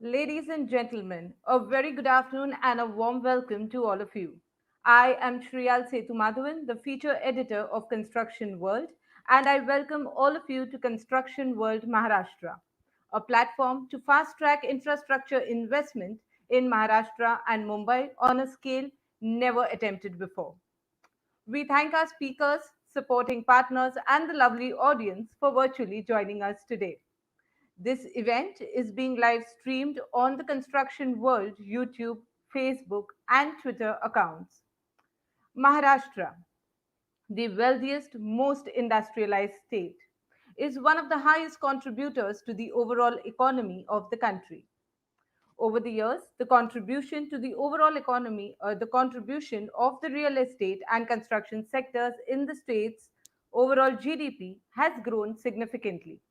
Ladies and gentlemen, a very good afternoon and a warm welcome to all of you. I am Shriyal Setumadhavan, the feature editor of Construction World, and I welcome all of you to Construction World Maharashtra, a platform to fast track infrastructure investment in Maharashtra and Mumbai on a scale never attempted before. We thank our speakers, supporting partners, and the lovely audience for virtually joining us today. This event is being live streamed on the Construction World YouTube, Facebook, and Twitter accounts. Maharashtra, the wealthiest, most industrialized state, is one of the highest contributors to the overall economy of the country. Over the years, the contribution to the overall economy, the contribution of the real estate and construction sectors in the state's overall GDP has grown significantly.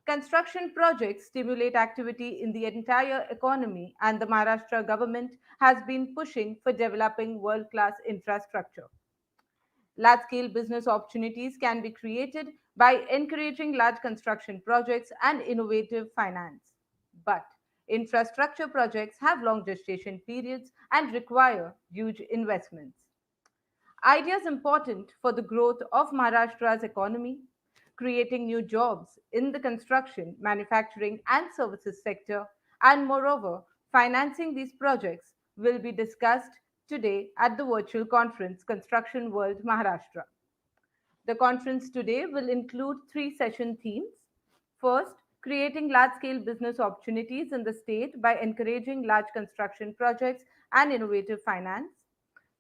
Construction projects stimulate activity in the entire economy, and the Maharashtra government has been pushing for developing world class infrastructure. Large scale business opportunities can be created by encouraging large construction projects and innovative finance. But infrastructure projects have long gestation periods and require huge investments. Ideas important for the growth of Maharashtra's economy, creating new jobs in the construction, manufacturing, and services sector, and moreover, financing these projects will be discussed today at the virtual conference Construction World Maharashtra. The conference today will include three session themes. First, creating large scale business opportunities in the state by encouraging large construction projects and innovative finance.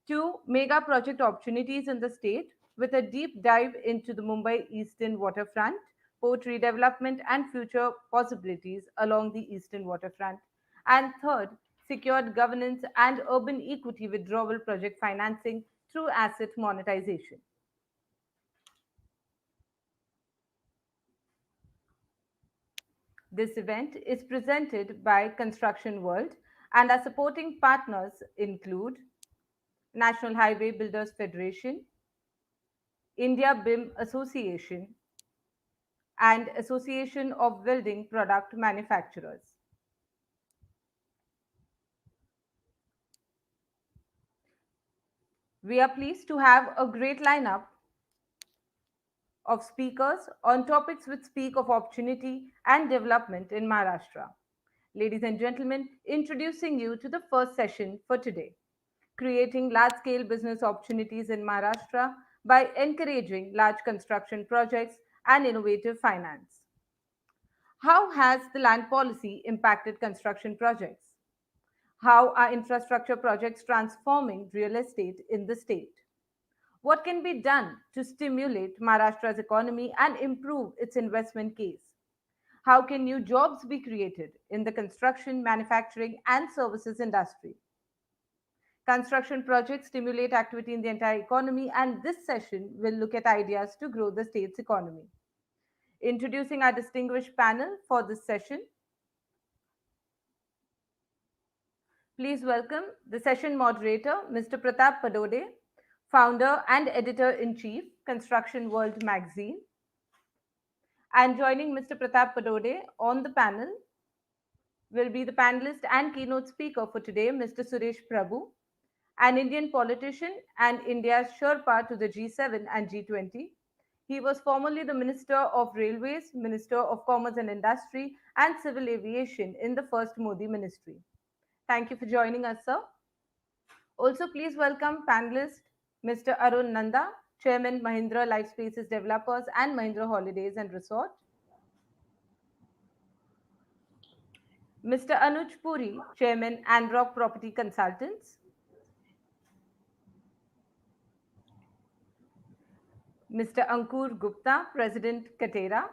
Two, mega project opportunities in the state with a deep dive into the Mumbai Eastern waterfront, port redevelopment, and future possibilities along the Eastern waterfront. And third, secured governance and urban equity withdrawal project financing through asset monetization. This event is presented by Construction World, and our supporting partners include National Highway Builders Federation, India BIM Association, and Association of Building Product Manufacturers. We are pleased to have a great lineup of speakers on topics which speak of opportunity and development in Maharashtra. Ladies and gentlemen, introducing you to the first session for today, creating large scale business opportunities in Maharashtra by encouraging large construction projects and innovative finance. How has the land policy impacted construction projects? How are infrastructure projects transforming real estate in the state? What can be done to stimulate Maharashtra's economy and improve its investment case? How can new jobs be created in the construction, manufacturing, and services industry? Construction projects stimulate activity in the entire economy, and this session will look at ideas to grow the state's economy. Introducing our distinguished panel for this session, please welcome the session moderator, Mr. Pratap Padode, founder and editor in chief, Construction World magazine. And joining Mr. Pratap Padode on the panel will be the panelist and keynote speaker for today, Mr. Suresh Prabhu, an Indian politician and India's Sherpa to the G7 and G20. He was formerly the Minister of Railways, Minister of Commerce and Industry, and Civil Aviation in the first Modi ministry. Thank you for joining us, sir. Also, please welcome panelist Mr. Arun Nanda, Chairman Mahindra Life Spaces Developers and Mahindra Holidays and Resort. Mr. Anuj Puri, Chairman Anrock Property Consultants. Mr. Ankur Gupta, President Katera.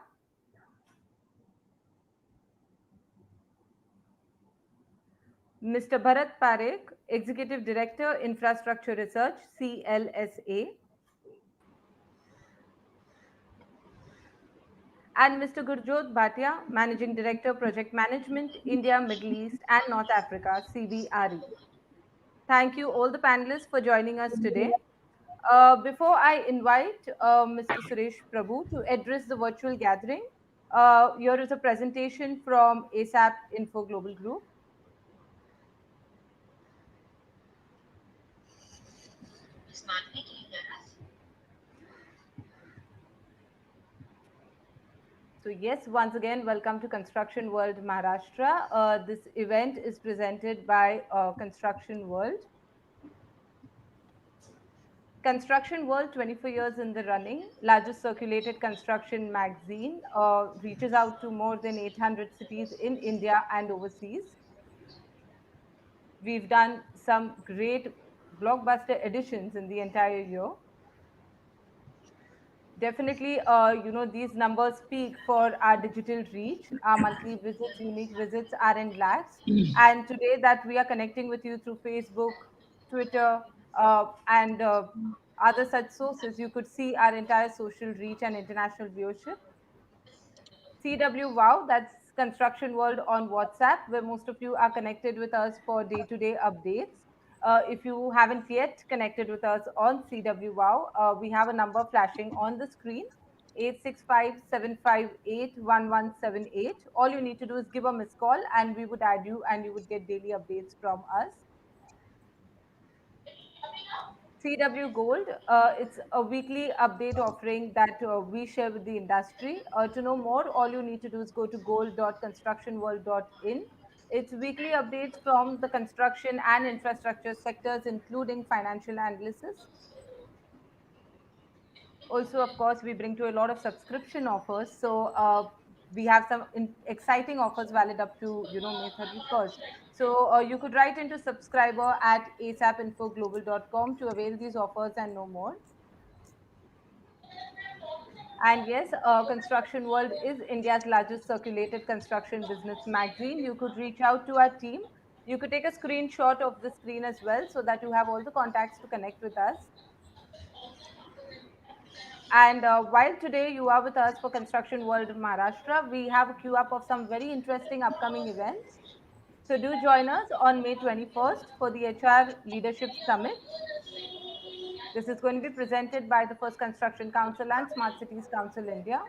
Mr. Bharat Parekh, Executive Director, Infrastructure Research, CLSA. And Mr. Gurjot Bhatia, Managing Director, Project Management, India, Middle East and North Africa, CBRE. Thank you all the panelists for joining us today. Before I invite Mr. Suresh Prabhu to address the virtual gathering, Here is a presentation from ASAP Info Global Group. So yes, once again, welcome to Construction World Maharashtra. This event is presented by Construction World. Construction World, 24 years in the running, largest circulated construction magazine, reaches out to more than 800 cities in India and overseas. We've done some great blockbuster editions in the entire year. Definitely, these numbers speak for our digital reach. Our monthly visits, unique visits are in lakhs. And today that we are connecting with you through Facebook, Twitter, and other such sources, you could see our entire social reach and international viewership. CW Wow, that's Construction World on WhatsApp, where most of you are connected with us for day to day updates. If you haven't yet connected with us on CW Wow, we have a number flashing on the screen, 865-758-1178. All you need to do is give a missed call and we would add you and you would get daily updates from us. CW Gold, it's a weekly update offering that we share with the industry. To know more, all you need to do is go to gold.constructionworld.in. It's weekly updates from the construction and infrastructure sectors, including financial analysis. Also, of course, we bring to a lot of subscription offers. So we have some exciting offers valid up to May 31st. So you could write into subscriber at asapinfoglobal.com to avail these offers and know more. And yes, Construction World is India's largest circulated construction business magazine. You could reach out to our team. You could take a screenshot of the screen as well so that you have all the contacts to connect with us. And while today you are with us for Construction World Maharashtra, we have a queue up of some very interesting upcoming events. So do join us on May 21st for the HR Leadership Summit. This is going to be presented by the First Construction Council and Smart Cities Council India.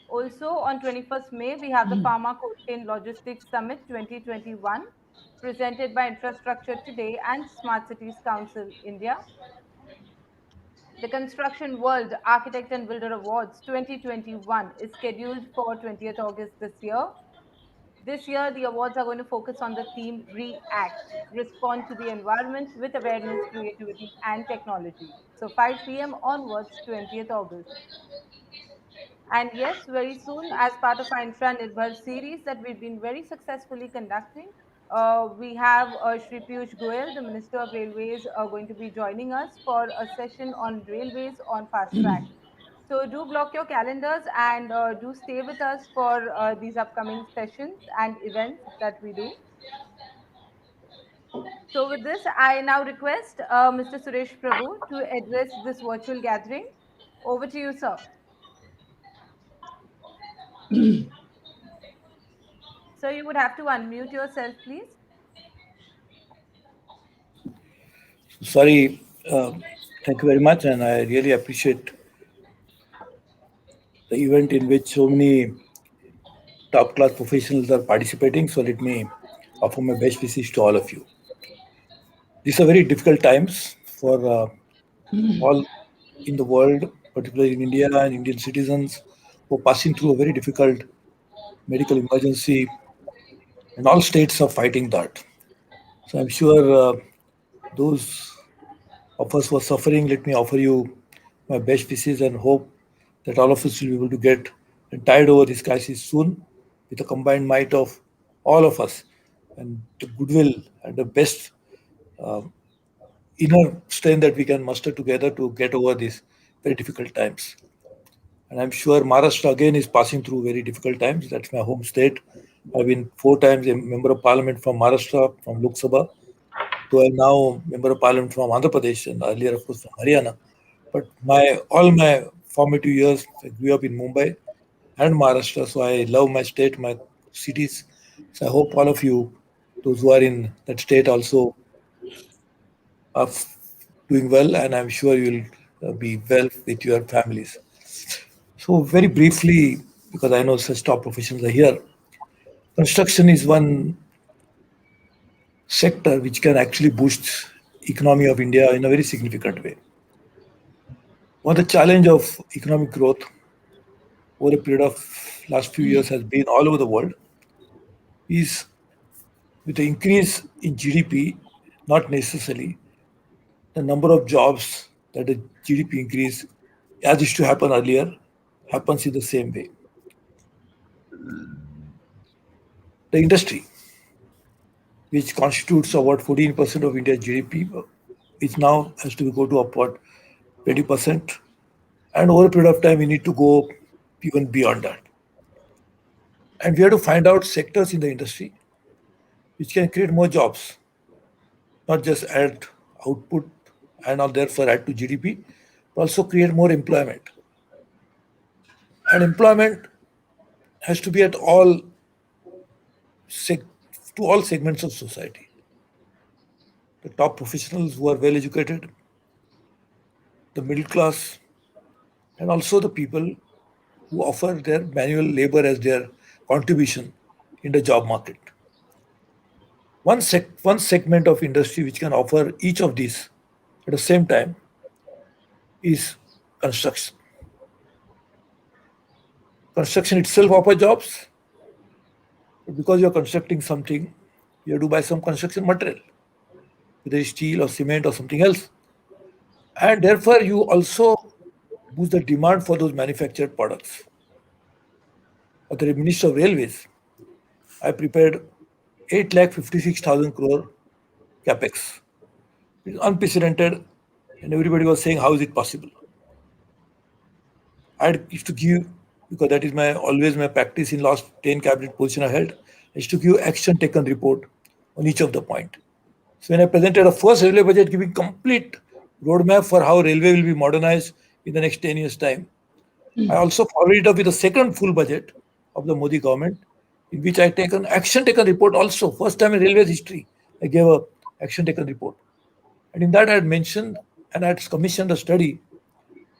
Also on 21st May, we have the Pharma Cold Chain Logistics Summit 2021 presented by Infrastructure Today and Smart Cities Council India. The Construction World Architect and Builder Awards 2021 is scheduled for 20th August this year. This year, the awards are going to focus on the theme React, respond to the environment with awareness, creativity, and technology. So 5 p.m. onwards, 20th August. And yes, very soon, as part of our Infra Nirbhar series that we've been very successfully conducting, we have Shri Piyush Goyal, the Minister of Railways, going to be joining us for a session on railways on fast track. So do block your calendars and do stay with us for these upcoming sessions and events that we do. So with this, I now request Mr. Suresh Prabhu to address this virtual gathering. Over to you, sir. So you would have to unmute yourself, please. Sorry, thank you very much, and I really appreciate the event in which so many top class professionals are participating. So let me offer my best wishes to all of you. These are very difficult times for all in the world, particularly in India and Indian citizens who are passing through a very difficult medical emergency, and all states are fighting that. So I'm sure those of us who are suffering, let me offer you my best wishes and hope that all of us will be able to get and tide over this crisis soon with the combined might of all of us and the goodwill and the best inner strength that we can muster together to get over these very difficult times. And I'm sure Maharashtra again is passing through very difficult times. That's my home state. I've been 4 times a member of parliament from Maharashtra, from Lok Sabha, to I'm now member of parliament from Andhra Pradesh and earlier, of course, from Haryana. But my all my formative years, I grew up in Mumbai and Maharashtra, so I love my state, my cities. So I hope all of you, those who are in that state, also are doing well, and I'm sure you'll be well with your families. So very briefly, because I know such top professionals are here. Construction is one sector which can actually boost economy of India in a very significant way. One of the challenge of economic growth over a period of last few years has been all over the world is with the increase in GDP, not necessarily the number of jobs that the GDP increase, as used to happen earlier, happens in the same way. The industry, which constitutes about 14% of India's GDP, which now has to go to upward 20%. And over a period of time, we need to go even beyond that. And we have to find out sectors in the industry which can create more jobs, not just add output and not therefore add to GDP, but also create more employment. And employment has to be at seg- to all segments of society. The top professionals who are well educated, the middle class, and also the people who offer their manual labor as their contribution in the job market. One segment of industry which can offer each of these at the same time is construction. Construction itself offers jobs, but because you're constructing something, you have to buy some construction material, whether it's steel or cement or something else. And therefore, you also boost the demand for those manufactured products. At the Minister of Railways, I prepared 8,56,000 crore capex. It's unprecedented, and everybody was saying, how is it possible? I used to give, because that is my always my practice in last 10 cabinet position I held, I used to give action taken report on each of the point. So when I presented a first railway budget giving complete roadmap for how railway will be modernized in the next 10 years' time, I also followed it up with a second full budget of the Modi government, in which I take an action taken report also. First time in railways history, I gave a action taken report. And in that I had mentioned and I had commissioned a study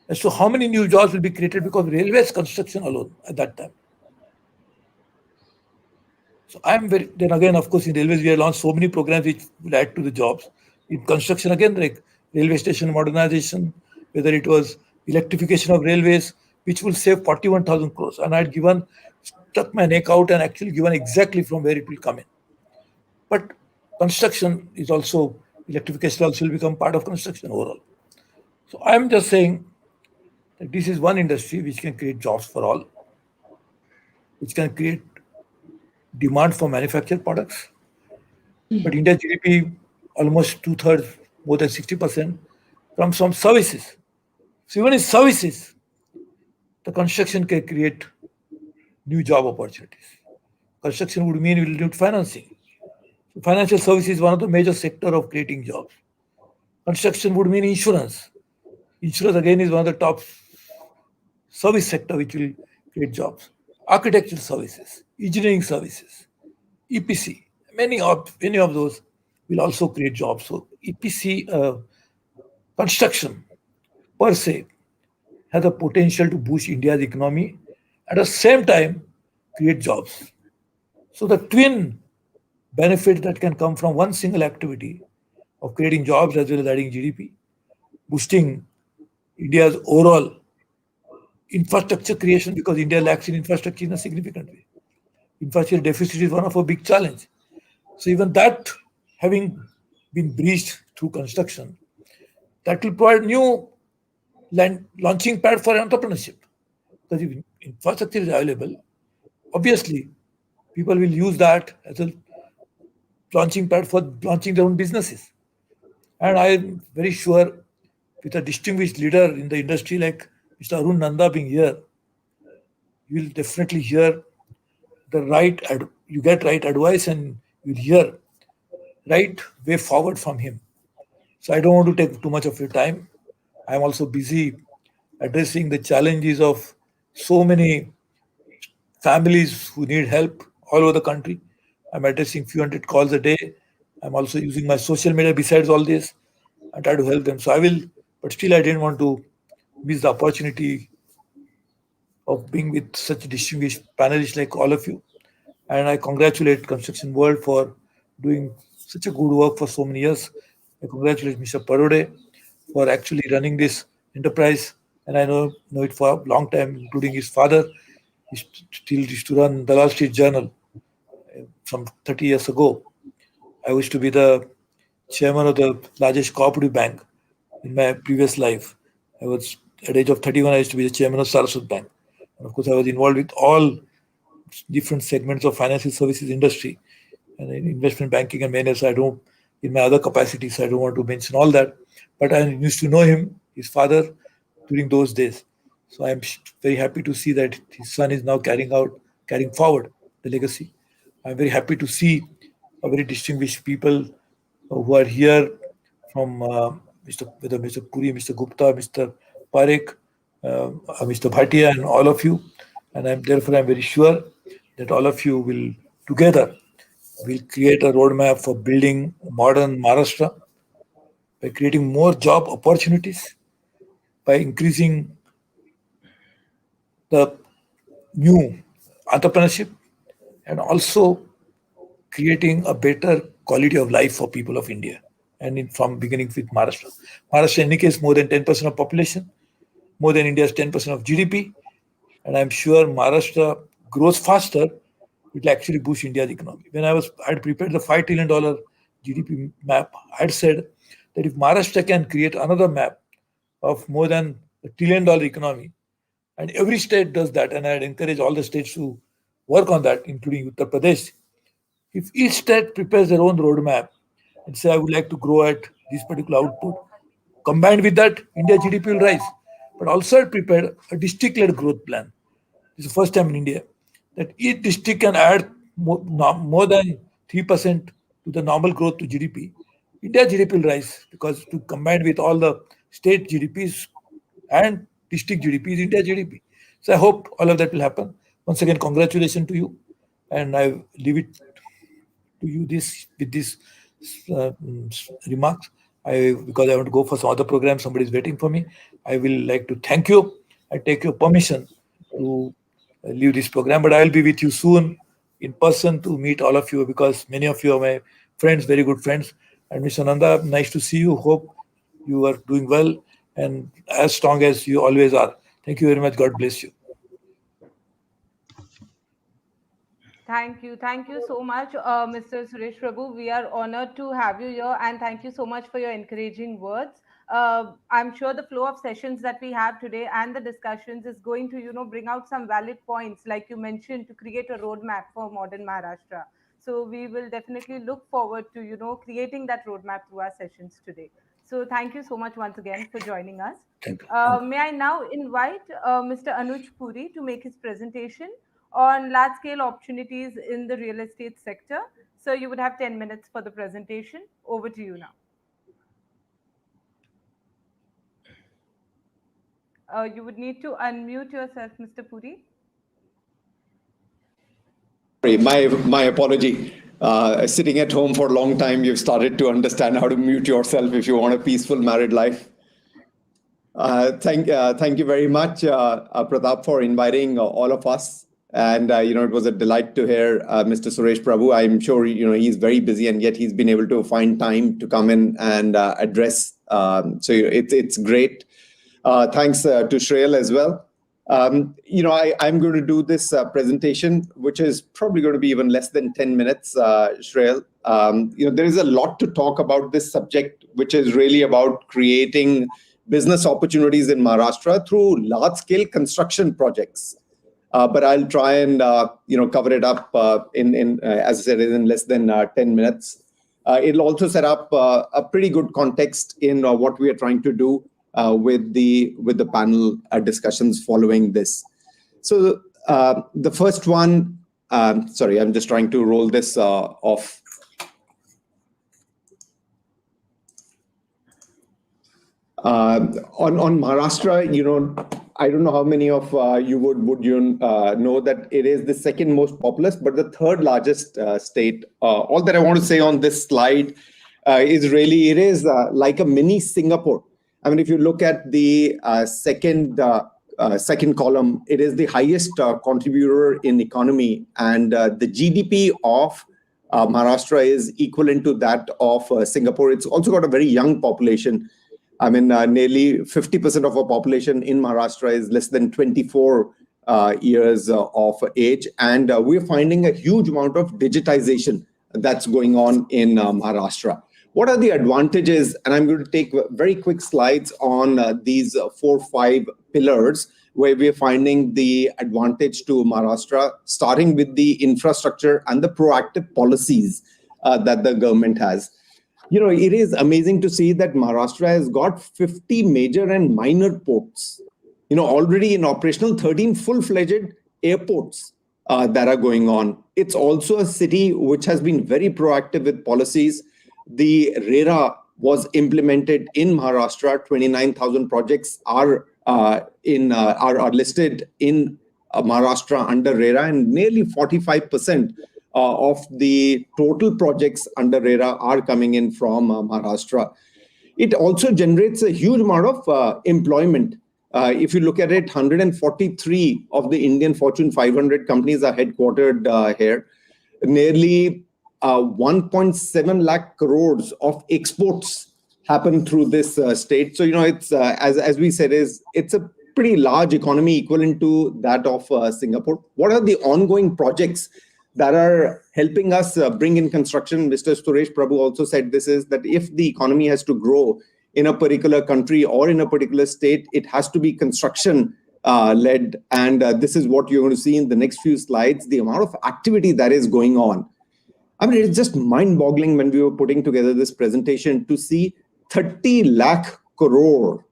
as to how many new jobs will be created because of railways construction alone at that time. So I'm very, then again, of course, in railways, we have launched so many programs which will add to the jobs. In construction, again, like railway station modernization, whether it was electrification of railways, which will save 41,000 crores. And I had given, stuck my neck out and actually given exactly from where it will come in. But construction is also, electrification also will become part of construction overall. So I'm just saying that this is one industry which can create jobs for all, which can create demand for manufactured products. But India's GDP, almost two-thirds, more than 60%, comes from services. So even in services, the construction can create new job opportunities. Construction would mean we will need financing. So financial services is one of the major sector of creating jobs. Construction would mean insurance. Insurance again is one of the top service sector which will create jobs. Architectural services, engineering services, EPC, many of those will also create jobs. So EPC construction per se has the potential to boost India's economy at the same time create jobs. So the twin benefit that can come from one single activity of creating jobs as well as adding GDP, boosting India's overall infrastructure creation because India lacks in infrastructure in a significant way. Infrastructure deficit is one of our big challenge. So even that having been breached through construction, that will provide new launching pad for entrepreneurship. Because if infrastructure is available, obviously people will use that as a launching pad for launching their own businesses. And I am very sure with a distinguished leader in the industry like Mr. Arun Nanda being here, you will definitely hear you get right advice and you'll hear right way forward from him. So I don't want to take too much of your time. I'm also busy addressing the challenges of so many families who need help all over the country. I'm addressing few hundred calls a day. I'm also using my social media besides all this. I try to help them. So I will, but still I didn't want to miss the opportunity of being with such distinguished panelists like all of you. And I congratulate Construction World for doing such a good work for so many years. I congratulate Mr. Parode for actually running this enterprise. And I know it for a long time, including his father. He still used to run the Dalal Street Journal from 30 years ago. I used to be the chairman of the largest cooperative bank in my previous life. I was at the age of 31, I used to be the chairman of Saraswat Bank. And of course, I was involved with all different segments of financial services industry and in investment banking and many. So I don't, in my other capacities, I don't want to mention all that. But I used to know him, his father, during those days. So I'm very happy to see that his son is now carrying forward the legacy. I'm very happy to see a very distinguished people who are here from Mr. Puri, Mr. Gupta, Mr. Parekh, Mr. Bhatia, and all of you. And I'm very sure that all of you will together will create a roadmap for building modern Maharashtra by creating more job opportunities, by increasing the new entrepreneurship, and also creating a better quality of life for people of India. And from beginning with Maharashtra. Maharashtra indicates more than 10% of population, more than India's 10% of GDP, and I'm sure Maharashtra grows faster, it will actually boost India's economy. When I had prepared the $5 trillion GDP map, I had said that if Maharashtra can create another map of more than $1 trillion economy, and every state does that, and I'd encourage all the states to work on that, including Uttar Pradesh. If each state prepares their own roadmap and say, I would like to grow at this particular output, combined with that, India GDP will rise. But also I prepared a district-led growth plan. This is the first time in India that each district can add more than 3% to the normal growth to GDP. India GDP will rise because to combine with all the state GDPs and district GDP is India GDP. So I hope all of that will happen. Once again, congratulations to you. And I leave it to you this with these remarks. Because I want to go for some other program, somebody is waiting for me. I will like to thank you. I take your permission to leave this program, but I will be with you soon in person to meet all of you because many of you are my friends, very good friends. And Mr. Nanda, nice to see you. Hope you are doing well and as strong as you always are. Thank you very much. God bless you. Thank you. Thank you so much, Mr. Suresh Prabhu. We are honored to have you here, and thank you so much for your encouraging words. I'm sure the flow of sessions that we have today and the discussions is going to, bring out some valid points, like you mentioned, to create a roadmap for modern Maharashtra. So we will definitely look forward to, creating that roadmap through our sessions today. So thank you so much once again for joining us. Thank you. Thank you. May I now invite Mr. Anuj Puri to make his presentation on large scale opportunities in the real estate sector. So you would have 10 minutes for the presentation. Over to you now. You would need to unmute yourself, Mr. Puri. Sorry, my apology. Sitting at home for a long time, you've started to understand how to mute yourself if you want a peaceful married life. Thank you very much, Pratap, for inviting all of us. And it was a delight to hear Mr. Suresh Prabhu. I'm sure he's very busy, and yet he's been able to find time to come in and address. So it's great. Thanks to Shreyal as well. I'm going to do this presentation, which is probably going to be even less than 10 minutes, Shreyal. There is a lot to talk about this subject, which is really about creating business opportunities in Maharashtra through large-scale construction projects. But I'll try and cover it up as I said, in less than 10 minutes. It'll also set up a pretty good context in what we are trying to do with the panel discussions following this. So the first one, sorry, I'm just trying to roll this off. On Maharashtra, I don't know how many of you would know that it is the second most populous, but the third largest state. All that I want to say on this slide is really, it is like a mini Singapore. I mean, if you look at the second second column, it is the highest contributor in economy, and the GDP of Maharashtra is equivalent to that of Singapore. It's also got a very young population. I mean, nearly 50% of our population in Maharashtra is less than 24 years of age, and we're finding a huge amount of digitization that's going on in Maharashtra. What are the advantages? And I'm going to take very quick slides on these 4-5 pillars where we're finding the advantage to Maharashtra, starting with the infrastructure and the proactive policies that the government has. It is amazing to see that Maharashtra has got 50 major and minor ports, already in operational, 13 full-fledged airports that are going on. It's also a city which has been very proactive with policies. The RERA was implemented in Maharashtra. 29,000 projects are listed in Maharashtra under RERA, and nearly 45% of the total projects under RERA are coming in from Maharashtra. It also generates a huge amount of employment. If you look at it, 143 of the Indian Fortune 500 companies are headquartered here. Nearly 1.7 lakh crores of exports happen through this state. So, it's as we said, it's a pretty large economy equivalent to that of Singapore. What are the ongoing projects that are helping us bring in construction? Mr. Suresh Prabhu also said this is that if the economy has to grow in a particular country or in a particular state, it has to be construction led. And this is what you're going to see in the next few slides, the amount of activity that is going on. I mean, it's just mind-boggling when we were putting together this presentation to see 30 lakh crore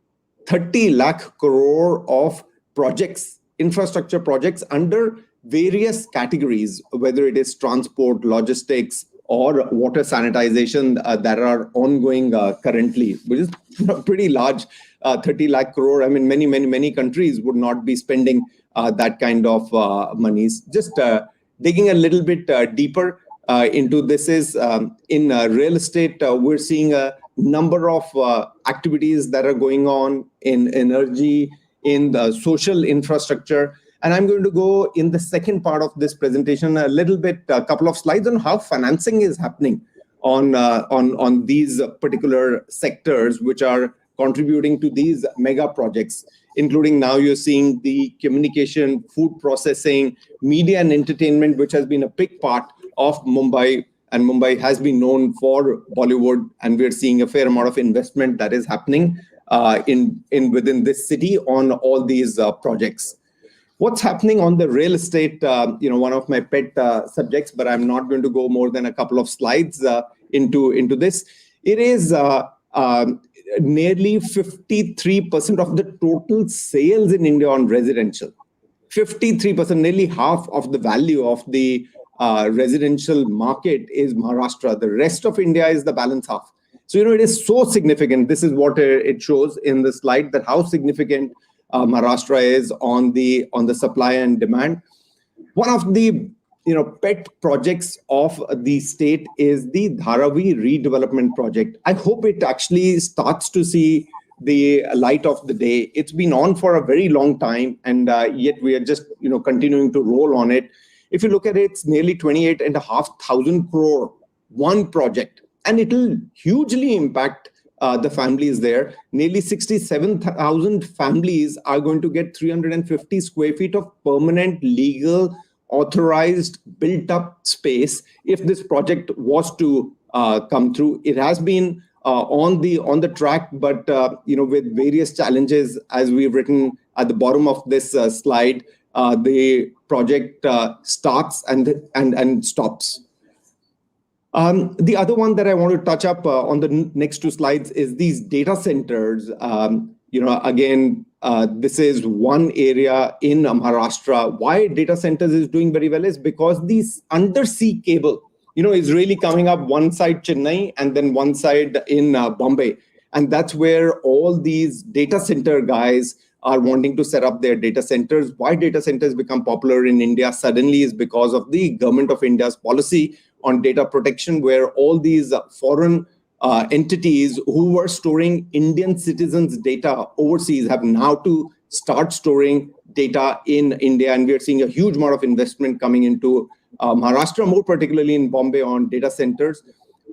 of projects, infrastructure projects under various categories, whether it is transport, logistics, or water sanitization that are ongoing currently, which is pretty large, 30 lakh crore. I mean, many countries would not be spending that kind of monies. Just digging a little bit deeper into this is in real estate, we're seeing a number of activities that are going on in energy, in the social infrastructure. And I'm going to go in the second part of this presentation a little bit, a couple of slides on how financing is happening on these particular sectors, which are contributing to these mega projects, including now you're seeing the communication, food processing, media and entertainment, which has been a big part of Mumbai. And Mumbai has been known for Bollywood, and we're seeing a fair amount of investment that is happening within this city on all these projects. What's happening on the real estate, one of my pet subjects, but I'm not going to go more than a couple of slides into this. It is nearly 53% of the total sales in India on residential. 53%, nearly half of the value of the residential market is Maharashtra. The rest of India is the balance half. So, it is so significant. This is what it shows in the slide, that how significant Maharashtra is on the supply and demand. One of the pet projects of the state is the Dharavi redevelopment project. I hope it actually starts to see the light of the day. It's been on for a very long time, and yet we are just continuing to roll on it. If you look at it, it's nearly 28,500 crore, one project, and it will hugely impact the families there. Nearly 67,000 families are going to get 350 square feet of permanent, legal, authorized, built-up space if this project was to come through. It has been on the track, but with various challenges, as we've written at the bottom of this slide, the project starts and stops. The other one that I want to touch up on the next two slides is these data centers. Again, this is one area in Maharashtra. Why data centers is doing very well is because these undersea cable, is really coming up one side Chennai and then one side in Bombay. And that's where all these data center guys are wanting to set up their data centers. Why data centers become popular in India suddenly is because of the government of India's policy on data protection, where all these foreign entities who were storing Indian citizens' data overseas have now to start storing data in India. And we are seeing a huge amount of investment coming into Maharashtra, more particularly in Bombay, on data centers.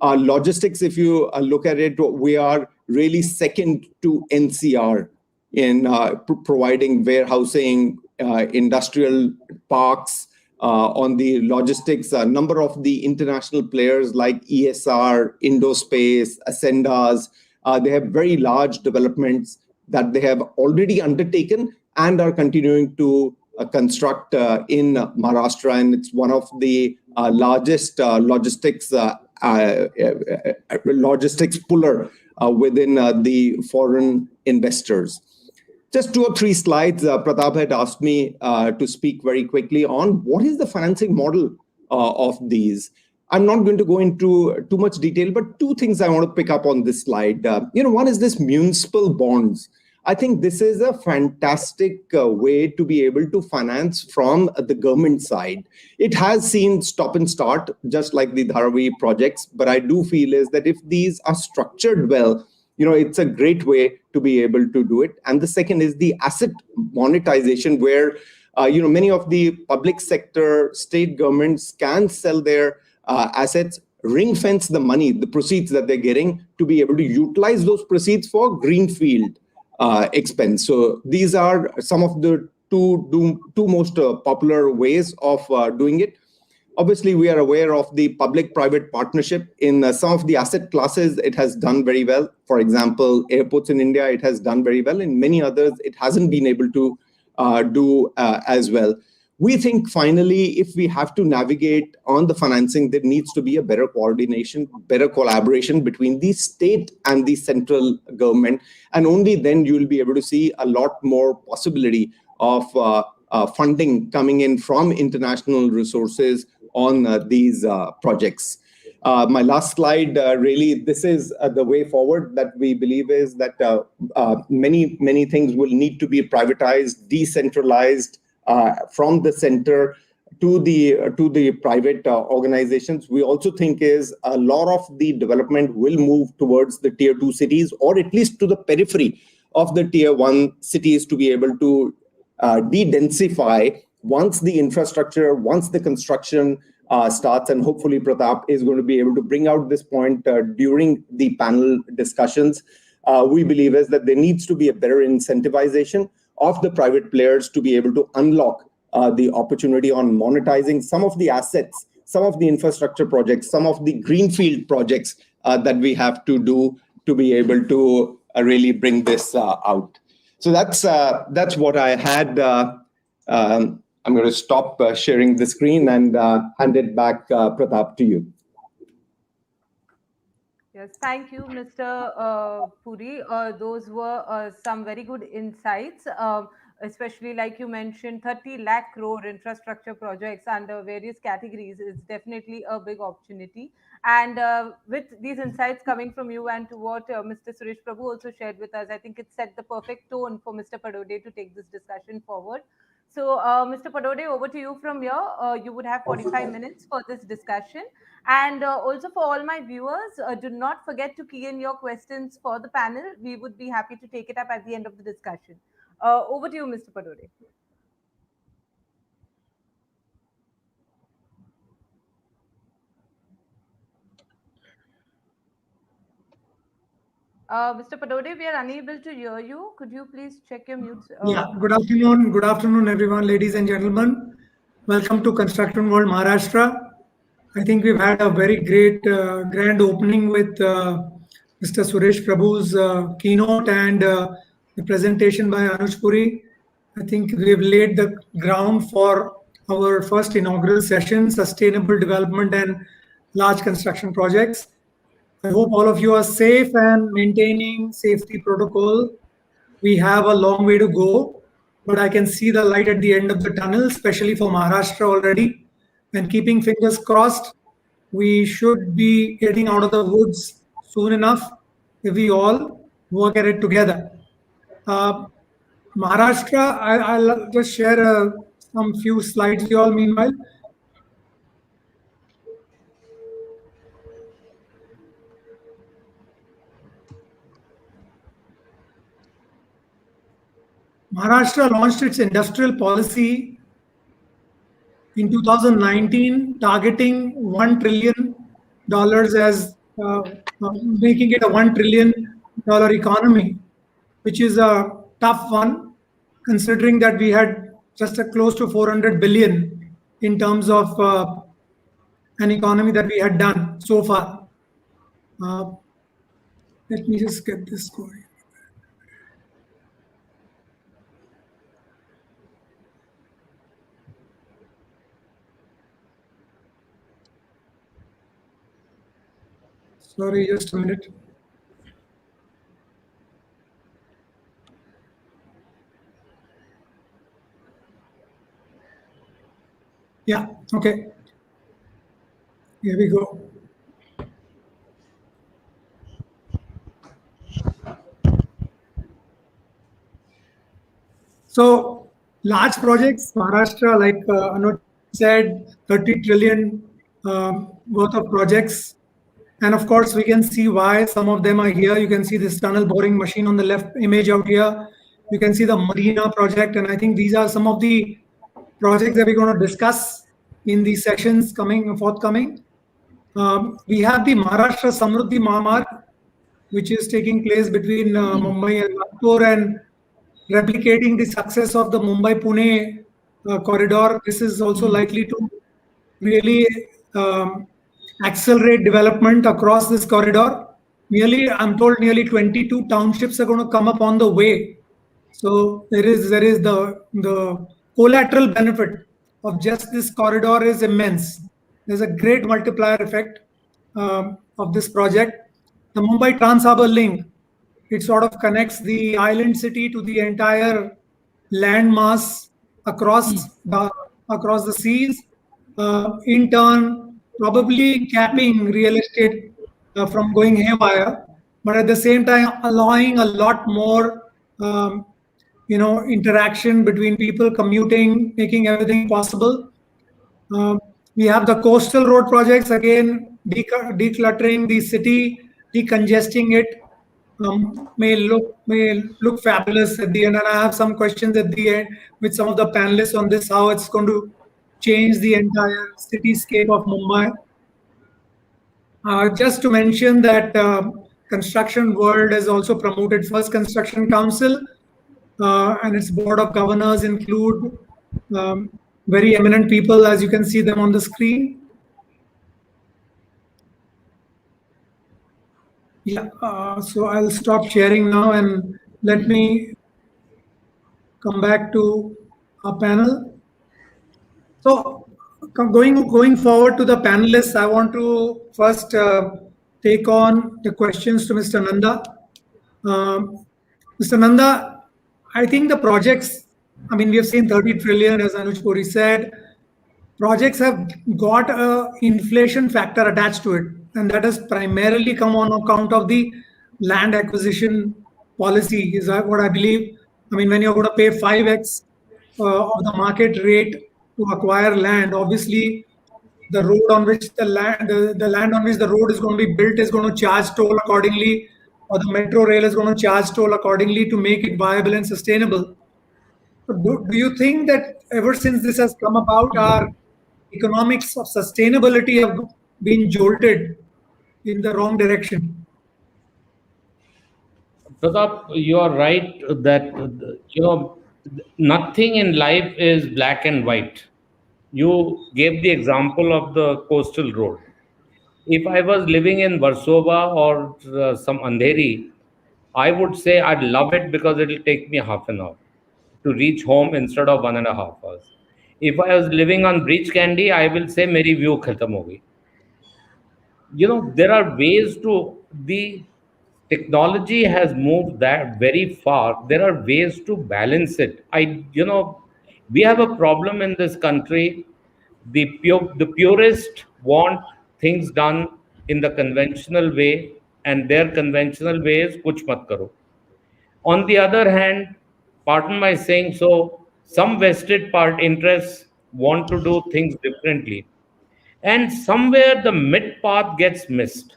Logistics, if you look at it, we are really second to NCR in providing warehousing, industrial parks, on the logistics. A number of the international players like ESR, Indospace, Ascendas, they have very large developments that they have already undertaken and are continuing to construct in Maharashtra. And it's one of the largest logistics puller within the foreign investors. Just 2 or 3 slides. Pratap had asked me to speak very quickly on what is the financing model of these. I'm not going to go into too much detail, but 2 things I want to pick up on this slide. One is this municipal bonds. I think this is a fantastic way to be able to finance from the government side. It has seen stop and start, just like the Dharavi projects, but I do feel is that if these are structured well, it's a great way to be able to do it. And the second is the asset monetization, where many of the public sector, state governments can sell their assets, ring fence the money, the proceeds that they're getting, to be able to utilize those proceeds for greenfield expense. So these are some of the two most popular ways of doing it. Obviously, we are aware of the public-private partnership. In some of the asset classes, it has done very well. For example, airports in India, it has done very well. In many others, it hasn't been able to do as well. We think, finally, if we have to navigate on the financing, there needs to be a better coordination, better collaboration between the state and the central government. And only then you will be able to see a lot more possibility of funding coming in from international resources on these projects. My last slide, really, this is the way forward that we believe is that many things will need to be privatized, decentralized from the center to the private organizations. We also think is a lot of the development will move towards the tier 2 cities, or at least to the periphery of the tier 1 cities, to be able to de-densify once the infrastructure, once the construction starts. And hopefully Pratap is going to be able to bring out this point during the panel discussions. We believe is that there needs to be a better incentivization of the private players to be able to unlock the opportunity on monetizing some of the assets, some of the infrastructure projects, some of the greenfield projects that we have to do to be able to really bring this out. So that's what I had. I'm going to stop sharing the screen and hand it back, Pratap, to you. Yes, thank you, Mr. Puri. Those were some very good insights, especially like you mentioned, 30 lakh crore infrastructure projects under various categories is definitely a big opportunity. And with these insights coming from you and to what Mr. Suresh Prabhu also shared with us, I think it set the perfect tone for Mr. Padode to take this discussion forward. So, Mr. Padode, over to you from here. You would have 45 minutes for this discussion. And also for all my viewers, do not forget to key in your questions for the panel. We would be happy to take it up at the end of the discussion. Over to you, Mr. Padode. Mr. Padode, we are unable to hear you. Could you please check your mute? Yeah, good afternoon. Good afternoon, everyone, ladies and gentlemen. Welcome to Construction World Maharashtra. I think we've had a very great grand opening with Mr. Suresh Prabhu's keynote and the presentation by Anuj Puri. I think we've laid the ground for our first inaugural session, Sustainable Development and Large Construction Projects. I hope all of you are safe and maintaining safety protocol. We have a long way to go, but I can see the light at the end of the tunnel, especially for Maharashtra already. And keeping fingers crossed, we should be getting out of the woods soon enough if we all work at it together. Maharashtra, I'll just share some few slides with you all meanwhile. Maharashtra launched its industrial policy in 2019, targeting $1 trillion as making it a $1 trillion economy, which is a tough one, considering that we had just a close to 400 billion in terms of an economy that we had done so far. Let me just get this going. Sorry, just a minute. Yeah, okay. Here we go. So large projects, Maharashtra, like Anuj said, 30 trillion worth of projects. And of course, we can see why some of them are here. You can see this tunnel boring machine on the left image out here. You can see the Marina project. And I think these are some of the projects that we're going to discuss in the sessions forthcoming. We have the Maharashtra Samruddhi Mahamarg, which is taking place between Mumbai and Nagpur, and replicating the success of the Mumbai-Pune corridor. This is also likely to really accelerate development across this corridor. I'm told nearly 22 townships are going to come up on the way. So there is the collateral benefit of just this corridor is immense. There's a great multiplier effect of this project. The Mumbai Trans-Harbour Link, it sort of connects the island city to the entire land mass across the seas. In turn, probably capping real estate from going haywire, but at the same time allowing a lot more interaction between people commuting, making everything possible. We have the coastal road projects, again decluttering the city, decongesting it. May look fabulous at the end, and I have some questions at the end with some of the panelists on this, how it's going to change the entire cityscape of Mumbai. Just to mention that Construction World has also promoted First Construction Council, and its board of governors include very eminent people, as you can see them on the screen. Yeah, so I'll stop sharing now and let me come back to our panel. So going forward to the panelists, I want to first take on the questions to Mr. Nanda. Mr. Nanda, I think the projects, we have seen 30 trillion, as Anuj Puri said. Projects have got a inflation factor attached to it, and that has primarily come on account of the land acquisition policy, is what I believe. When you're going to pay 5x of the market rate to acquire land, obviously the road on which the land on which the road is going to be built is going to charge toll accordingly, or the metro rail is going to charge toll accordingly to make it viable and sustainable. Do you think that ever since this has come about, our economics of sustainability have been jolted in the wrong direction? Pratap, you are right that nothing in life is black and white. You gave the example of the coastal road. If I was living in Warsaw or some Andheri, I would say I'd love it because it'll take me half an hour to reach home instead of 1.5 hours. If I was living on Breach Candy, I will say meri view khatam ho gayi. There are ways to, the technology has moved that very far. There are ways to balance it. We have a problem in this country. The purists want things done in the conventional way, and their conventional way is kuch mat karo. On the other hand, pardon my saying so, some vested part interests want to do things differently. And somewhere the mid path gets missed.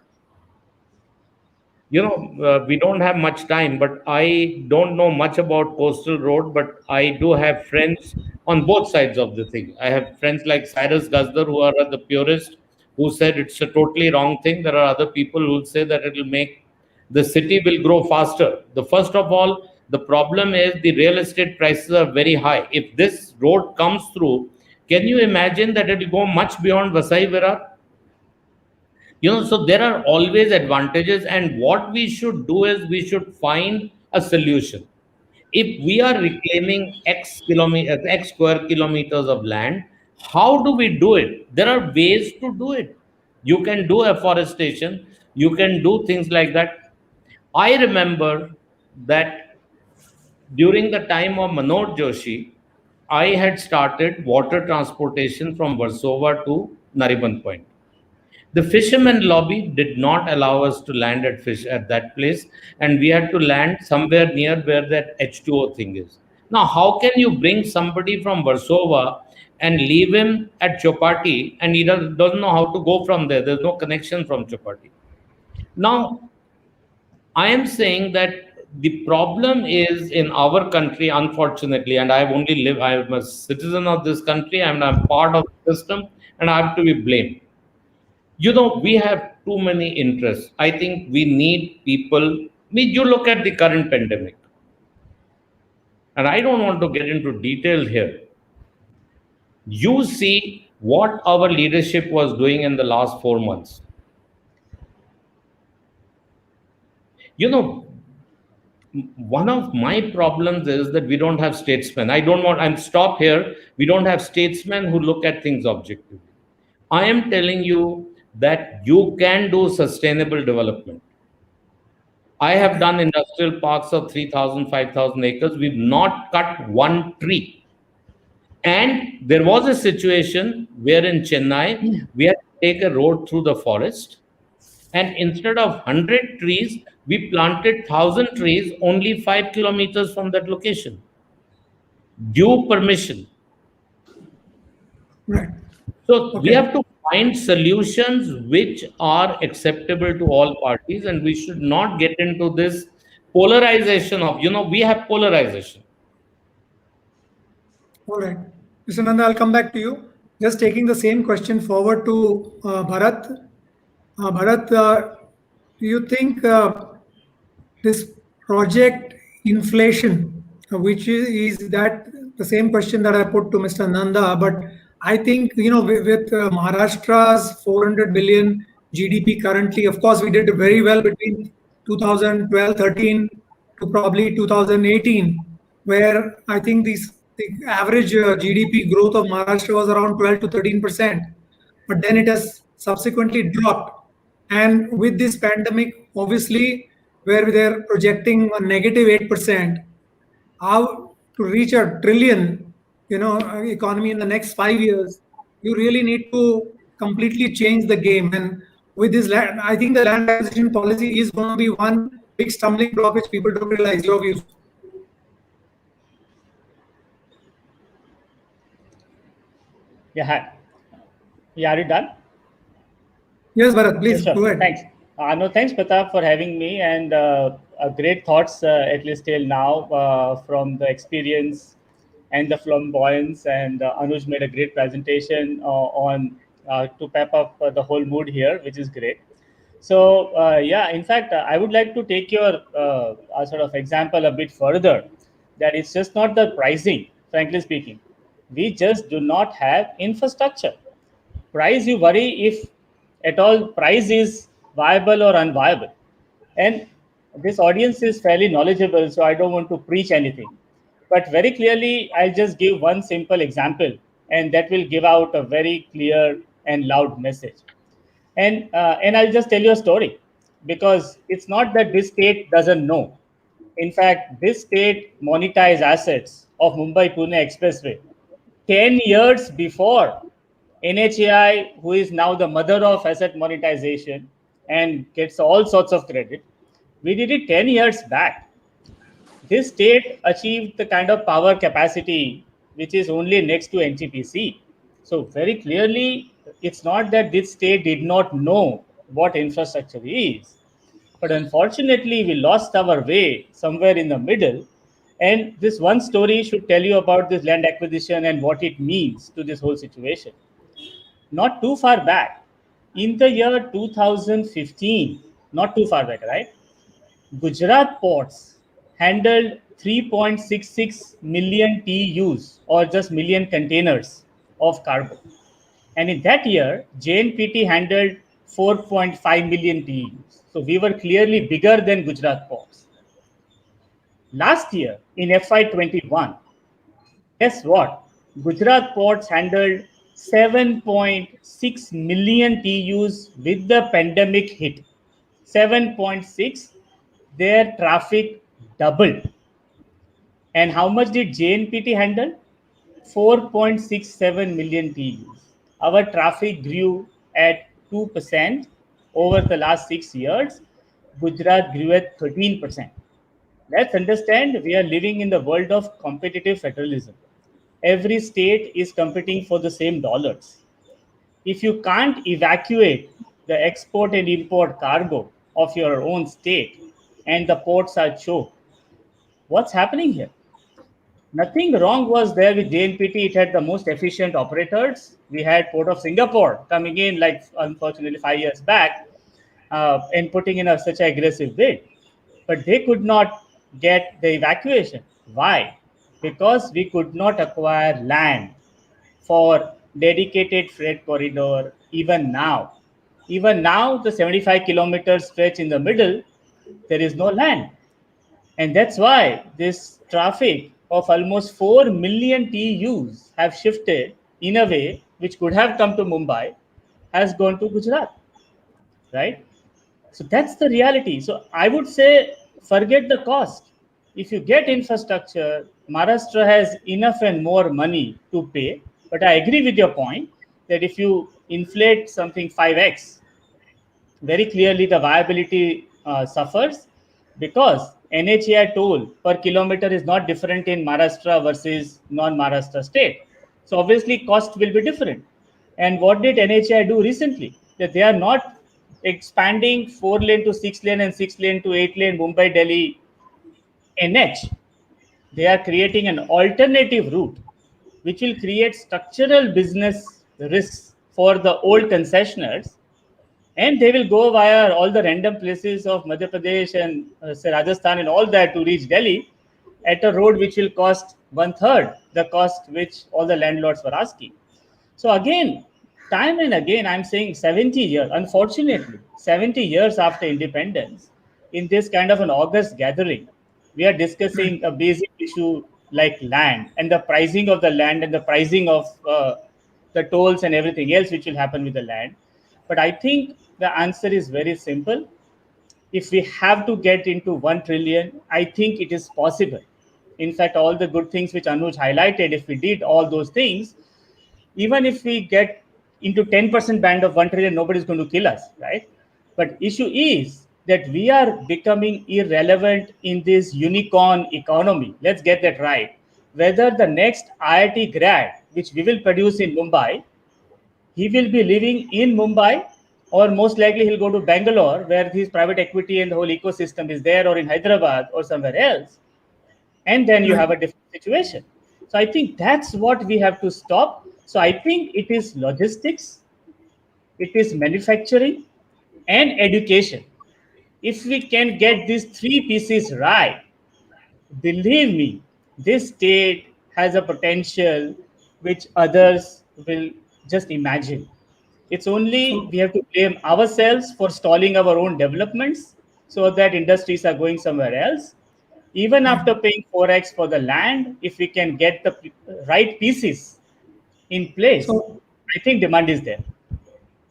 We don't have much time, but I don't know much about coastal road, but I do have friends on both sides of the thing. I have friends like Cyrus Gazdar, who are the purist, who said it's a totally wrong thing. There are other people who say that it will make the city will grow faster. The first of all, the problem is the real estate prices are very high. If this road comes through, can you imagine that it will go much beyond Vasai Virar? So there are always advantages, and what we should do is we should find a solution. If we are reclaiming x square kilometers of land, how do we do it? There are ways to do it. You can do afforestation, you can do things like that. I remember that during the time of Manoj Joshi, I had started water transportation from Warsaw to Nariman Point. The fishermen lobby did not allow us to land at that place, and we had to land somewhere near where that H2O thing is. Now, how can you bring somebody from Warsaw and leave him at Chopati, and he doesn't know how to go from there? There's no connection from Chopati. Now, I am saying that the problem is in our country, unfortunately, and I am a citizen of this country, and I'm part of the system, and I have to be blamed. We have too many interests. I think we need people. You look at the current pandemic, and I don't want to get into detail here. You see what our leadership was doing in the last 4 months. One of my problems is that we don't have statesmen. I'm stop here. We don't have statesmen who look at things objectively. I am telling you that you can do sustainable development. I have done industrial parks of 3,000, 5,000 acres. We've not cut one tree. And there was a situation where in Chennai, we had to take a road through the forest. And instead of 100 trees, we planted 1,000 trees only 5 kilometers from that location. Due permission. Right. So we have to find solutions which are acceptable to all parties, and we should not get into this polarization of, we have polarization. All right. Mr. Nanda, I'll come back to you. Just taking the same question forward to Bharat. Bharat, do you think this project inflation, which is that the same question that I put to Mr. Nanda, but I think, with Maharashtra's 400 billion GDP currently, of course, we did very well between 2012-13 to probably 2018, where I think the average GDP growth of Maharashtra was around 12 to 13%, but then it has subsequently dropped. And with this pandemic, obviously, where they're projecting a negative 8%, how to reach a trillion, economy in the next 5 years, you really need to completely change the game. And with this land, I think the land acquisition policy is going to be one big stumbling block which people don't realize. Your views? Yeah, hi. Yeah, are you done? Yes, Bharat, please Sure. go ahead. Thanks. No, thanks, Pratap, for having me, and great thoughts, at least till now, from the experience and the flamboyance. And Anuj made a great presentation on to pep up the whole mood here, which is great. So, in fact, I would like to take your sort of example a bit further. That it's just not the pricing, frankly speaking. We just do not have infrastructure. Price, you worry if at all price is viable or unviable. And this audience is fairly knowledgeable, so I don't want to preach anything. But very clearly, I'll just give one simple example, and that will give out a very clear and loud message. And I'll just tell you a story, because it's not that this state doesn't know. In fact, this state monetized assets of Mumbai-Pune Expressway 10 years before NHAI, who is now the mother of asset monetization and gets all sorts of credit. We did it 10 years back. This state achieved the kind of power capacity which is only next to NTPC. So very clearly, it's not that this state did not know what infrastructure is. But unfortunately, we lost our way somewhere in the middle. And this one story should tell you about this land acquisition and what it means to this whole situation. Not too far back, in the year 2015, not too far back, right? Gujarat ports handled 3.66 million TEUs, or just million containers of cargo. And in that year, JNPT handled 4.5 million TEUs. So we were clearly bigger than Gujarat ports. Last year, in FY21, guess what? Gujarat ports handled 7.6 million TEUs with the pandemic hit. 7.6, their traffic doubled. And how much did JNPT handle? 4.67 million TEUs. Our traffic grew at 2% over the last 6 years. Gujarat grew at 13%. Let's understand we are living in the world of competitive federalism. Every state is competing for the same dollars. If you can't evacuate the export and import cargo of your own state and the ports are choked, what's happening here? Nothing wrong was there with JNPT. It had the most efficient operators. We had Port of Singapore coming in, like unfortunately 5 years back, and putting in such an aggressive bid. But they could not get the evacuation. Why? Because we could not acquire land for dedicated freight corridor even now. Even now, the 75 kilometer stretch in the middle, there is no land. And that's why this traffic of almost 4 million TEUs have shifted in a way which could have come to Mumbai, has gone to Gujarat, right? So that's the reality. So I would say forget the cost. If you get infrastructure, Maharashtra has enough and more money to pay. But I agree with your point that if you inflate something 5x, very clearly the viability suffers, because NHAI toll per kilometer is not different in Maharashtra versus non-Maharashtra state. So obviously cost will be different. And what did NHAI do recently? That they are not expanding 4 lane to 6 lane and 6 lane to 8 lane Mumbai Delhi NH. They are creating an alternative route which will create structural business risks for the old concessionaires, and they will go via all the random places of Madhya Pradesh and say Rajasthan and all that to reach Delhi at a road which will cost one third the cost which all the landlords were asking. So again, time and again, I'm saying 70 years, unfortunately, 70 years after independence, in this kind of an August gathering, we are discussing a basic issue like land and the pricing of the land and the pricing of the tolls and everything else which will happen with the land. But I think the answer is very simple. If we have to get into 1 trillion, I think it is possible. In fact, all the good things which Anuj highlighted, if we did all those things, even if we get into 10% band of 1 trillion, nobody's going to kill us, right? But issue is that we are becoming irrelevant in this unicorn economy. Let's get that right. Whether the next IIT grad, which we will produce in Mumbai, he will be living in Mumbai, or most likely he'll go to Bangalore, where his private equity and the whole ecosystem is there, or in Hyderabad or somewhere else. And then you have a different situation. So I think that's what we have to stop. So I think it is logistics, it is manufacturing, and education. If we can get these three pieces right, believe me, this state has a potential which others will just imagine. It's only So, we have to blame ourselves for stalling our own developments so that industries are going somewhere else. Even after paying 4x for the land, if we can get the right pieces in place, so I think demand is there.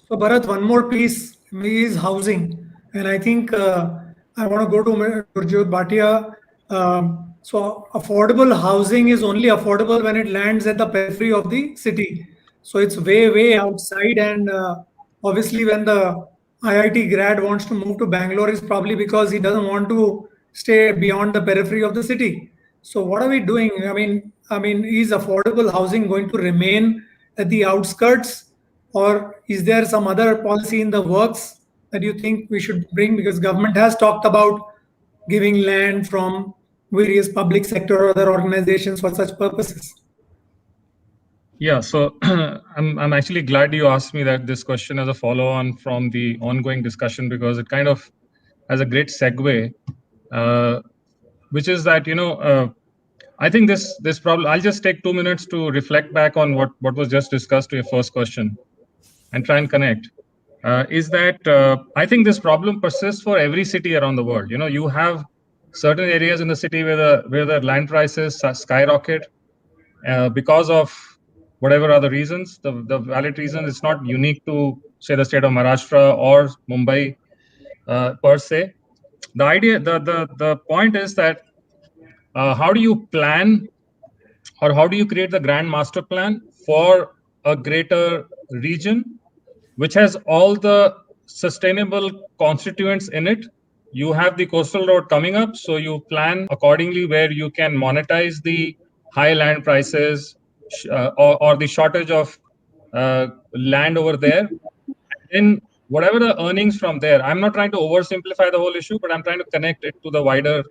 So, Bharat, one more piece is housing. And I think I want to go to Gurjot Bhatia. So, affordable housing is only affordable when it lands at the periphery of the city. So, it's way, way outside. And obviously, when the IIT grad wants to move to Bangalore, is probably because he doesn't want to stay beyond the periphery of the city. So, what are we doing? I mean, is affordable housing going to remain at the outskirts? Or is there some other policy in the works that you think we should bring? Because government has talked about giving land from various public sector or other organizations for such purposes. Yeah, so I'm actually glad you asked me this question as a follow-on from the ongoing discussion, because it kind of has a great segue, which is that I think this problem. I'll just take 2 minutes to reflect back on what was just discussed to your first question, and try and connect. Is that I think this problem persists for every city around the world. You have certain areas in the city where the land prices skyrocket because of whatever other reasons, the valid reasons. It's not unique to, say, the state of Maharashtra or Mumbai per se. The point is that how do you plan, or how do you create the grand master plan for a greater region which has all the sustainable constituents in it? You have the coastal road coming up, so you plan accordingly where you can monetize the high land prices or the shortage of land over there. And whatever the earnings from there, I'm not trying to oversimplify the whole issue, but I'm trying to connect it to the wider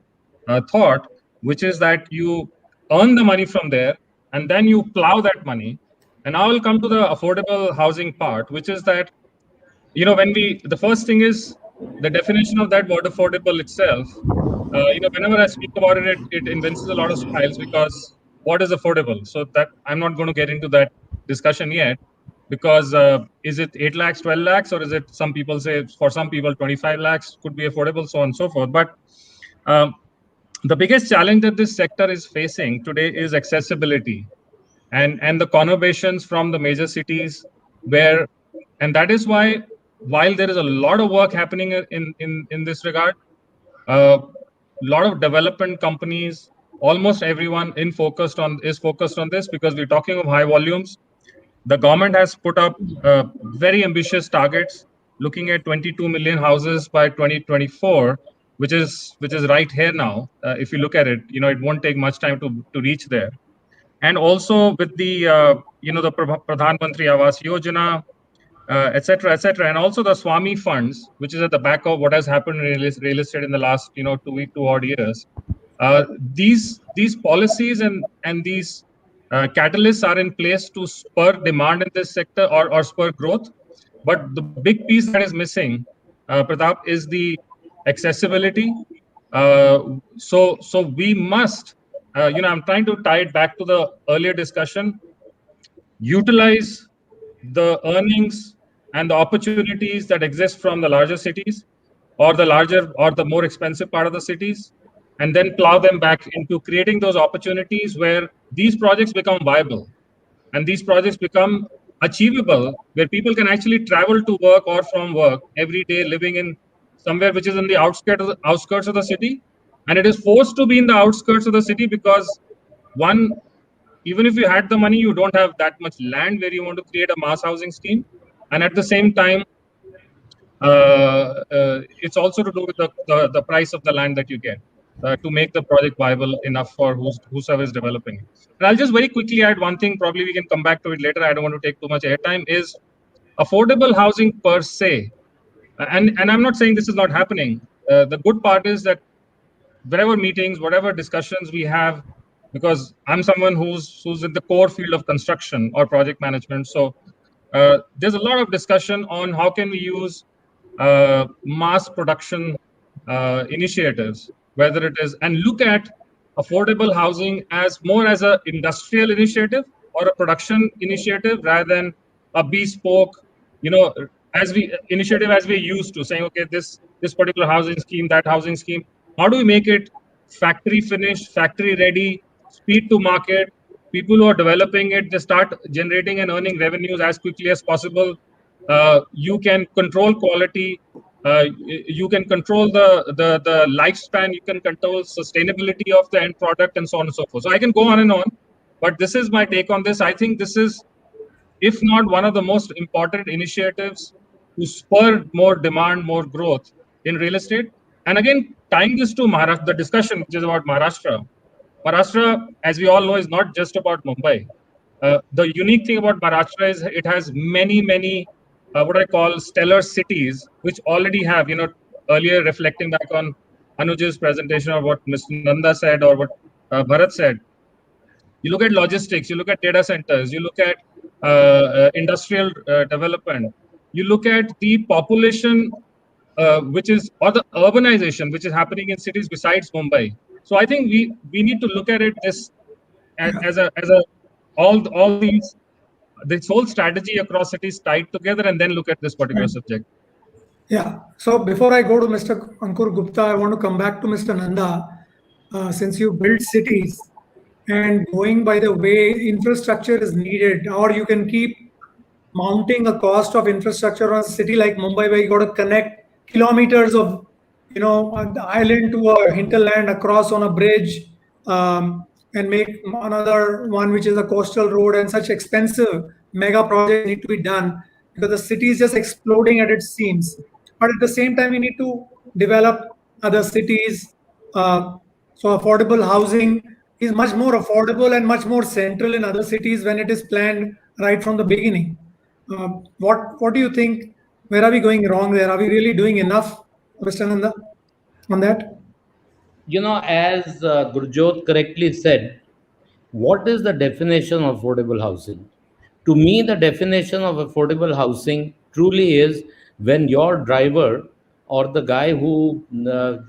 thought, which is that you earn the money from there and then you plow that money. And now we'll come to the affordable housing part, which is that, the first thing is the definition of that word affordable itself. Whenever I speak about it, it invents a lot of styles, because what is affordable? So that I'm not going to get into that discussion yet, because is it 8 lakhs, 12 lakhs, or is it, some people say, for some people 25 lakhs could be affordable, so on and so forth. But the biggest challenge that this sector is facing today is accessibility, and the conurbations from the major cities, and that is why, while there is a lot of work happening in this regard, a lot of development companies, almost everyone is focused on this, because we're talking of high volumes. The government has put up very ambitious targets, looking at 22 million houses by 2024, which is right here now. If you look at it, it won't take much time to reach there. And also with the the Pradhan Mantri Awas Yojana, etc., etc., and also the Swami funds, which is at the back of what has happened in real estate in the last 2 odd years. These policies and these catalysts are in place to spur demand in this sector, or spur growth. But the big piece that is missing, Pratap, is the accessibility. So we must, I'm trying to tie it back to the earlier discussion, utilize the earnings and the opportunities that exist from the larger cities, or the more expensive part of the cities, and then plow them back into creating those opportunities where these projects become viable and these projects become achievable, where people can actually travel to work or from work every day, living in somewhere which is in the outskirts of the city, and it is forced to be in the outskirts of the city because, one, even if you had the money, you don't have that much land where you want to create a mass housing scheme. And at the same time, it's also to do with the price of the land that you get to make the project viable enough for whosoever is developing it. And I'll just very quickly add one thing, probably we can come back to it later, I don't want to take too much airtime, is affordable housing per se. And I'm not saying this is not happening. The good part is that wherever meetings, whatever discussions we have, because I'm someone who's in the core field of construction or project management. So there's a lot of discussion on how can we use mass production initiatives, whether it is, and look at affordable housing as more as an industrial initiative or a production initiative rather than a bespoke, as we're used to saying, okay, this particular housing scheme, that housing scheme. How do we make it factory finished, factory ready, speed to market? People who are developing it, they start generating and earning revenues as quickly as possible. You can control quality. You can control the lifespan. You can control sustainability of the end product, and so on and so forth. So I can go on and on, but this is my take on this. I think this is, if not one of the most important initiatives to spur more demand, more growth in real estate. And again, tying this to Maharashtra, the discussion which is about Maharashtra. Maharashtra, as we all know, is not just about Mumbai. The unique thing about Maharashtra is it has many, many what I call stellar cities, which already have, earlier reflecting back on Anuj's presentation or what Mr. Nanda said or what Bharat said, you look at logistics, you look at data centers, you look at industrial development, you look at the population, or the urbanization, which is happening in cities besides Mumbai. So I think we need to look at it as a all these this whole strategy across cities tied together and then look at this particular Right. subject. Yeah. So before I go to Mr. Ankur Gupta, I want to come back to Mr. Nanda. Since you build cities and going by the way infrastructure is needed, or you can keep mounting a cost of infrastructure on a city like Mumbai, where you got to connect kilometers of, an island to a hinterland across on a bridge, and make another one which is a coastal road, and such expensive mega projects need to be done because the city is just exploding at its seams. But at the same time, we need to develop other cities. So affordable housing is much more affordable and much more central in other cities when it is planned right from the beginning. What do you think? Where are we going wrong there? Are we really doing enough, Mr. Nanda, on that? As Gurjot correctly said, what is the definition of affordable housing? To me, the definition of affordable housing truly is when your driver or the guy who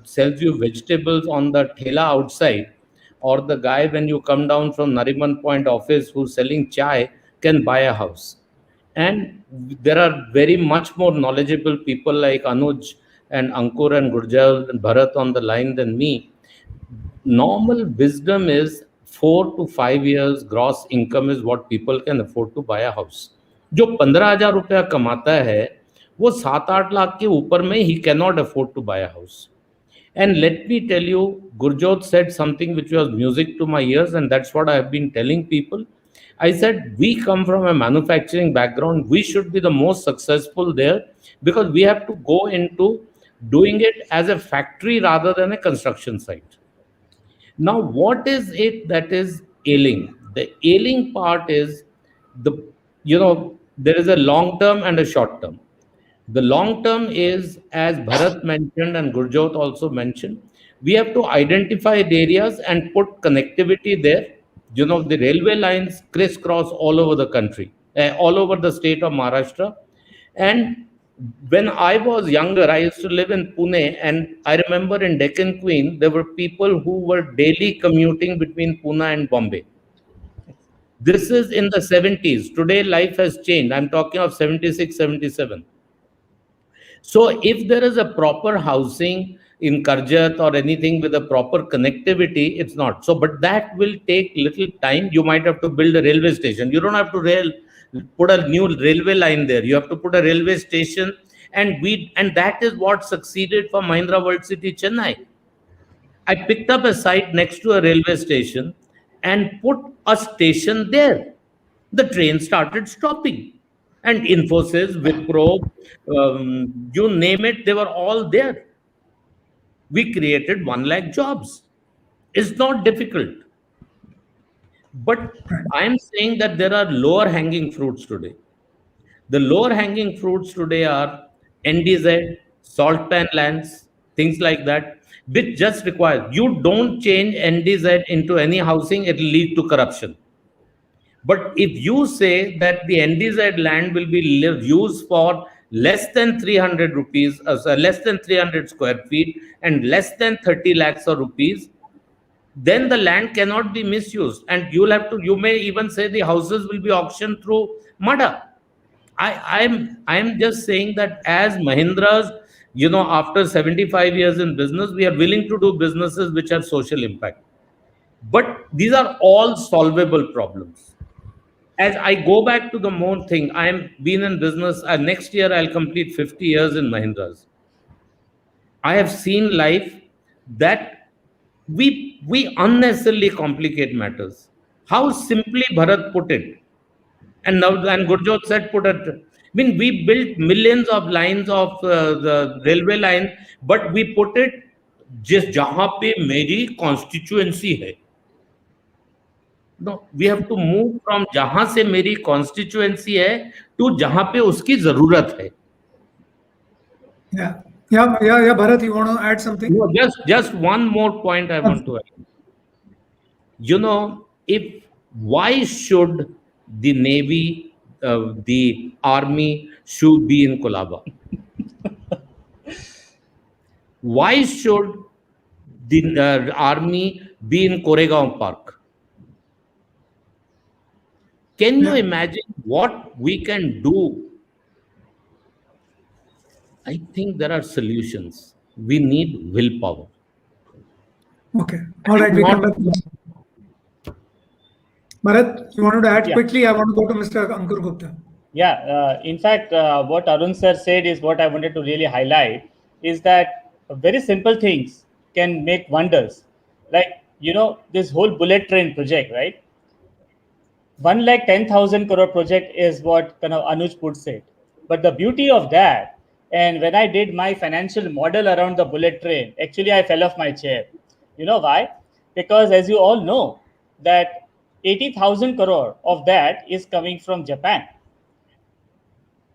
sells you vegetables on the thela outside, or the guy when you come down from Nariman Point office who's selling chai can buy a house. And there are very much more knowledgeable people like Anuj and Ankur and Gurjal and Bharat on the line than me. Normal wisdom is 4 to 5 years gross income is what people can afford to buy a house. जो 15,000 रुपया कमाता है वो 7-8 लाख के ऊपर में he cannot afford to buy a house. And let me tell you, Gurjot said something which was music to my ears, and that's what I have been telling people. I said, we come from a manufacturing background. We should be the most successful there because we have to go into doing it as a factory rather than a construction site. Now, what is it that is ailing? The ailing part is there is a long term and a short term. The long term is, as Bharat mentioned and Gurjot also mentioned, we have to identify the areas and put connectivity there. The railway lines crisscross all over the country, all over the state of Maharashtra. And when I was younger, I used to live in Pune, and I remember in Deccan Queen, there were people who were daily commuting between Pune and Bombay. This is in the 70s. Today, life has changed. I'm talking of 76, 77. So if there is a proper housing in Karjat or anything with a proper connectivity, it's not. So, but that will take little time. You might have to build a railway station. You don't have to put a new railway line there. You have to put a railway station. And that is what succeeded for Mahindra World City, Chennai. I picked up a site next to a railway station and put a station there. The train started stopping. And Infosys, Wipro, you name it, they were all there. We created 1 lakh jobs. It's not difficult. But I am saying that there are lower hanging fruits today. The lower hanging fruits today are NDZ, salt pan lands, things like that, which just require, you don't change NDZ into any housing, it will lead to corruption. But if you say that the NDZ land will be used for less than 300 rupees, less than 300 square feet and less than 30 lakhs of rupees, then the land cannot be misused. And you may even say the houses will be auctioned through MADA. I am just saying that as Mahindras, after 75 years in business, we are willing to do businesses which have social impact. But these are all solvable problems. As I go back to the more thing, I'm been in business. Next year, I'll complete 50 years in Mahindras. I have seen life that we unnecessarily complicate matters. How simply Bharat put it, and Gurjot said put it. We built millions of lines of the railway line, but we put it just jahan pe meri constituency hai. No, we have to move from जहां से मेरी constituency है to जहां पे उसकी जरूरत है. Yeah, Bharat, you want to add something? No, just one more point I want to add. If why should the Navy, the Army should be in Kolaba? Why should the Army be in Koregaon Park? Can you imagine what we can do? I think there are solutions. We need willpower. Okay. All right, we come back. Bharat, you wanted to add quickly? I want to go to Mr. Ankur Gupta. Yeah, in fact, what Arun sir said is what I wanted to really highlight is that very simple things can make wonders. Like, this whole bullet train project, right? 1,10,000 crore project is what kind of Anuj Put said. But the beauty of that, and when I did my financial model around the bullet train, actually I fell off my chair. You know why? Because as you all know, that 80,000 crore of that is coming from Japan.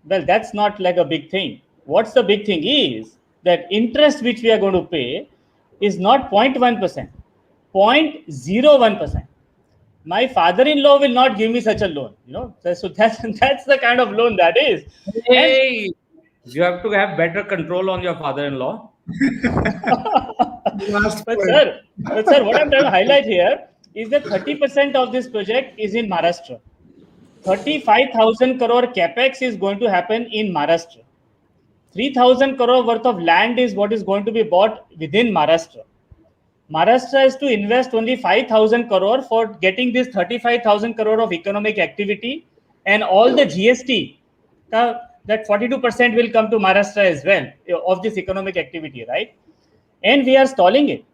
Well, that's not like a big thing. What's the big thing is that interest which we are going to pay is not 0.1%, 0.01%. My father-in-law will not give me such a loan. So that's the kind of loan that is. Hey, you have to have better control on your father-in-law. But sir, what I'm trying to highlight here is that 30% of this project is in Maharashtra. 35,000 crore capex is going to happen in Maharashtra. 3,000 crore worth of land is what is going to be bought within Maharashtra. Maharashtra has to invest only 5,000 crore for getting this 35,000 crore of economic activity, and all the GST, that 42% will come to Maharashtra as well of this economic activity, right? And we are stalling it.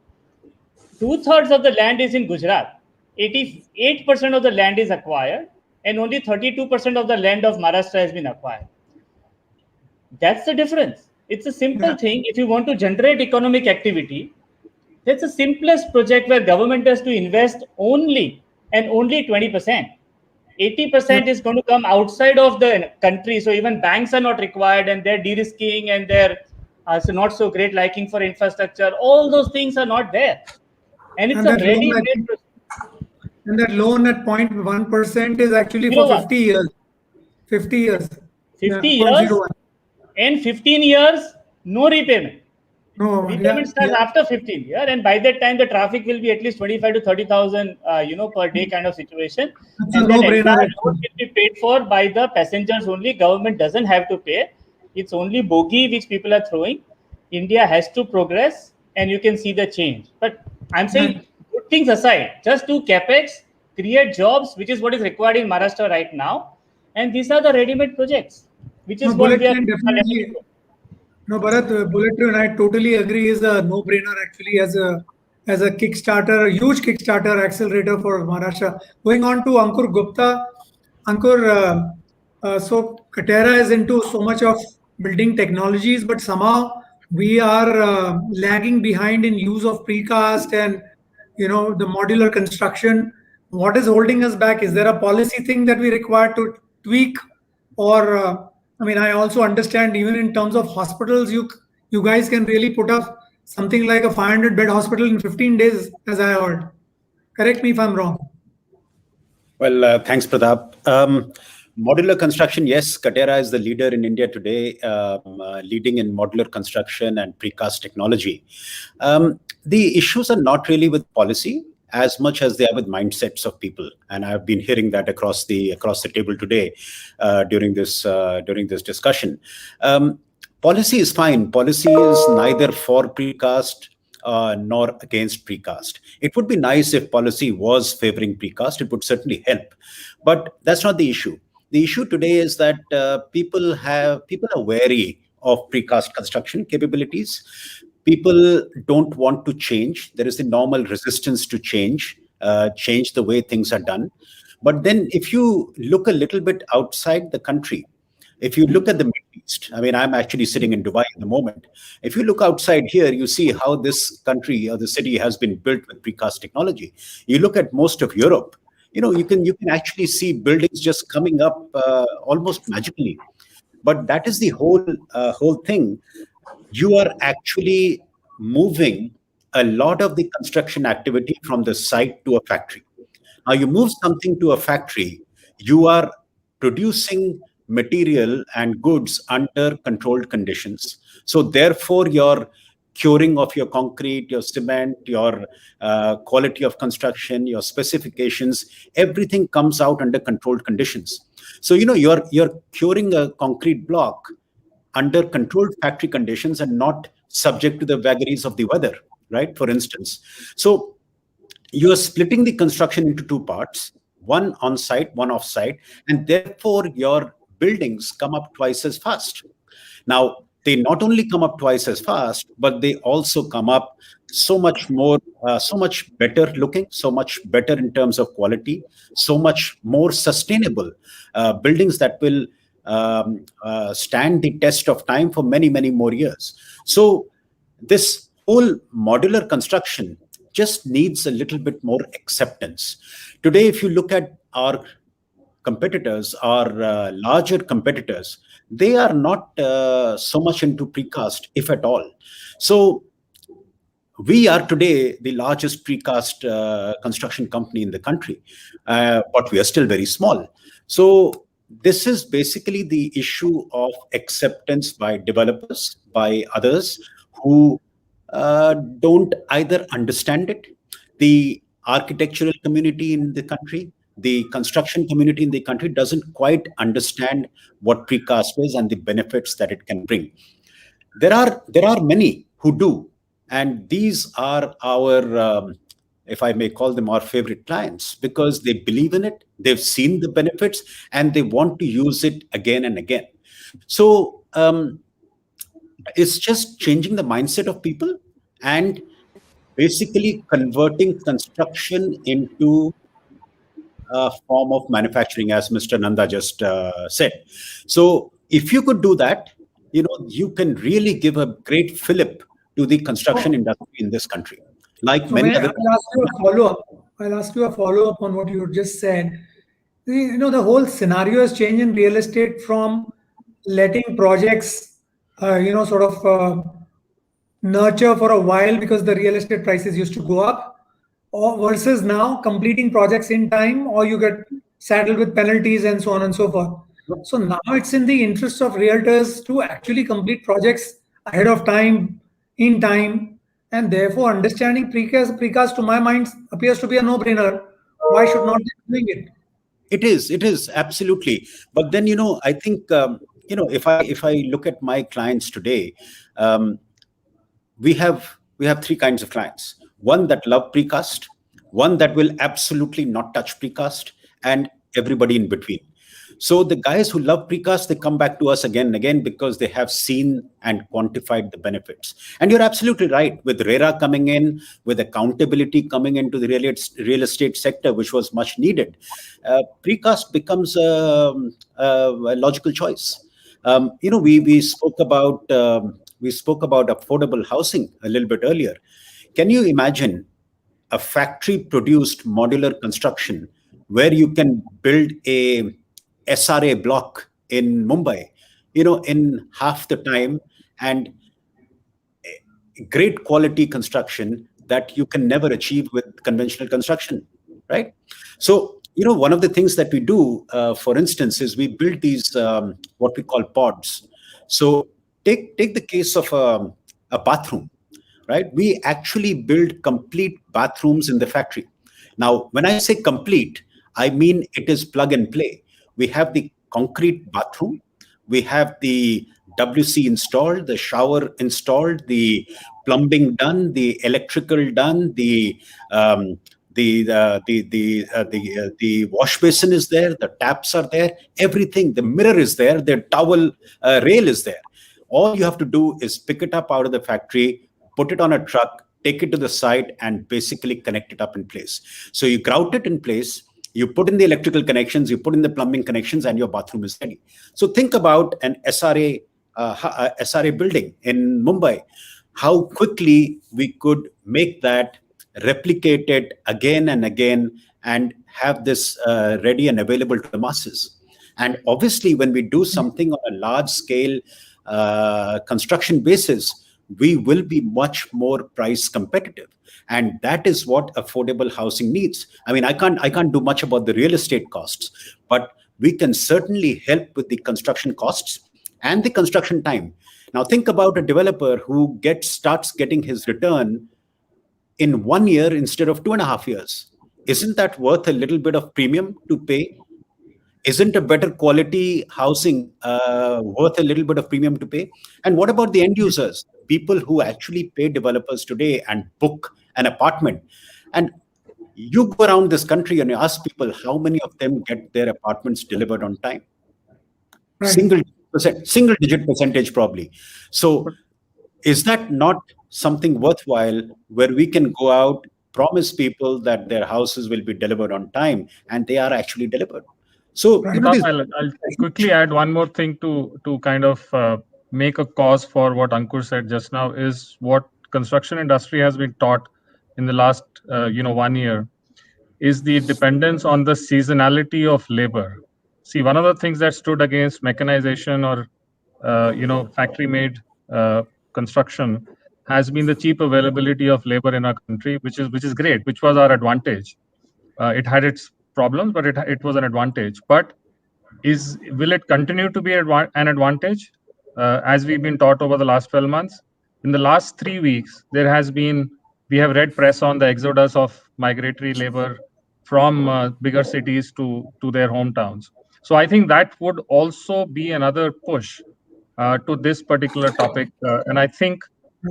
2/3 of the land is in Gujarat. 88% of the land is acquired, and only 32% of the land of Maharashtra has been acquired. That's the difference. It's a simple thing. If you want to generate economic activity, that's the simplest project where government has to invest only 20%. 80% is going to come outside of the country. So even banks are not required, and they're de-risking, and they're not so great liking for infrastructure. All those things are not there. And it's a ready-made project. And that loan at 0.1% is actually for 50 years. 50 years. 50 years and 15 years, no repayment. No, repayment starts after 15 years, and by that time the traffic will be at least 25 to 30,000 per day kind of situation. And that entire loan will be paid for by the passengers only. Government doesn't have to pay. It's only bogey which people are throwing. India has to progress, and you can see the change. But I'm saying, good things aside, just do capex, create jobs, which is what is required in Maharashtra right now. And these are the ready-made projects, which is what we are definitely. No, Bharat, bullet train, I totally agree, is a no-brainer actually as a Kickstarter, a huge Kickstarter accelerator for Maharashtra. Going on to Ankur Gupta. Ankur, so Katera is into so much of building technologies, but somehow we are lagging behind in use of precast and the modular construction. What is holding us back? Is there a policy thing that we require to tweak, or I also understand even in terms of hospitals, you guys can really put up something like a 500-bed hospital in 15 days, as I heard. Correct me if I'm wrong. Well, thanks, Pratap. Modular construction, yes, Katera is the leader in India today, leading in modular construction and precast technology. The issues are not really with policy as much as they are with mindsets of people, and I've been hearing that across the table today during this discussion. Policy is fine. Policy is neither for precast nor against precast. It would be nice if policy was favoring precast. It would certainly help, but that's not the issue. The issue today is that people are wary of precast construction capabilities. People don't want to change. There is the normal resistance to change the way things are done. But then if you look a little bit outside the country, if you look at the Middle East, I'm actually sitting in Dubai at the moment. If you look outside here, you see how this country or the city has been built with precast technology. You look at most of Europe, you can actually see buildings just coming up almost magically. But that is the whole thing. You are actually moving a lot of the construction activity from the site to a factory. Now, you move something to a factory, you are producing material and goods under controlled conditions. So, therefore, your curing of your concrete, your cement, your quality of construction, your specifications, everything comes out under controlled conditions. So, you're curing a concrete block under controlled factory conditions and not subject to the vagaries of the weather, right? For instance. So you are splitting the construction into two parts, one on site, one off site, and therefore your buildings come up twice as fast. Now, they not only come up twice as fast, but they also come up so much more, so much better looking, so much better in terms of quality, so much more sustainable buildings that will stand the test of time for many, many more years. So this whole modular construction just needs a little bit more acceptance. Today, if you look at our competitors, our larger competitors, they are not so much into precast, if at all. So we are today the largest precast construction company in the country, but we are still very small. So this is basically the issue of acceptance by developers, by others who don't either understand it. The architectural community in the country, the construction community in the country doesn't quite understand what precast is and the benefits that it can bring. There are many who do, and these are our, if I may call them, our favorite clients, because they believe in it, they've seen the benefits, and they want to use it again and again. So it's just changing the mindset of people and basically converting construction into a form of manufacturing, as Mr. Nanda just said. So if you could do that, you can really give a great fillip to the construction industry in this country. Like So many other. I'll ask you a follow-up. I'll ask you a follow-up on what you just said. The whole scenario has changed in real estate from letting projects, sort of nurture for a while because the real estate prices used to go up, or versus now completing projects in time, or you get saddled with penalties and so on and so forth. So now it's in the interest of realtors to actually complete projects ahead of time, in time, and therefore understanding precast to my mind appears to be a no-brainer. Why should not be doing it? It is absolutely. But then, I think, if I look at my clients today, we have three kinds of clients. One that love precast, one that will absolutely not touch precast, and everybody in between. So the guys who love precast, they come back to us again and again because they have seen and quantified the benefits. And you're absolutely right. With RERA coming in, with accountability coming into the real estate sector, which was much needed, precast becomes a logical choice. We spoke about affordable housing a little bit earlier. Can you imagine a factory-produced modular construction where you can build a SRA block in Mumbai, in half the time, and great quality construction that you can never achieve with conventional construction, right? So, one of the things that we do, for instance, is we build these what we call pods. So take the case of a bathroom, right? We actually build complete bathrooms in the factory. Now, when I say complete, I mean it is plug and play. We have the concrete bathroom, we have the WC installed, the shower installed, the plumbing done, the electrical done, the wash basin is there, the taps are there, everything, the mirror is there, the towel rail is there. All you have to do is pick it up out of the factory, put it on a truck, take it to the site, and basically connect it up in place. So you grout it in place, you put in the electrical connections, you put in the plumbing connections, and your bathroom is ready. So think about an SRA building in Mumbai, how quickly we could make that, replicate it again and again, and have this ready and available to the masses. And obviously, when we do something on a large scale construction basis, we will be much more price competitive. And that is what affordable housing needs. I mean, I can't do much about the real estate costs, but we can certainly help with the construction costs and the construction time. Now, think about a developer who starts getting his return in 1 year instead of 2.5 years. Isn't that worth a little bit of premium to pay? Isn't a better quality housing worth a little bit of premium to pay? And what about the end users, people who actually pay developers today and book an apartment? And you go around this country and you ask people how many of them get their apartments delivered on time. Right. Single digit percentage probably. So is that not something worthwhile where we can go out, promise people that their houses will be delivered on time, and they are actually delivered? So I'll quickly add one more thing to kind of make a cause for what Ankur said just now, is what construction industry has been taught in the last 1 year is the dependence on the seasonality of labor. See, one of the things that stood against mechanization or factory made construction has been the cheap availability of labor in our country, which is great, which was our advantage. It had its problems, but it was an advantage. But will it continue to be an advantage as we've been taught over the last 12 months? In the last 3 weeks, we have read press on the exodus of migratory labor from bigger cities to their hometowns. So I think that would also be another push to this particular topic. And I think,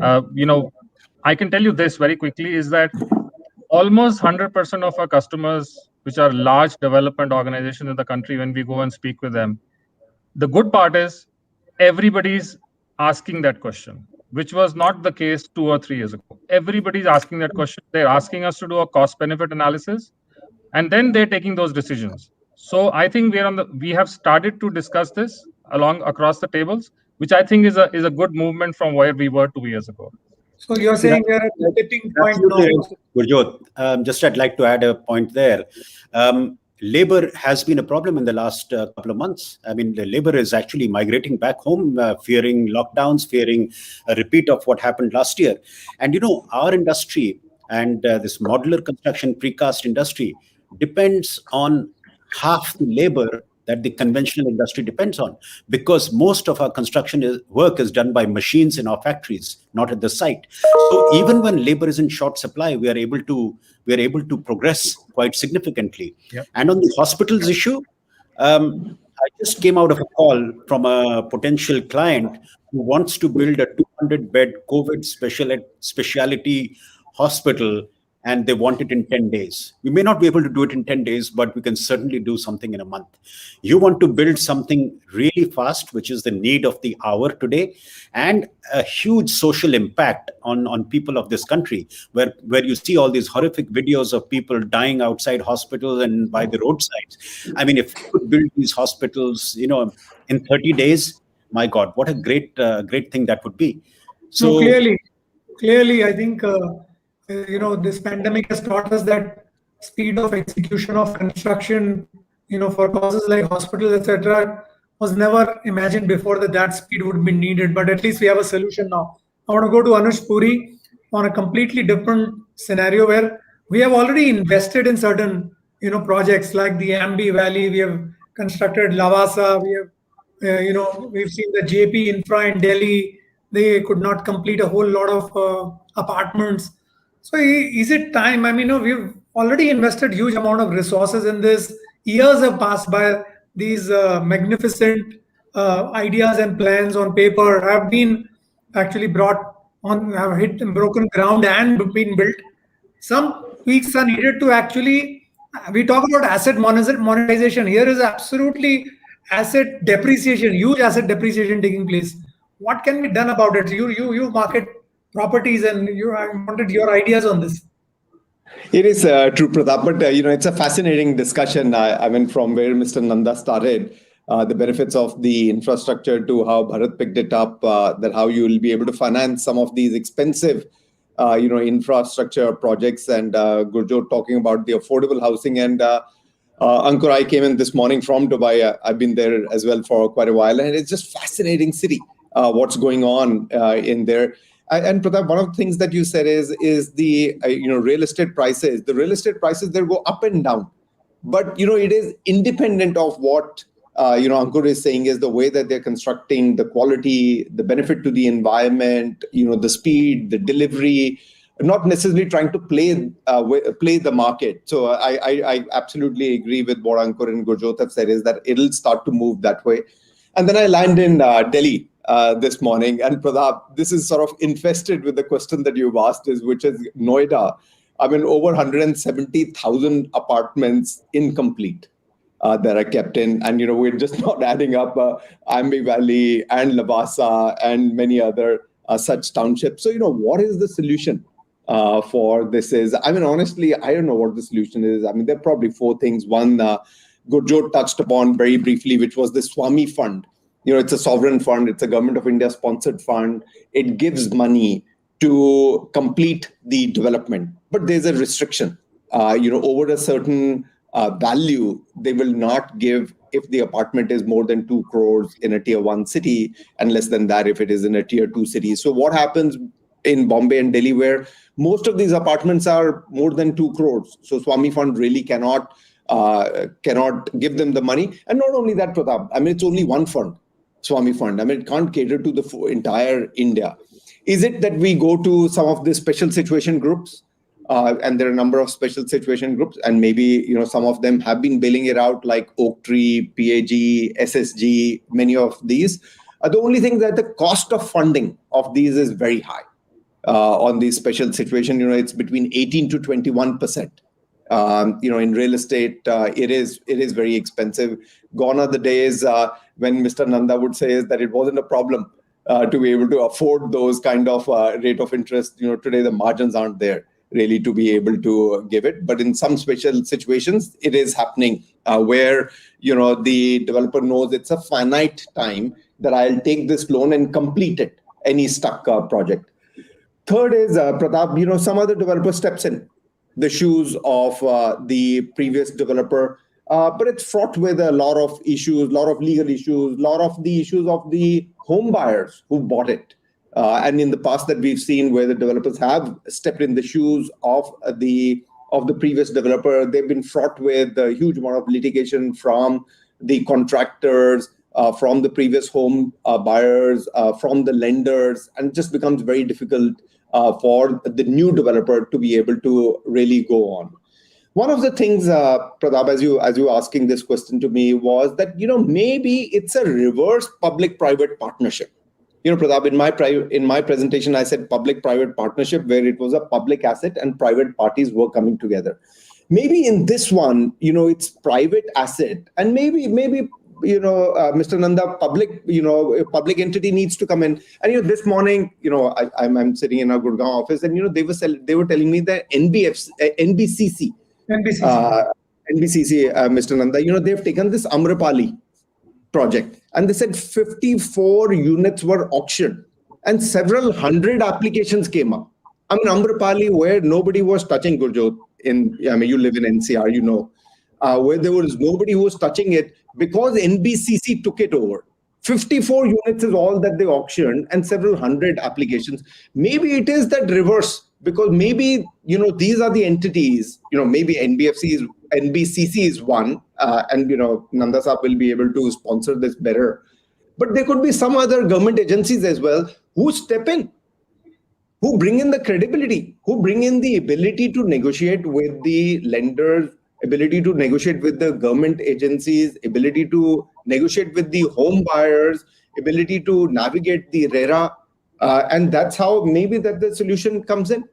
I can tell you this very quickly, is that almost 100% of our customers, which are large development organizations in the country, when we go and speak with them, the good part is everybody's asking that question, which was not the case 2 or 3 years ago. Everybody's asking that question. They're asking us to do a cost-benefit analysis, and then they're taking those decisions. So I think we have started to discuss this across the tables, which I think is a good movement from where we were 2 years ago. So you're saying we're at a tipping point now. Gurjot, just I'd like to add a point there. Labor has been a problem in the last couple of months. I mean, the labor is actually migrating back home, fearing lockdowns, fearing a repeat of what happened last year. And, our industry and this modular construction precast industry depends on half the labor that the conventional industry depends on, because most of our construction work is done by machines in our factories, not at the site. So even when labor is in short supply, we are able to progress quite significantly. Yep. And on the hospitals issue, I just came out of a call from a potential client who wants to build a 200-bed COVID specialty hospital, and they want it in 10 days. We may not be able to do it in 10 days, but we can certainly do something in a month. You want to build something really fast, which is the need of the hour today, and a huge social impact on people of this country, where you see all these horrific videos of people dying outside hospitals and by the roadsides. I mean, if you could build these hospitals, in 30 days, my God, what a great thing that would be. So clearly, I think, this pandemic has taught us that speed of execution of construction, for causes like hospitals, etc., was never imagined before that speed would be needed. But at least we have a solution now. I want to go to Anush Puri on a completely different scenario where we have already invested in certain, projects like the Ambi Valley. We have constructed Lavasa. We have, we've seen the JP Infra in Delhi. They could not complete a whole lot of apartments. So is it time? I mean, we've already invested huge amount of resources in this. Years have passed by. These magnificent ideas and plans on paper have been actually have hit and broken ground and been built. Some tweaks are needed to actually, we talk about asset monetization. Here is absolutely asset depreciation, huge asset depreciation taking place. What can be done about it? You market properties, and I wanted your ideas on this. It is true, Pratap, but it's a fascinating discussion. I mean, from where Mr. Nanda started, the benefits of the infrastructure to how Bharat picked it up, that how you will be able to finance some of these expensive infrastructure projects, and Gurjot talking about the affordable housing. And Ankur, I came in this morning from Dubai. I've been there as well for quite a while, and it's just fascinating city. What's going on in there? And Pratap, one of the things that you said is the real estate prices. The real estate prices, they go up and down, but it is independent of what Ankur is saying is the way that they're constructing, the quality, the benefit to the environment, the speed, the delivery, not necessarily trying to play the market. So I absolutely agree with what Ankur and Gurjot have said, is that it'll start to move that way. And then I land in Delhi this morning, and Pratap, this is sort of infested with the question that you've asked, which is Noida. I mean, over 170,000 apartments incomplete that are kept in. And, we're just not adding up Ambi Valley and Lavasa and many other such townships. So, what is the solution for this is? I mean, honestly, I don't know what the solution is. I mean, there are probably four things. One, Gurjot touched upon very briefly, which was the Swami Fund. It's a sovereign fund. It's a Government of India sponsored fund. It gives money to complete the development, but there's a restriction. Over a certain value, they will not give if the apartment is more than 2 crores in a tier 1 city, and less than that if it is in a tier 2 city. So what happens in Bombay and Delhi, where most of these apartments are more than 2 crores? So Swami Fund really cannot give them the money. And not only that, Pratap, I mean, it's only one fund, Swami Fund. I mean, it can't cater to the entire India. Is it that we go to some of the special situation groups? And there are a number of special situation groups, and maybe some of them have been bailing it out, like Oak Tree, PAG, SSG, many of these. The only thing that the cost of funding of these is very high on these special situation. It's between 18 to 21%. In real estate, it is very expensive. Gone are the days when Mr. Nanda would say that it wasn't a problem to be able to afford those kind of rate of interest. Today the margins aren't there really to be able to give it. But in some special situations, it is happening where, the developer knows it's a finite time that I'll take this loan and complete it, any stuck project. Third is, Pratap, some other developer steps in the shoes of the previous developer. But it's fraught with a lot of issues, a lot of legal issues, a lot of the issues of the home buyers who bought it. And in the past that we've seen where the developers have stepped in the shoes of the previous developer, they've been fraught with a huge amount of litigation from the contractors, from the previous home buyers, from the lenders, and it just becomes very difficult for the new developer to be able to really go on. One of the things, Pratap, as you were asking this question to me, was that maybe it's a reverse public-private partnership. Pratap, in my presentation, I said public-private partnership, where it was a public asset and private parties were coming together. Maybe in this one, it's private asset, and maybe Mr. Nanda, a public entity needs to come in. And this morning, I'm sitting in our Gurgaon office, and they were telling me that NBCC, Mr. Nanda, they've taken this Amrapali project, and they said 54 units were auctioned and several hundred applications came up. I mean, Amrapali, where nobody was touching, Gurjot, you live in NCR, where there was nobody who was touching it because NBCC took it over. 54 units is all that they auctioned and several hundred applications. Maybe it is that reverse, because maybe, these are the entities, maybe NBCC is one, and, Nanda Saab will be able to sponsor this better. But there could be some other government agencies as well who step in, who bring in the credibility, who bring in the ability to negotiate with the lenders, ability to negotiate with the government agencies, ability to negotiate with the home buyers, ability to navigate the RERA. And that's how maybe that the solution comes in.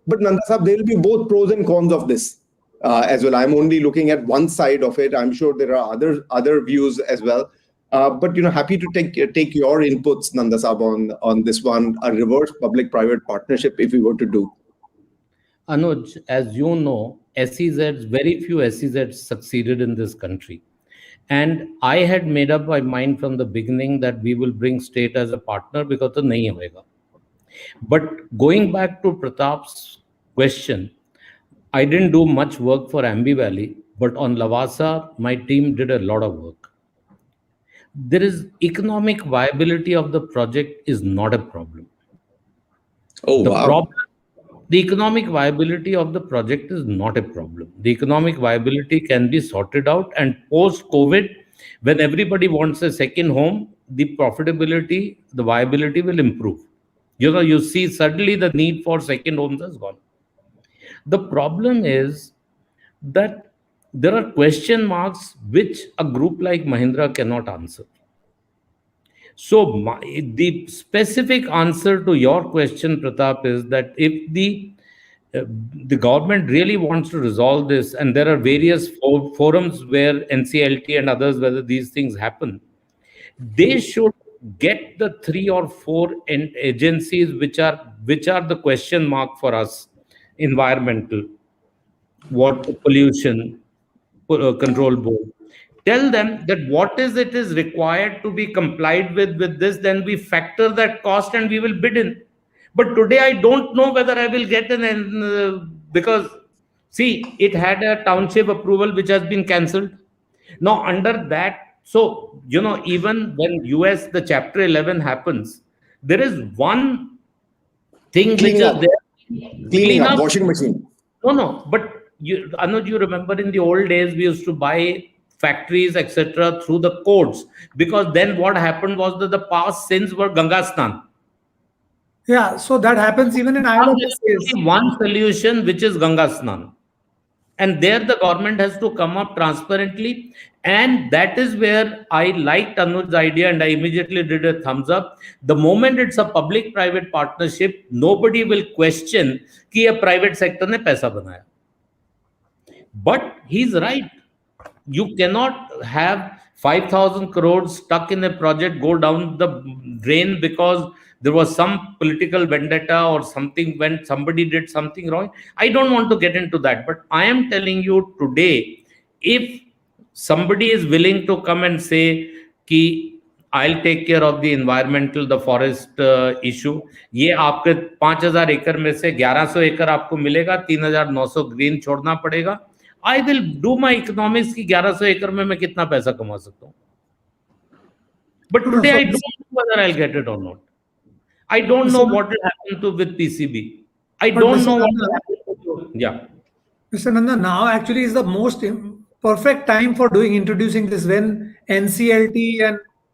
But Nanda Saab, there will be both pros and cons of this as well. I'm only looking at one side of it. I'm sure there are other views as well. But happy to take your inputs, Nanda Saab, on this one, a reverse public-private partnership if we were to do. Anuj, as you know, SEZs, very few SEZs succeeded in this country. And I had made up my mind from the beginning that we will bring state as a partner because the nahi hoega. But going back to Pratap's question, I didn't do much work for Ambi Valley, but on Lavasa, my team did a lot of work. There is economic viability of the project is not a problem. Oh, The wow. problem, the economic viability of the project is not a problem. The economic viability can be sorted out, and post-COVID, when everybody wants a second home, the profitability, the viability will improve. You see suddenly the need for second homes has gone. The problem is that there are question marks which a group like Mahindra cannot answer. So the specific answer to your question, Pratap, is that if uh, the government really wants to resolve this, and there are various forums where NCLT and others, whether these things happen, they should get the 3 or 4 agencies which are the question mark for us: environmental, water pollution control board. Tell them that what is it is required to be complied with this, then we factor that cost and we will bid in. But today I don't know whether I will get because see, it had a township approval which has been cancelled. Now under that, so even when US the chapter 11 happens, there is one thing which Cleaning is up. there. Cleaning up, washing machine. No, but Anuj, you remember in the old days we used to buy factories, etc., through the courts, because then what happened was that the past sins were Ganga Snan. Yeah, so that happens even in Now Ireland. there is only one solution, which is Ganga Snan. And there the government has to come up transparently. And that is where I liked Anuj's idea and I immediately did a thumbs up. The moment it's a public-private partnership, nobody will question कि a private sector ने पैसा बनाया. But he's right. You cannot have 5,000 crores stuck in a project go down the drain because there was some political vendetta or something when somebody did something wrong. I don't want to get into that, but I am telling you today, if somebody is willing to come and say कि I'll take care of the environmental, the forest issue, ये आपके 5,000 एकड़ में से 1,100 एकड़ आपको मिलेगा, 3,900 green छोड़ना पड़ेगा. I will do my economics कि 1,100 एकड़ में मैं कितना पैसा कमा सकता हूँ. But today I don't know whether I'll get it or not. I don't know what will happen with PCB. I don't know what will happen to, yeah. Mr. Nanda, now actually is the most perfect time for introducing this, when NCLT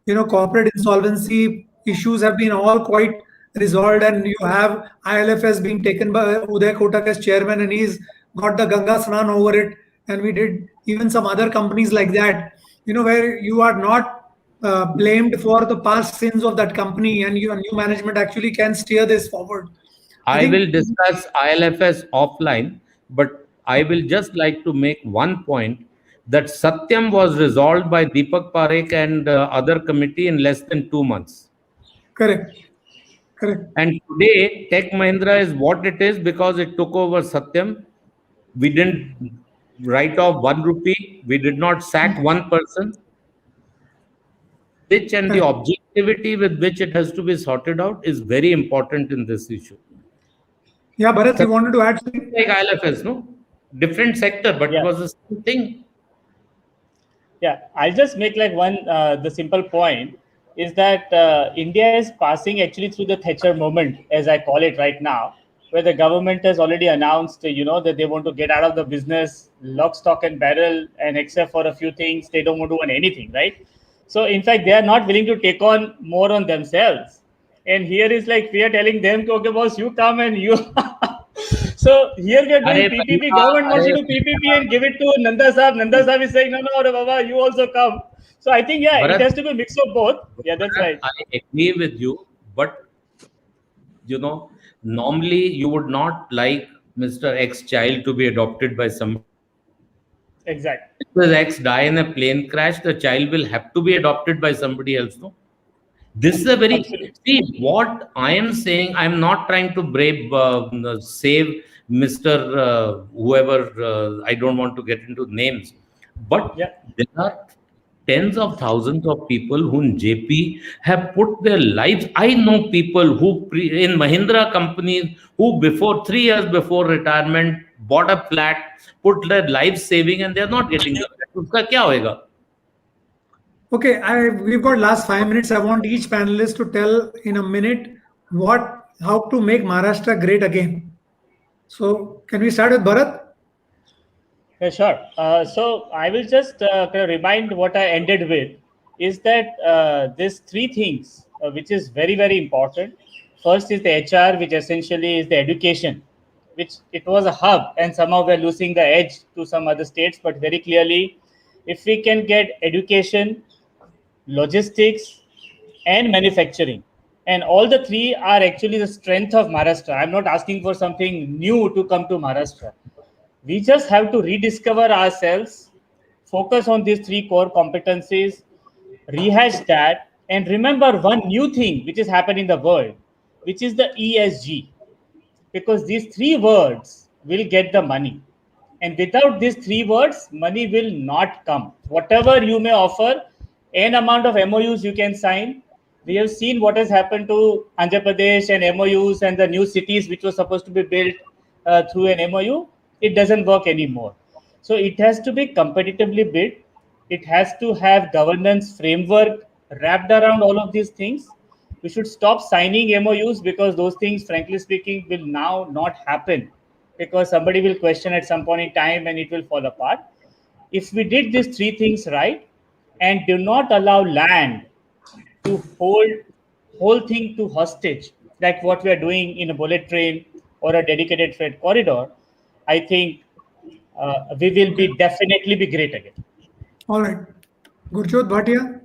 and corporate insolvency issues have been all quite resolved, and you have ILFS being taken by Uday Kotak as chairman, and he's got the Ganga Snan over it, and we did even some other companies like that, where you are not blamed for the past sins of that company, and your new management actually can steer this forward. I will discuss ILFS offline, but I will just like to make one point that Satyam was resolved by Deepak Parekh and other committee in less than 2 months. Correct. And today, Tech Mahindra is what it is because it took over Satyam. We didn't write off 1 rupee. We did not sack one person. And the objectivity with which it has to be sorted out is very important in this issue. Yeah, Bharat, you wanted to add something? Like ILFS, no? Different sector, but it was the same thing. Yeah, I'll just make like the simple point is that India is passing actually through the Thatcher moment, as I call it right now, where the government has already announced, that they want to get out of the business, lock, stock and barrel, and except for a few things, they don't want to do anything, right? So in fact, they are not willing to take on more on themselves. And here is like, we are telling them, okay, boss, you come and you... So here we are doing PPP. Government wants to do PPP and give it to Nanda Sahab. Nanda Sahab is saying, no, Baba, you also come. So I think, yeah, Bharat, it has to be a mix of both. Yeah, that's right. I agree with you. But, normally you would not like Mr. X child to be adopted by somebody. Exactly. If X die in a plane crash, the child will have to be adopted by somebody else, no? This is a very... Absolutely. See, what I am saying, I'm not trying to save Mr. Whoever, I don't want to get into names. But there are tens of thousands of people who in JP have put their lives. I know people who in Mahindra companies who before 3 years before retirement bought a flat, put their life saving, and they're not getting the flat. Uska kya hoega? Okay, we've got last 5 minutes. I want each panelist to tell in a minute how to make Maharashtra great again. So, can we start with Bharat? Yeah, sure. So I will just kind of remind what I ended with is that these three things, which is very, very important. First is the HR, which essentially is the education, which it was a hub, and somehow we're losing the edge to some other states. But very clearly, if we can get education, logistics, and manufacturing, and all the three are actually the strength of Maharashtra. I'm not asking for something new to come to Maharashtra. We just have to rediscover ourselves, focus on these three core competencies, rehash that, and remember one new thing which is happening in the world, which is the ESG, because these three words will get the money. And without these three words, money will not come. Whatever you may offer, an amount of MOUs you can sign. We have seen what has happened to Andhra Pradesh and MOUs and the new cities which were supposed to be built through an MOU. It doesn't work anymore. So it has to be competitively built. It has to have governance framework wrapped around all of these things. We should stop signing MOUs because those things, frankly speaking, will now not happen because somebody will question at some point in time and it will fall apart. If we did these three things right and do not allow land to hold whole thing to hostage, like what we are doing in a bullet train or a dedicated freight corridor, I think we will be definitely be great again. All right. Gurjot Bhatia?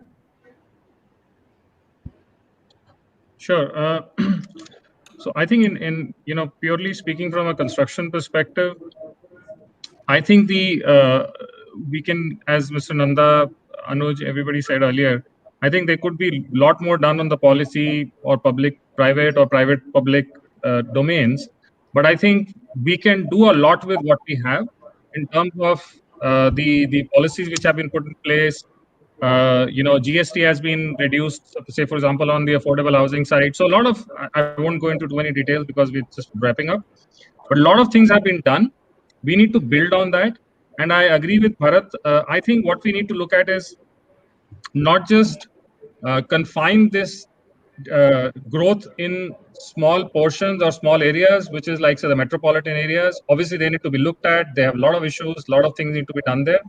Sure. So I think in purely speaking from a construction perspective, I think we can, as Mr. Nanda, Anuj, everybody said earlier, I think there could be a lot more done on the policy or public-private or private-public domains. But I think we can do a lot with what we have in terms of the policies which have been put in place. GST has been reduced, say, for example, on the affordable housing side. So a lot of, I won't go into too many details because we're just wrapping up. But a lot of things have been done. We need to build on that. And I agree with Bharat. I think what we need to look at is not just confine this growth in small portions or small areas, which is like, say, the metropolitan areas. Obviously, they need to be looked at. They have a lot of issues, a lot of things need to be done there.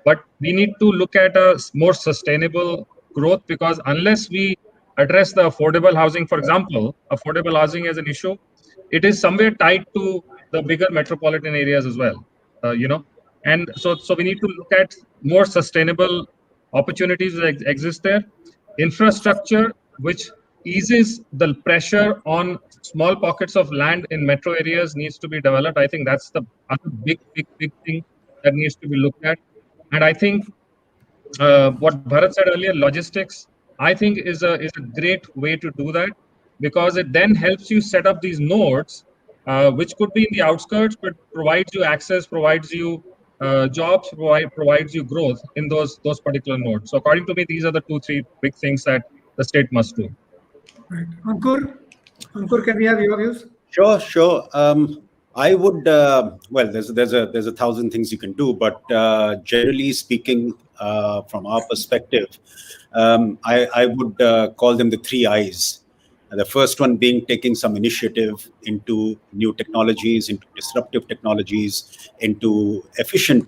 But we need to look at a more sustainable growth, because unless we address the affordable housing, for example, affordable housing as an issue, it is somewhere tied to the bigger metropolitan areas as well, and so we need to look at more sustainable opportunities that exist there. Infrastructure which eases the pressure on small pockets of land in metro areas needs to be developed. I think that's the other big thing that needs to be looked at. And I think what Bharat said earlier, logistics, I think is a great way to do that, because it then helps you set up these nodes, which could be in the outskirts, but provides you access, provides you jobs, provides you growth in those particular nodes. So according to me, these are the 2-3 big things that the state must do. Right. Ankur, can we have your views? Sure. I would there's a thousand things you can do, but generally speaking, from our perspective, I would call them the 3 I's. The first one being taking some initiative into new technologies, into disruptive technologies, into efficient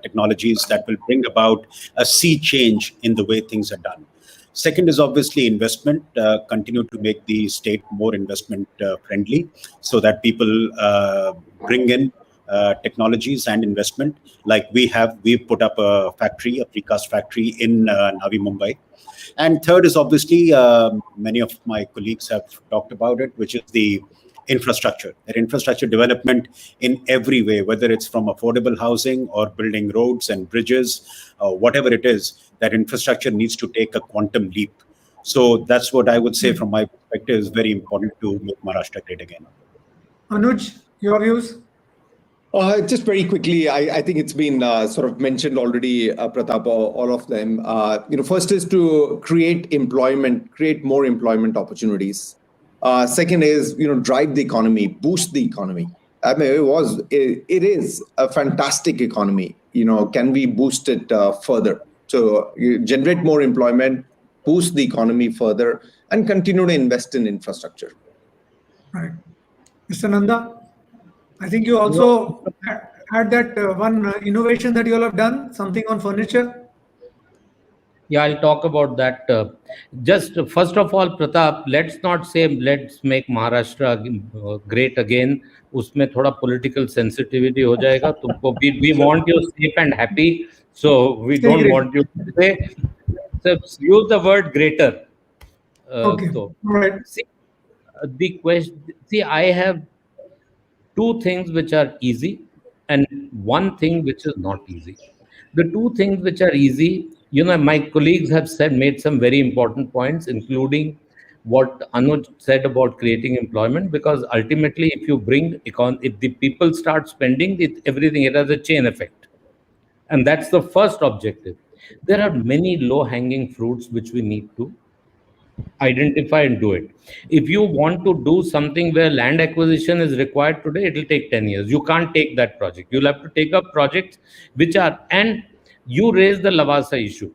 technologies that will bring about a sea change in the way things are done. Second is obviously investment, continue to make the state more investment friendly so that people bring in technologies and investment. Like we've put up a precast factory in Navi Mumbai. And third is obviously, many of my colleagues have talked about it, which is the infrastructure development in every way, whether it's from affordable housing or building roads and bridges, whatever it is, that infrastructure needs to take a quantum leap. So that's what I would say from my perspective is very important to make Maharashtra great again. Anuj, your views? Just very quickly, I think it's been sort of mentioned already, Pratap, all of them. First is to create more employment opportunities. Second is, drive the economy, boost the economy. I mean, it is a fantastic economy. Can we boost it further? So you generate more employment, boost the economy further, and continue to invest in infrastructure. Right. Mr. Nanda, I think you also had that one innovation that you all have done, something on furniture. Yeah, I'll talk about that. Just first of all, Pratap, let's not say let's make Maharashtra great again. उसमें थोड़ा political sensitivity हो जाएगा तुमको. We want you safe and happy, so we Stay don't great. want you to say. So use the word greater. Okay. So All right. see, the question. See, I have two things which are easy and one thing which is not easy. The two things which are easy, my colleagues have made some very important points, including what Anuj said about creating employment, because ultimately if you if the people start spending everything, it has a chain effect. And that's the first objective. There are many low hanging fruits which we need to identify and do it. If you want to do something where land acquisition is required today, it will take 10 years. You can't take that project. You'll have to take up projects which are, and you raise the Lavasa issue.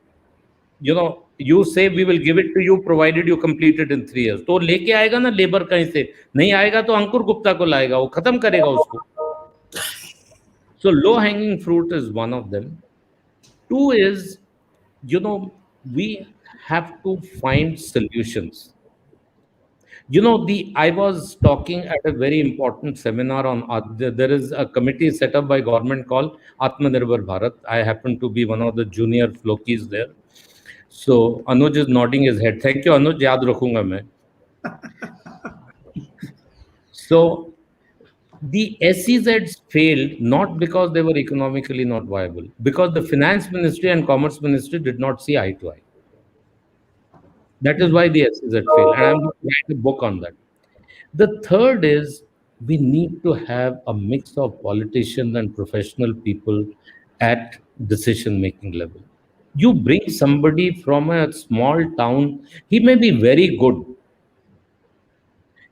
You say we will give it to you provided you complete it in 3 years. तो लेके आएगा ना labour कहीं से, नहीं आएगा तो अंकुर गुप्ता को लाएगा, वो खत्म करेगा उसको. So low hanging fruit is one of them. Two is, we have to find solutions. I was talking at a very important seminar on, there is a committee set up by government called Atmanirbhar Bharat. I happen to be one of the junior flokis there. So Anuj is nodding his head. Thank you, Anuj. Yaad rakhunga main. So the SEZs failed not because they were economically not viable, because the Finance Ministry and Commerce Ministry did not see eye to eye. That is why the SEZ failed. And I'm going to write a book on that. The third is we need to have a mix of politicians and professional people at decision-making level. You bring somebody from a small town, he may be very good.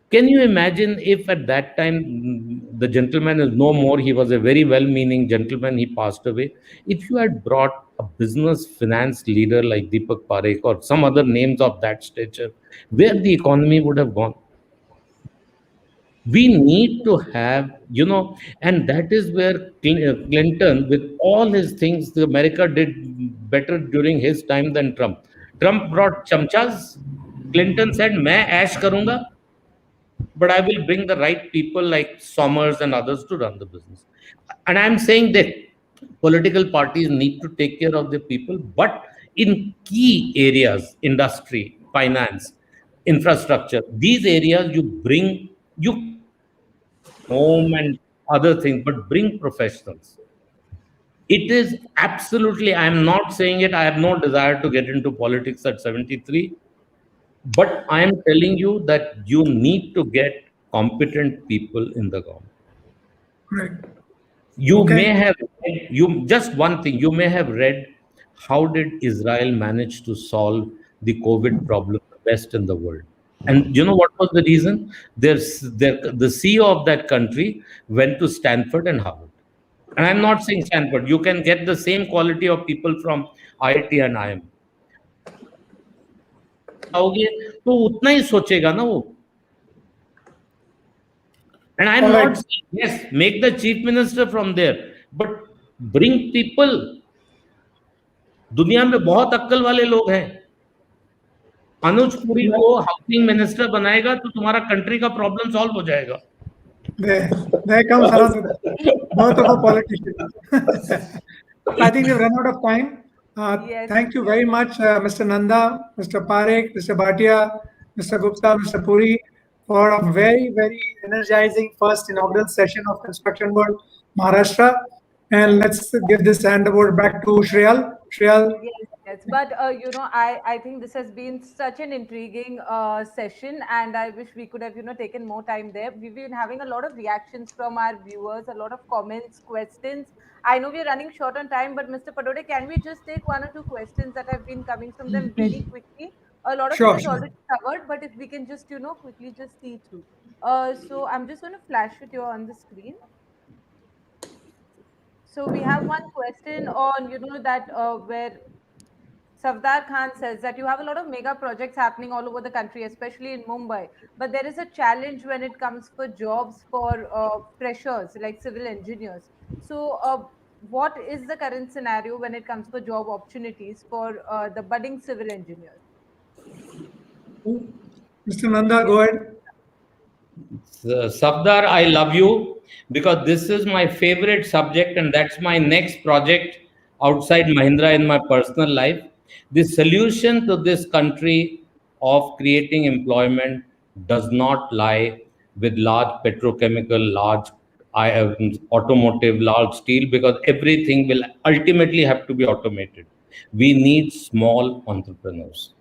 Can you imagine if at that time the gentleman is no more, he was a very well-meaning gentleman, he passed away. If you had brought a business finance leader like Deepak Parekh or some other names of that stature, where the economy would have gone? We need to have, and that is where Clinton, with all his things, America did better during his time than Trump. Trump brought chamchas. Clinton said, "Main ash karunga, but I will bring the right people like Somers and others to run the business." And I'm saying that political parties need to take care of the people, but in key areas, industry, finance, infrastructure, these areas you home and other things, but bring professionals. It is absolutely, I am not saying it, I have no desire to get into politics at 73, but I am telling you that you need to get competent people in the government. Right. You may have just one thing, you may have read how did Israel manage to solve the COVID problem the best in the world. And you know what was the reason? The CEO of that country went to Stanford and Harvard. And I'm not saying Stanford. You can get the same quality of people from IIT and IIM. तो उतना ही सोचेगा ना वो. And I'm not saying, yes, make the chief minister from there, but bring people. दुनिया में बहुत अक्ल वाले लोग हैं. अनुज पुरी को हाउसिंग मिनिस्टर बनाएगा तो तुम्हारा कंट्री का प्रॉब्लम सॉल्व हो जाएगा. There comes another birth of a politician. I think we've run out of time. Yes. Thank you very much, Mr. Nanda, Mr. Parekh, Mr. Bhatia, Mr. Gupta, Mr. Puri, for a very, very energizing first inaugural session of Construction World Maharashtra. And let's give this hand over back to Shreyal. Shriyal? Yes. But I think this has been such an intriguing session, and I wish we could have taken more time there. We've been having a lot of reactions from our viewers, a lot of comments, questions. I know we're running short on time, but Mr. Padode, can we just take one or two questions that have been coming from them very quickly? A lot of it Sure, is sure. already covered, but if we can just quickly just see through. So I'm just going to flash it here on the screen. So we have one question on that where Savdar Khan says that you have a lot of mega projects happening all over the country, especially in Mumbai. But there is a challenge when it comes for jobs for freshers like civil engineers. So, what is the current scenario when it comes for job opportunities for the budding civil engineers? Mr. Nanda, go ahead. Sabdar, I love you because this is my favorite subject and that's my next project outside Mahindra in my personal life. The solution to this country of creating employment does not lie with large petrochemical, large automotive, large steel, because everything will ultimately have to be automated. We need small entrepreneurs.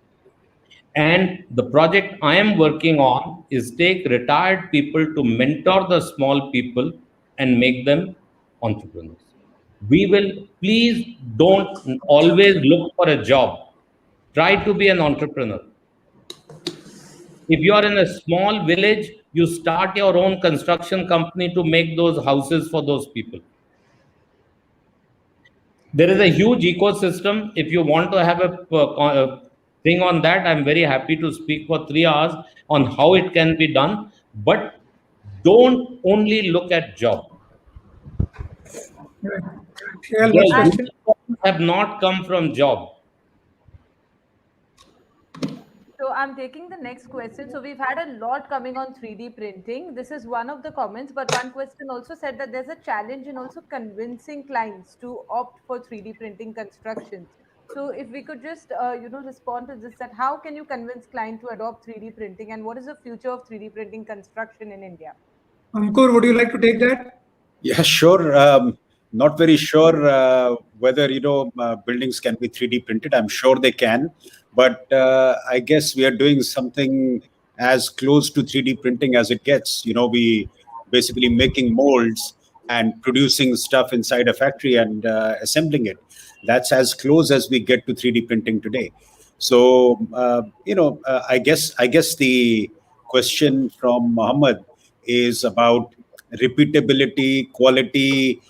And the project I am working on is take retired people to mentor the small people and make them entrepreneurs. We will, please don't always look for a job. Try to be an entrepreneur. If you are in a small village, you start your own construction company to make those houses for those people. There is a huge ecosystem. If you want to have a thing on that, I'm very happy to speak for 3 hours on how it can be done. But don't only look at job. Shriyal, what's The question? unicorns have not come from job. So I'm taking the next question. So we've had a lot coming on 3D printing. This is one of the comments, but one question also said that there's a challenge in also convincing clients to opt for 3D printing constructions. So if we could just respond to this, that how can you convince client to adopt 3D printing, and what is the future of 3D printing construction in India? Ankur, would you like to take that? Yeah, sure. Not very sure whether buildings can be 3D printed. I'm sure they can, but I guess we are doing something as close to 3D printing as it gets. We basically making molds and producing stuff inside a factory and assembling it. That's as close as we get to 3D printing today. So I guess the question from Mohammed is about repeatability, quality,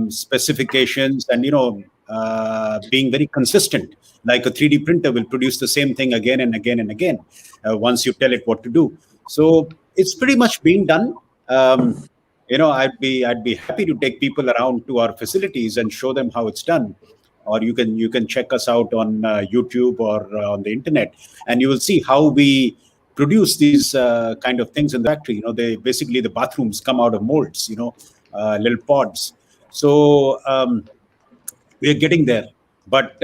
specifications, and being very consistent. Like a 3D printer will produce the same thing again and again and again once you tell it what to do. So it's pretty much being done. I'd be happy to take people around to our facilities and show them how it's done. Or you can check us out on YouTube or on the internet, and you will see how we produce these kind of things in the factory. They basically, the bathrooms come out of molds, little pods. So we are getting there, but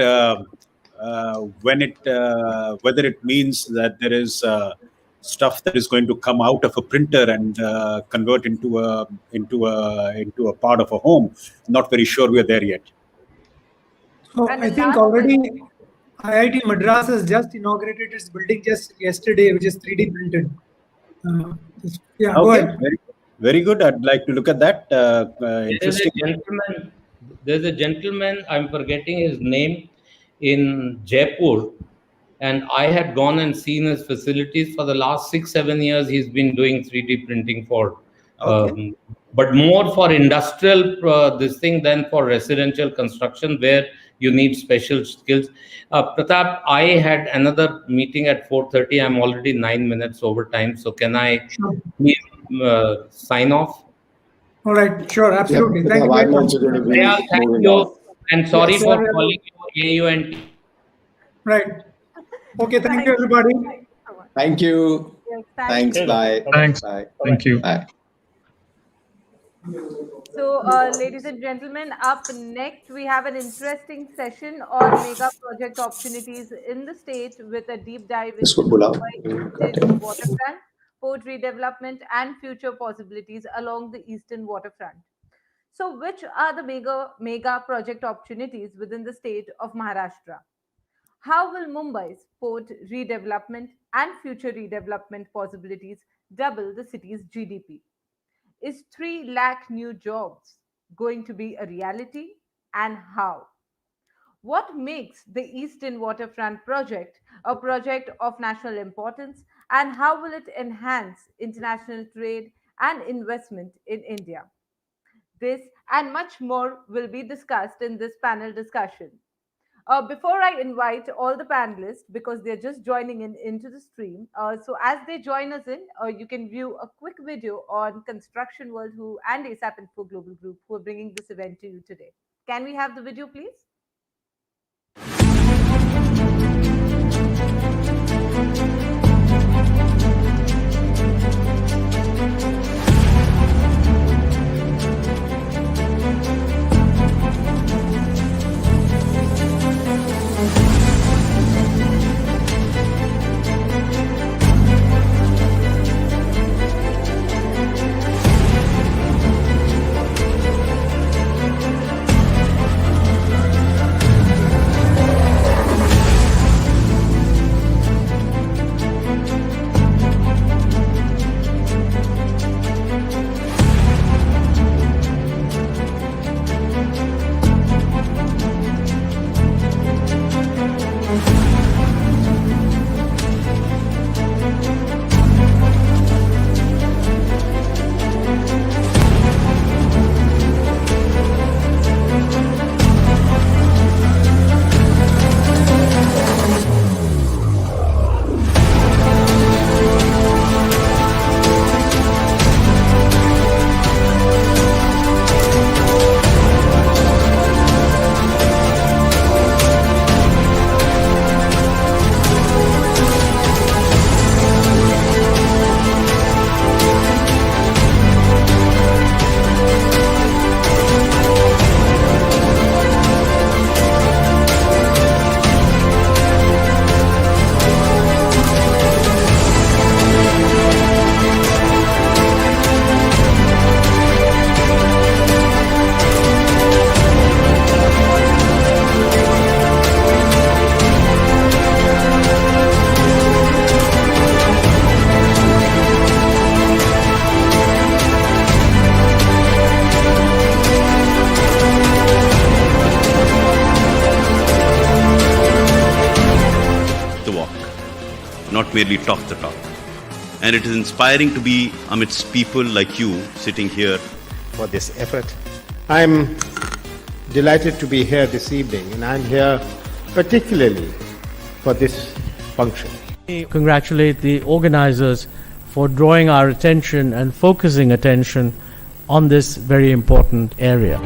whether it means that there is stuff that is going to come out of a printer and convert into a part of a home, not very sure we are there yet. So And I the think last already question. IIT Madras has just inaugurated its building just yesterday, which is 3D printed. Yeah, go Okay, ahead. very good. I'd like to look at that. Interesting. There's a gentleman, I'm forgetting his name, in Jaipur, and I had gone and seen his facilities for the last 6-7 years. He's been doing 3D printing for, Okay. but more for industrial this thing than for residential construction, where you need special skills. Pratap, I had another meeting at 4:30. I'm already 9 minutes over time, so can I Sure. please sign off? All right, sure, absolutely. Yeah, Thank you very I'm much. also going to Yeah, be thank moving you. off. And sorry Yes, for sir. calling you AUNT. Right. Okay, thank you, Thank you. everybody. Thank you so much. Thank you. Yes, thank Thanks. you. Hello. Bye. Bye-bye. Thanks. Bye. Thank you. Bye. So, ladies and gentlemen, up next we have an interesting session on mega project opportunities in the state with a deep dive इसको into the बुलाओ. Mumbai Eastern waterfront, port redevelopment, and future possibilities along the eastern waterfront. So, which are the mega project opportunities within the state of Maharashtra? How will Mumbai's port redevelopment and future redevelopment possibilities double the city's GDP? Is 3 lakh new jobs going to be a reality, and how? What makes the Eastern Waterfront project a project of national importance, and how will it enhance international trade and investment in India? This and much more will be discussed in this panel discussion. Before I invite all the panelists, because they're just joining in into the stream, so as they join us in, you can view a quick video on Construction World who and ASAP Info Global Group who are bringing this event to you today. Can we have the video, please? not merely talk the talk. And it is inspiring to be amidst people like you sitting here. For this effort. I'm delighted to be here this evening, and I'm here particularly for this function. Congratulate the organizers for drawing our attention and focusing attention on this very important area.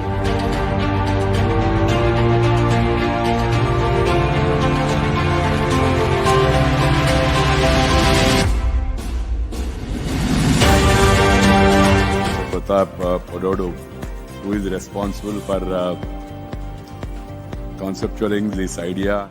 Pratap Pododo, who is responsible for conceptualizing this idea.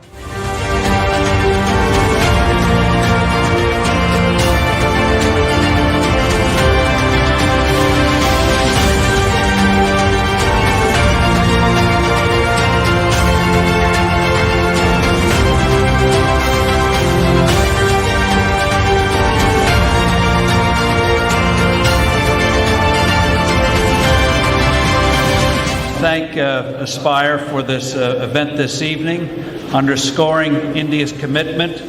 Thank Aspire for this event this evening, underscoring India's commitment.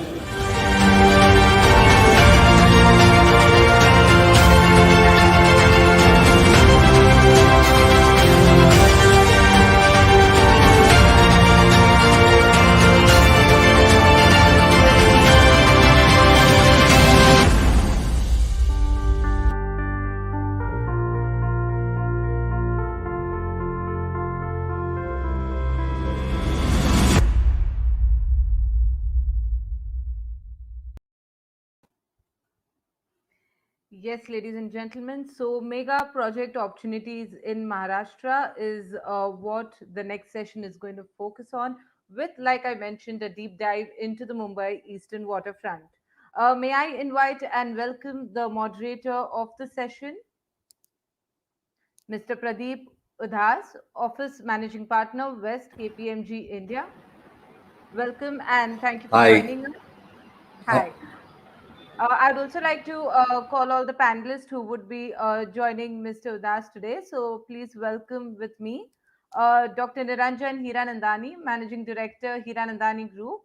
Yes, ladies and gentlemen. So, mega project opportunities in Maharashtra is what the next session is going to focus on, with, like I mentioned, a deep dive into the Mumbai Eastern Waterfront. May I invite and welcome the moderator of the session, Mr. Pradeep Udhas, Office Managing Partner, West KPMG India. Welcome and thank you for Hi. joining us. Hi. I'd also like to call all the panelists who would be joining Mr. Udas today. So please welcome with me Dr. Niranjan Hiranandani, Managing Director, Hiranandani Group.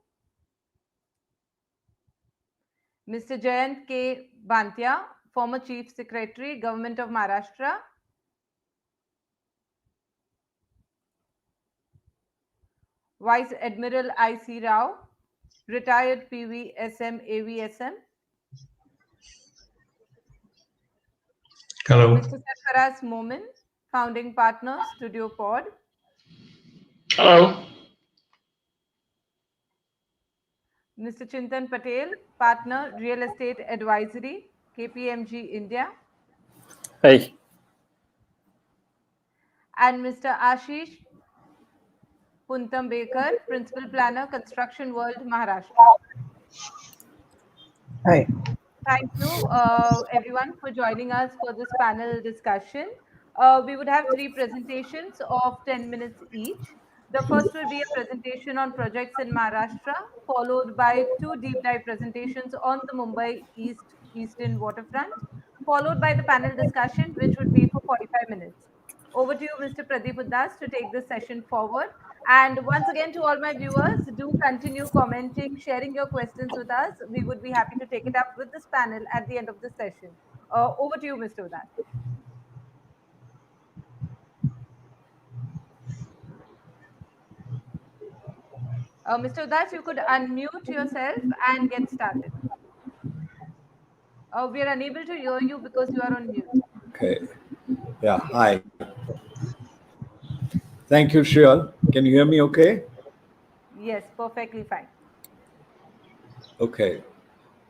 Mr. Jayant K. Bantia, former Chief Secretary, Government of Maharashtra. Vice Admiral I.C. Rao, retired PVSM AVSM. Hello. Mr. Sarfaraz Momin, founding partner, Studio Pod. Hello. Mr. Chintan Patel, partner, Real Estate Advisory, KPMG India. Hi. And Mr. Ashish Puntambekar, principal planner, Construction World, Maharashtra. Hi. Thank you, everyone, for joining us for this panel discussion. We would have three presentations of 10 minutes each. The first will be a presentation on projects in Maharashtra, followed by two deep dive presentations on the Mumbai Eastern waterfront, followed by the panel discussion, which would be for 45 minutes. Over to you, Mr. Pradeep Uddas, to take this session forward. And once again, to all my viewers, do continue commenting, sharing your questions with us. We would be happy to take it up with this panel at the end of the session. Over to you, Mr. Uddas. Mr. Uddas, you could unmute yourself and get started. We are unable to hear you because you are on mute. Okay. Yeah. Hi. Thank you, Shriyal. Can you hear me okay? Yes, perfectly fine. Okay.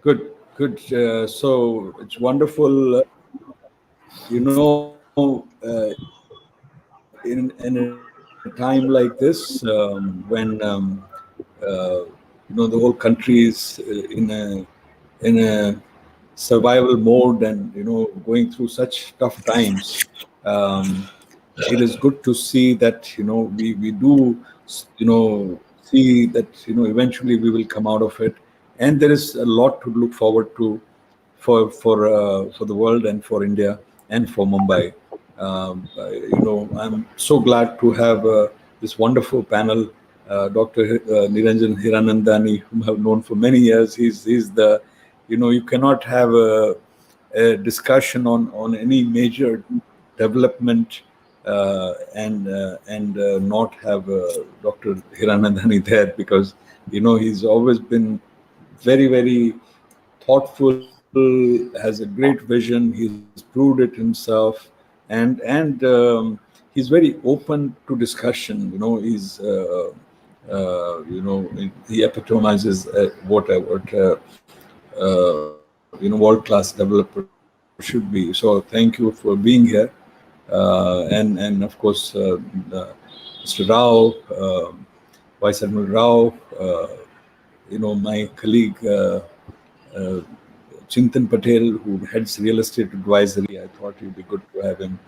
Good. Good. So it's wonderful, in a time like this, when the whole country is in a survival mode, and going through such tough times. It is good to see that we do see that eventually we will come out of it, and there is a lot to look forward to for the world and for India and for Mumbai. I'm so glad to have this wonderful panel. Dr. Niranjan Hiranandani, whom I have known for many years. He's the, you cannot have a discussion on any major development and not have Dr. Hiranandani there, because he's always been very, very thoughtful, has a great vision. He's proved it himself, and he's very open to discussion. He's he epitomizes what world-class developer should be. So thank you for being here, and of course Mr. Rao, Vice Admiral Rao, my colleague Chintan Patel, who heads Real Estate Advisory. I thought it'd be good to have him.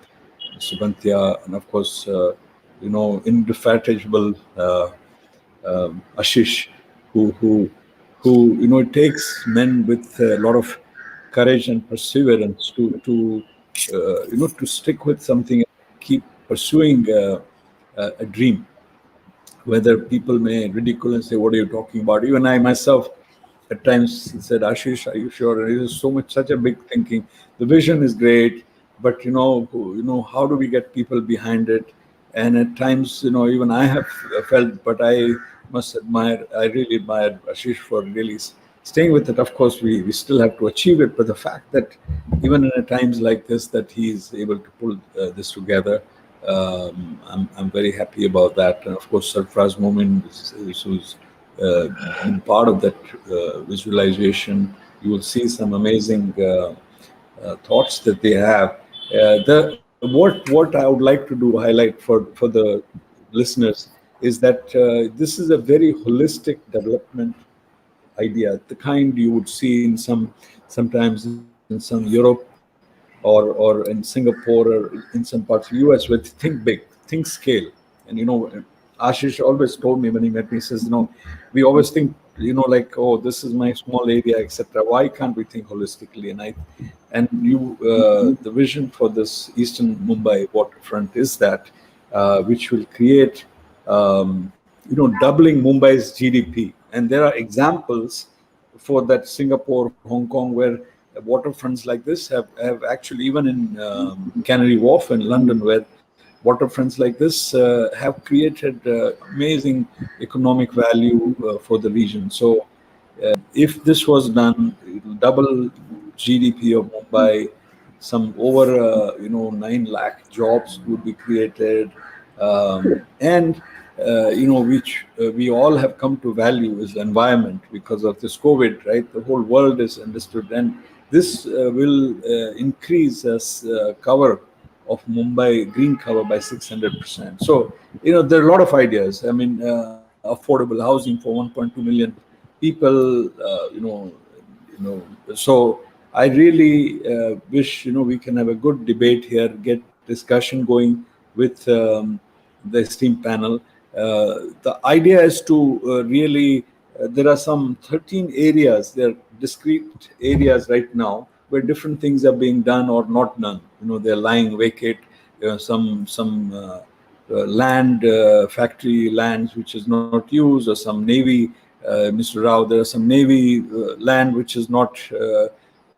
Mr. Bantia, and of course, indefatigable Ashish, who it takes men with a lot of courage and perseverance to stick with something, and keep pursuing a dream. Whether people may ridicule and say, "What are you talking about?" Even I myself, at times, said, "Ashish, are you sure?" It is such a big thinking. The vision is great, but how do we get people behind it? And at times, even I have felt, but I really admire Ashish for really staying with it. Of course, we still have to achieve it, but the fact that even in times like this, that he's able to pull this together, I'm very happy about that. And of course, Sarfaraz Momin, who's been part of that visualization. You will see some amazing thoughts that they have. What I would like to do highlight for the listeners is that this is a very holistic development idea, the kind you would see in sometimes in some Europe or in Singapore or in some parts of the US, where they think big. things scale. And Ashish always told me when he met me, he says, we always think, like, oh, this is my small area, etc. Why can't we think holistically? And the vision for this Eastern Mumbai waterfront is that which will create, doubling Mumbai's GDP. And there are examples for that Singapore, Hong Kong, where waterfronts like this have actually, even in Canary Wharf in London, where waterfronts like this have created amazing economic value for the region. So if this was done, it will double GDP of Mumbai. Some over 9 lakh jobs would be created, and which we all have come to value is the environment because of this COVID, right? The whole world is understood, and this will increase as cover of Mumbai, green cover, by 600%. So there are a lot of ideas. I mean, affordable housing for 1.2 million people. So I really wish we can have a good debate here, get discussion going with the esteemed panel. The idea is to really, there are some 13 areas, they're discrete areas right now where different things are being done or not done. They're lying vacant. Some land, factory lands which is not used, or some Navy, Mr. Rao, there are some Navy land which is not,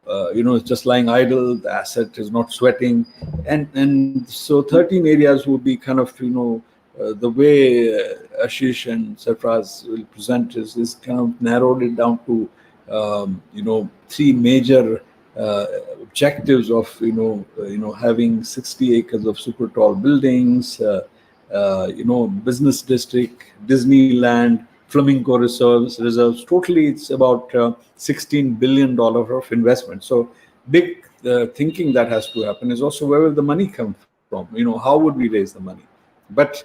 it's just lying idle, the asset is not sweating. And so 13 areas would be kind of, the way Ashish and Sarfraz will present is kind of narrowed it down to, 3 major objectives of having 60 acres of super tall buildings, business district, Disneyland, flamingo reserves. Totally, it's about $16 billion of investment. So big thinking that has to happen is also where will the money come from? How would we raise the money? But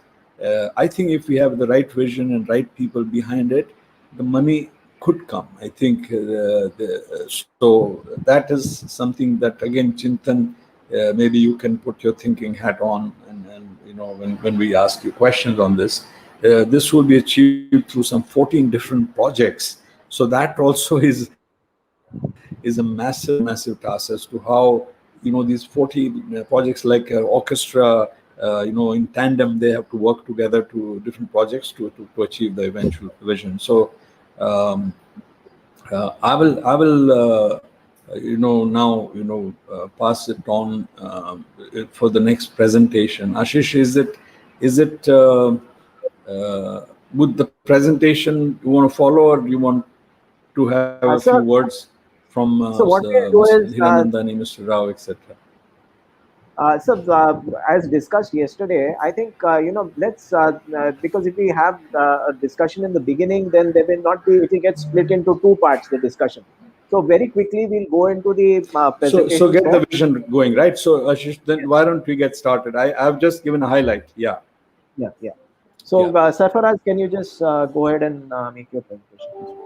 I think if we have the right vision and right people behind it, the money could come. I think so. That is something that, again, Chintan, maybe you can put your thinking hat on, and when we ask you questions on this, this will be achieved through some 14 different projects. So that also is a massive task as to how these 40 projects, like orchestra, in tandem, they have to work together to different projects to achieve the eventual vision. So I will now pass it on for the next presentation. Ashish, is it would the presentation you want to follow, or do you want to have a few words from Mr. Hiranandani, Mr. Rao, etc.? As discussed yesterday, I think, let's, because if we have a discussion in the beginning, then there will not be, it will get split into 2 parts, the discussion. So very quickly, we'll go into the presentation. So get the vision going, right? So Ashish, then why don't we get started? I've just given a highlight. Yeah. So Sarfaraz, can you just go ahead and make your presentation?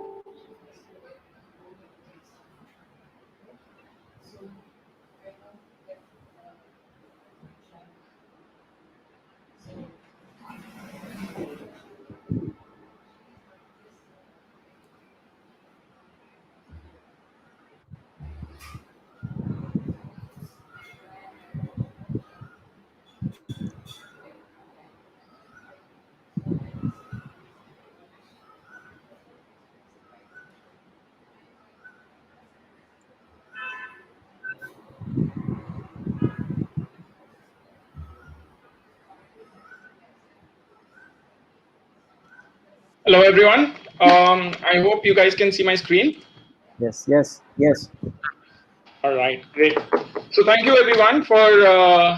Hello, everyone. I hope you guys can see my screen. Yes. All right, great. So thank you, everyone, for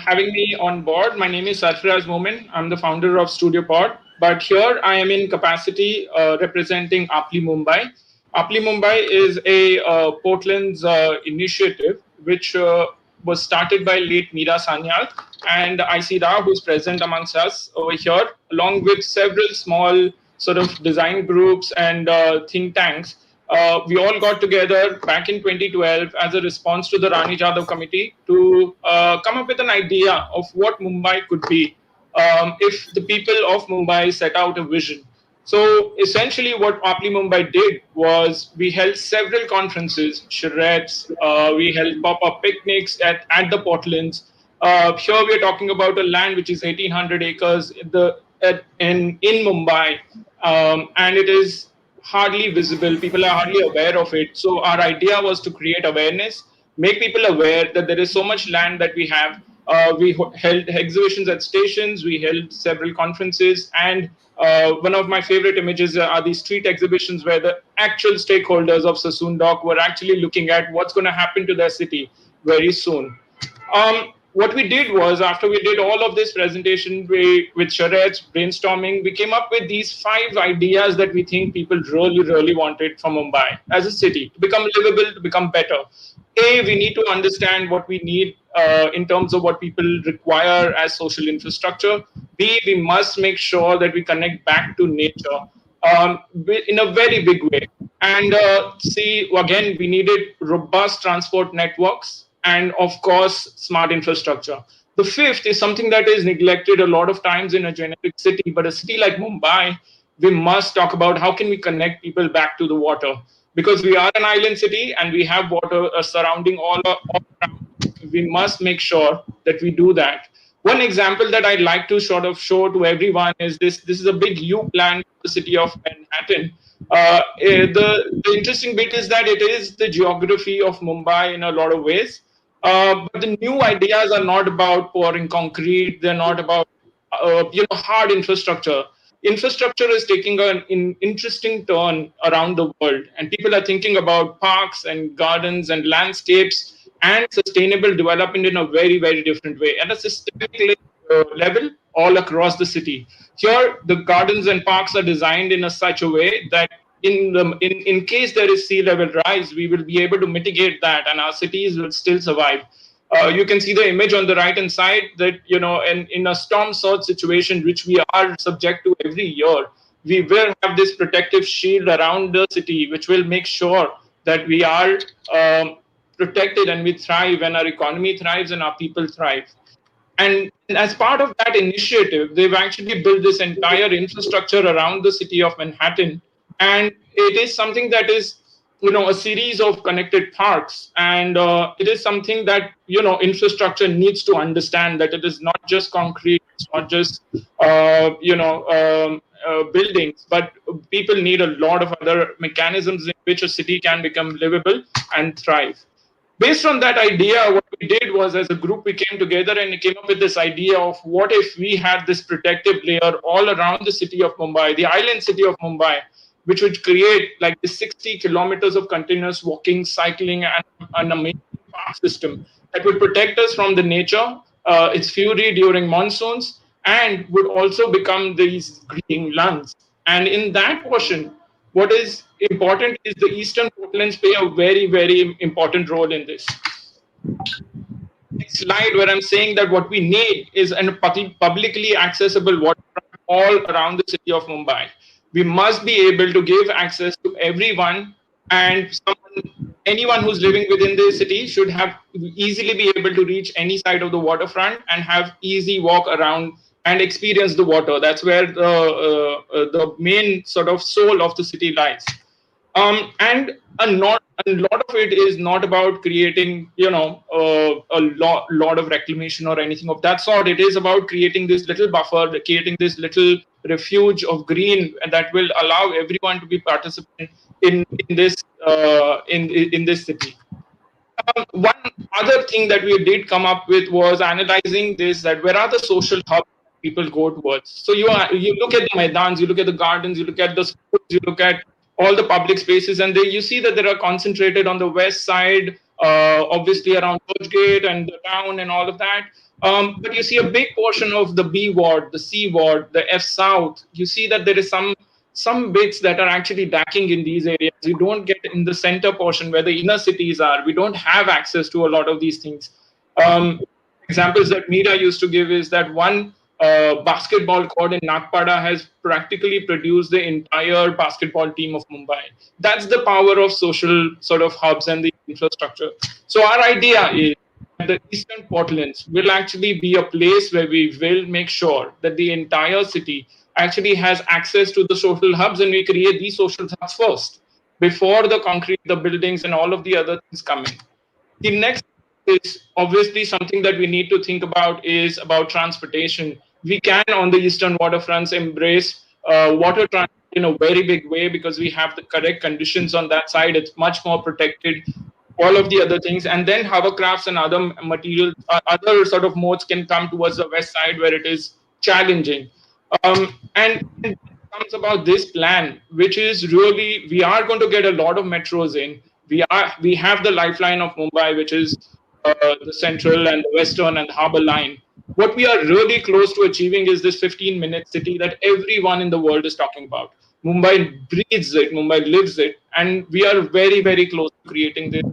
having me on board. My name is Sarfaraz Momin. I'm the founder of Studio Pod. But here I am in capacity representing Apli Mumbai. Apli Mumbai is a Portland's initiative, which was started by late Meera Sanyal and IC Rao, who's present amongst us over here, along with several small sort of design groups and think tanks. We all got together back in 2012 as a response to the Rani Jadhav committee to come up with an idea of what Mumbai could be. if the people of Mumbai set out a vision. So essentially what Apply Mumbai did was we held several conferences, charrettes, we held pop-up picnics at the Portlands. Here we are talking about a land which is 1,800 acres in Mumbai, and it is hardly visible. People are hardly aware of it. So our idea was to create awareness, make people aware that there is so much land that we have. We held exhibitions at stations, we held several conferences, and one of my favorite images are these street exhibitions where the actual stakeholders of Sassoon Dock were actually looking at what's going to happen to their city very soon. What we did was, after we did all of this presentation with charrettes, brainstorming, we came up with these 5 ideas that we think people really, really wanted from Mumbai as a city to become livable, to become better. A, we need to understand what we need in terms of what people require as social infrastructure. B, we must make sure that we connect back to nature in a very big way. And C, again, we needed robust transport networks and, of course, smart infrastructure. The 5th is something that is neglected a lot of times in a generic city, but a city like Mumbai, we must talk about how can we connect people back to the water. Because we are an island city and we have water surrounding all around, we must make sure that we do that. One example that I'd like to sort of show to everyone is this. This is a big U plan for the city of Manhattan. The interesting bit is that it is the geography of Mumbai in a lot of ways. But the new ideas are not about pouring concrete. They're not about hard infrastructure. Infrastructure is taking an interesting turn around the world, and people are thinking about parks and gardens and landscapes and sustainable development in a very, very different way at a systemic level all across the city. Here, the gardens and parks are designed in such a way that in case there is sea level rise, we will be able to mitigate that and our cities will still survive. You can see the image on the right hand side that, in a storm surge situation, which we are subject to every year, we will have this protective shield around the city, which will make sure that we are protected and we thrive, and our economy thrives and our people thrive. And as part of that initiative, they've actually built this entire infrastructure around the city of Manhattan. And it is something that is, a series of connected parks. And it is something that, infrastructure needs to understand that it is not just concrete, it's not just, buildings, but people need a lot of other mechanisms in which a city can become livable and thrive. Based on that idea, what we did was, as a group, we came together and we came up with this idea of what if we had this protective layer all around the city of Mumbai, the island city of Mumbai, which would create like this 60 kilometers of continuous walking, cycling, and an amazing park system that would protect us from the nature, its fury during monsoons, and would also become these green lungs. And in that portion, what is important is the eastern Portlands play a very, very important role in this. Next slide, where I'm saying that what we need is a publicly accessible waterfront all around the city of Mumbai. We must be able to give access to everyone, and anyone who's living within the city should have easily be able to reach any side of the waterfront and have easy walk around and experience the water. That's where the main sort of soul of the city lies. And a lot of it is not about creating, a lot of reclamation or anything of that sort. It is about creating this little buffer, creating this little refuge of green that will allow everyone to be participant in this city. One other thing that we did come up with was analyzing this, that where are the social hubs people go towards. So you look at the Maidans, you look at the gardens, you look at the schools, you look at all the public spaces, and you see that they are concentrated on the west side, obviously around Churchgate and the town and all of that. But you see a big portion of the B ward, the C ward, the F South. You see that there is some bits that are actually lacking in these areas. You don't get in the center portion where the inner cities are. We don't have access to a lot of these things. Examples that Meera used to give is that one basketball court in Nagpada has practically produced the entire basketball team of Mumbai. That's the power of social sort of hubs and the infrastructure. So our idea is the Eastern Portlands will actually be a place where we will make sure that the entire city actually has access to the social hubs, and we create these social hubs first before the concrete, the buildings, and all of the other things come in. The next is obviously something that we need to think about is about transportation. We can, on the eastern waterfronts, embrace water transport in a very big way because we have the correct conditions on that side. It's much more protected. All of the other things, and then hovercrafts and other materials, other sort of modes can come towards the west side where it is challenging. And it comes about this plan, which is really we are going to get a lot of metros in. We have the lifeline of Mumbai, which is the central and the western and the harbour line. What we are really close to achieving is this 15-minute city that everyone in the world is talking about. Mumbai breathes it, Mumbai lives it, and we are very, very close to creating this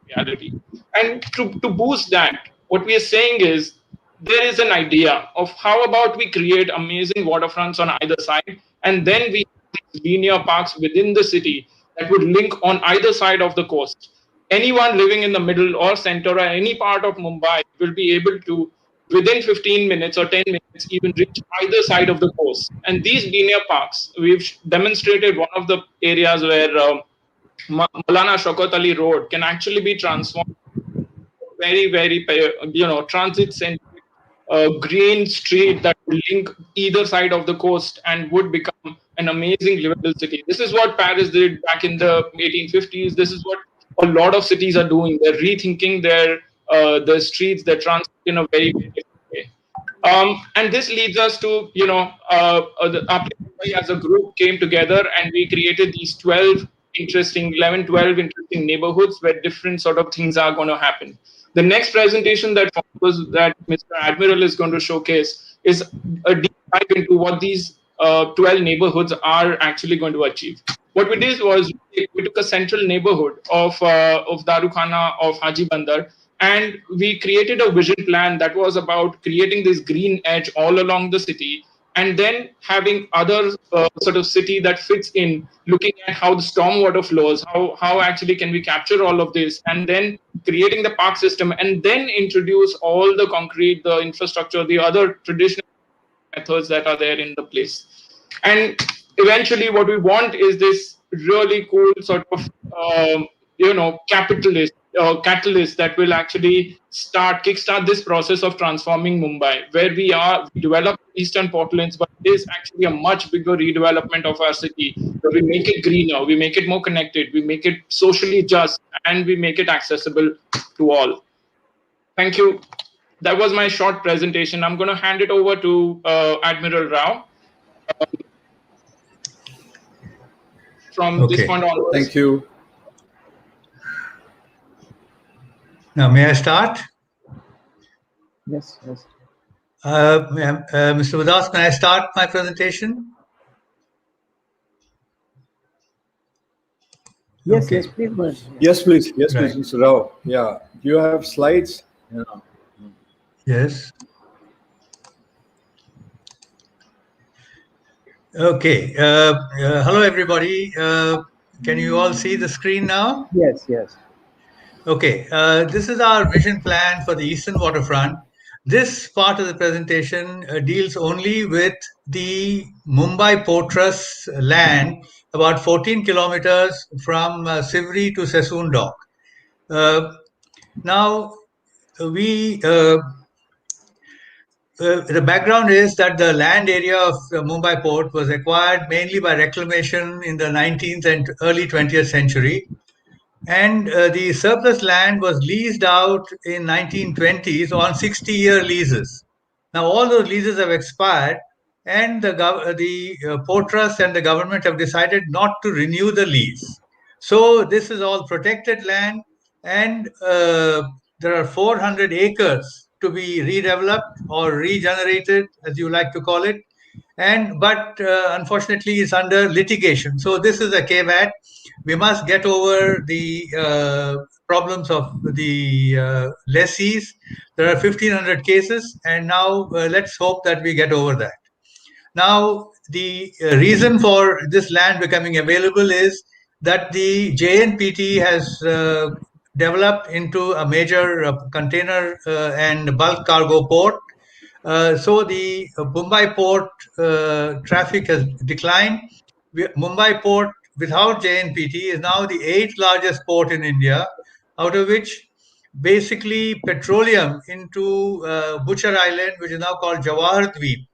reality. And to boost that, what we are saying is there is an idea of how about we create amazing waterfronts on either side, and then we have these linear parks within the city that would link on either side of the coast. Anyone living in the middle or center or any part of Mumbai will be able to, within 15 minutes or 10 minutes, even reach either side of the coast. And these linear parks, we've demonstrated one of the areas where Maulana Shaukat Ali Road can actually be transformed very, very, transit-centric green street that will link either side of the coast and would become an amazing livable city. This is what Paris did back in the 1850s. This is what a lot of cities are doing. They're rethinking their streets, their transit in a very, very different way. And this leads us to, as a group came together and we created these 12 interesting neighborhoods where different sort of things are going to happen. The next presentation that follows that Mr. Admiral is going to showcase is a deep dive into what these 12 neighborhoods are actually going to achieve. What we did was we took a central neighborhood of Darukhana of Haji Bandar, and we created a vision plan that was about creating this green edge all along the city, and then having other sort of city that fits in, looking at how the stormwater flows, how actually can we capture all of this, and then creating the park system, and then introduce all the concrete, the infrastructure, the other traditional methods that are there in the place. And eventually what we want is this really cool sort of, catalyst that will actually kickstart this process of transforming Mumbai, where we develop Eastern Portlands, but it is actually a much bigger redevelopment of our city, where we make it greener, we make it more connected, we make it socially just, and we make it accessible to all. Thank you. That was my short presentation. I'm going to hand it over to Admiral Rao. From this point onwards. Thank you. Now, may I start? Yes. Mr. Vadas, may I start my presentation? Yes, Okay. yes, please go ahead. Yes, please. Yes, Right. please, Mr. Rao. Yeah. Do you have slides? Yeah. Yes. Okay. Hello, everybody. Can you all see the screen now? Yes. Okay. This is our vision plan for the Eastern Waterfront. This part of the presentation deals only with the Mumbai Port Trust land, about 14 kilometers from Sivri to Sassoon Dock. Now, the background is that the land area of the Mumbai port was acquired mainly by reclamation in the 19th and early 20th century. And the surplus land was leased out in 1920s on 60-year leases. Now, all those leases have expired, and the port trust and the government have decided not to renew the lease. So this is all protected land, and there are 400 acres to be redeveloped or regenerated, as you like to call it. But unfortunately, it's under litigation. So this is a caveat. We must get over the problems of the lessees. There are 1,500 cases, and now let's hope that we get over that. Now, the reason for this land becoming available is that the JNPT has developed into a major container and bulk cargo port. So the Mumbai port traffic has declined. Mumbai port without JNPT is now the 8th largest port in India, out of which basically petroleum into Butcher Island, which is now called Jawahar Dweep.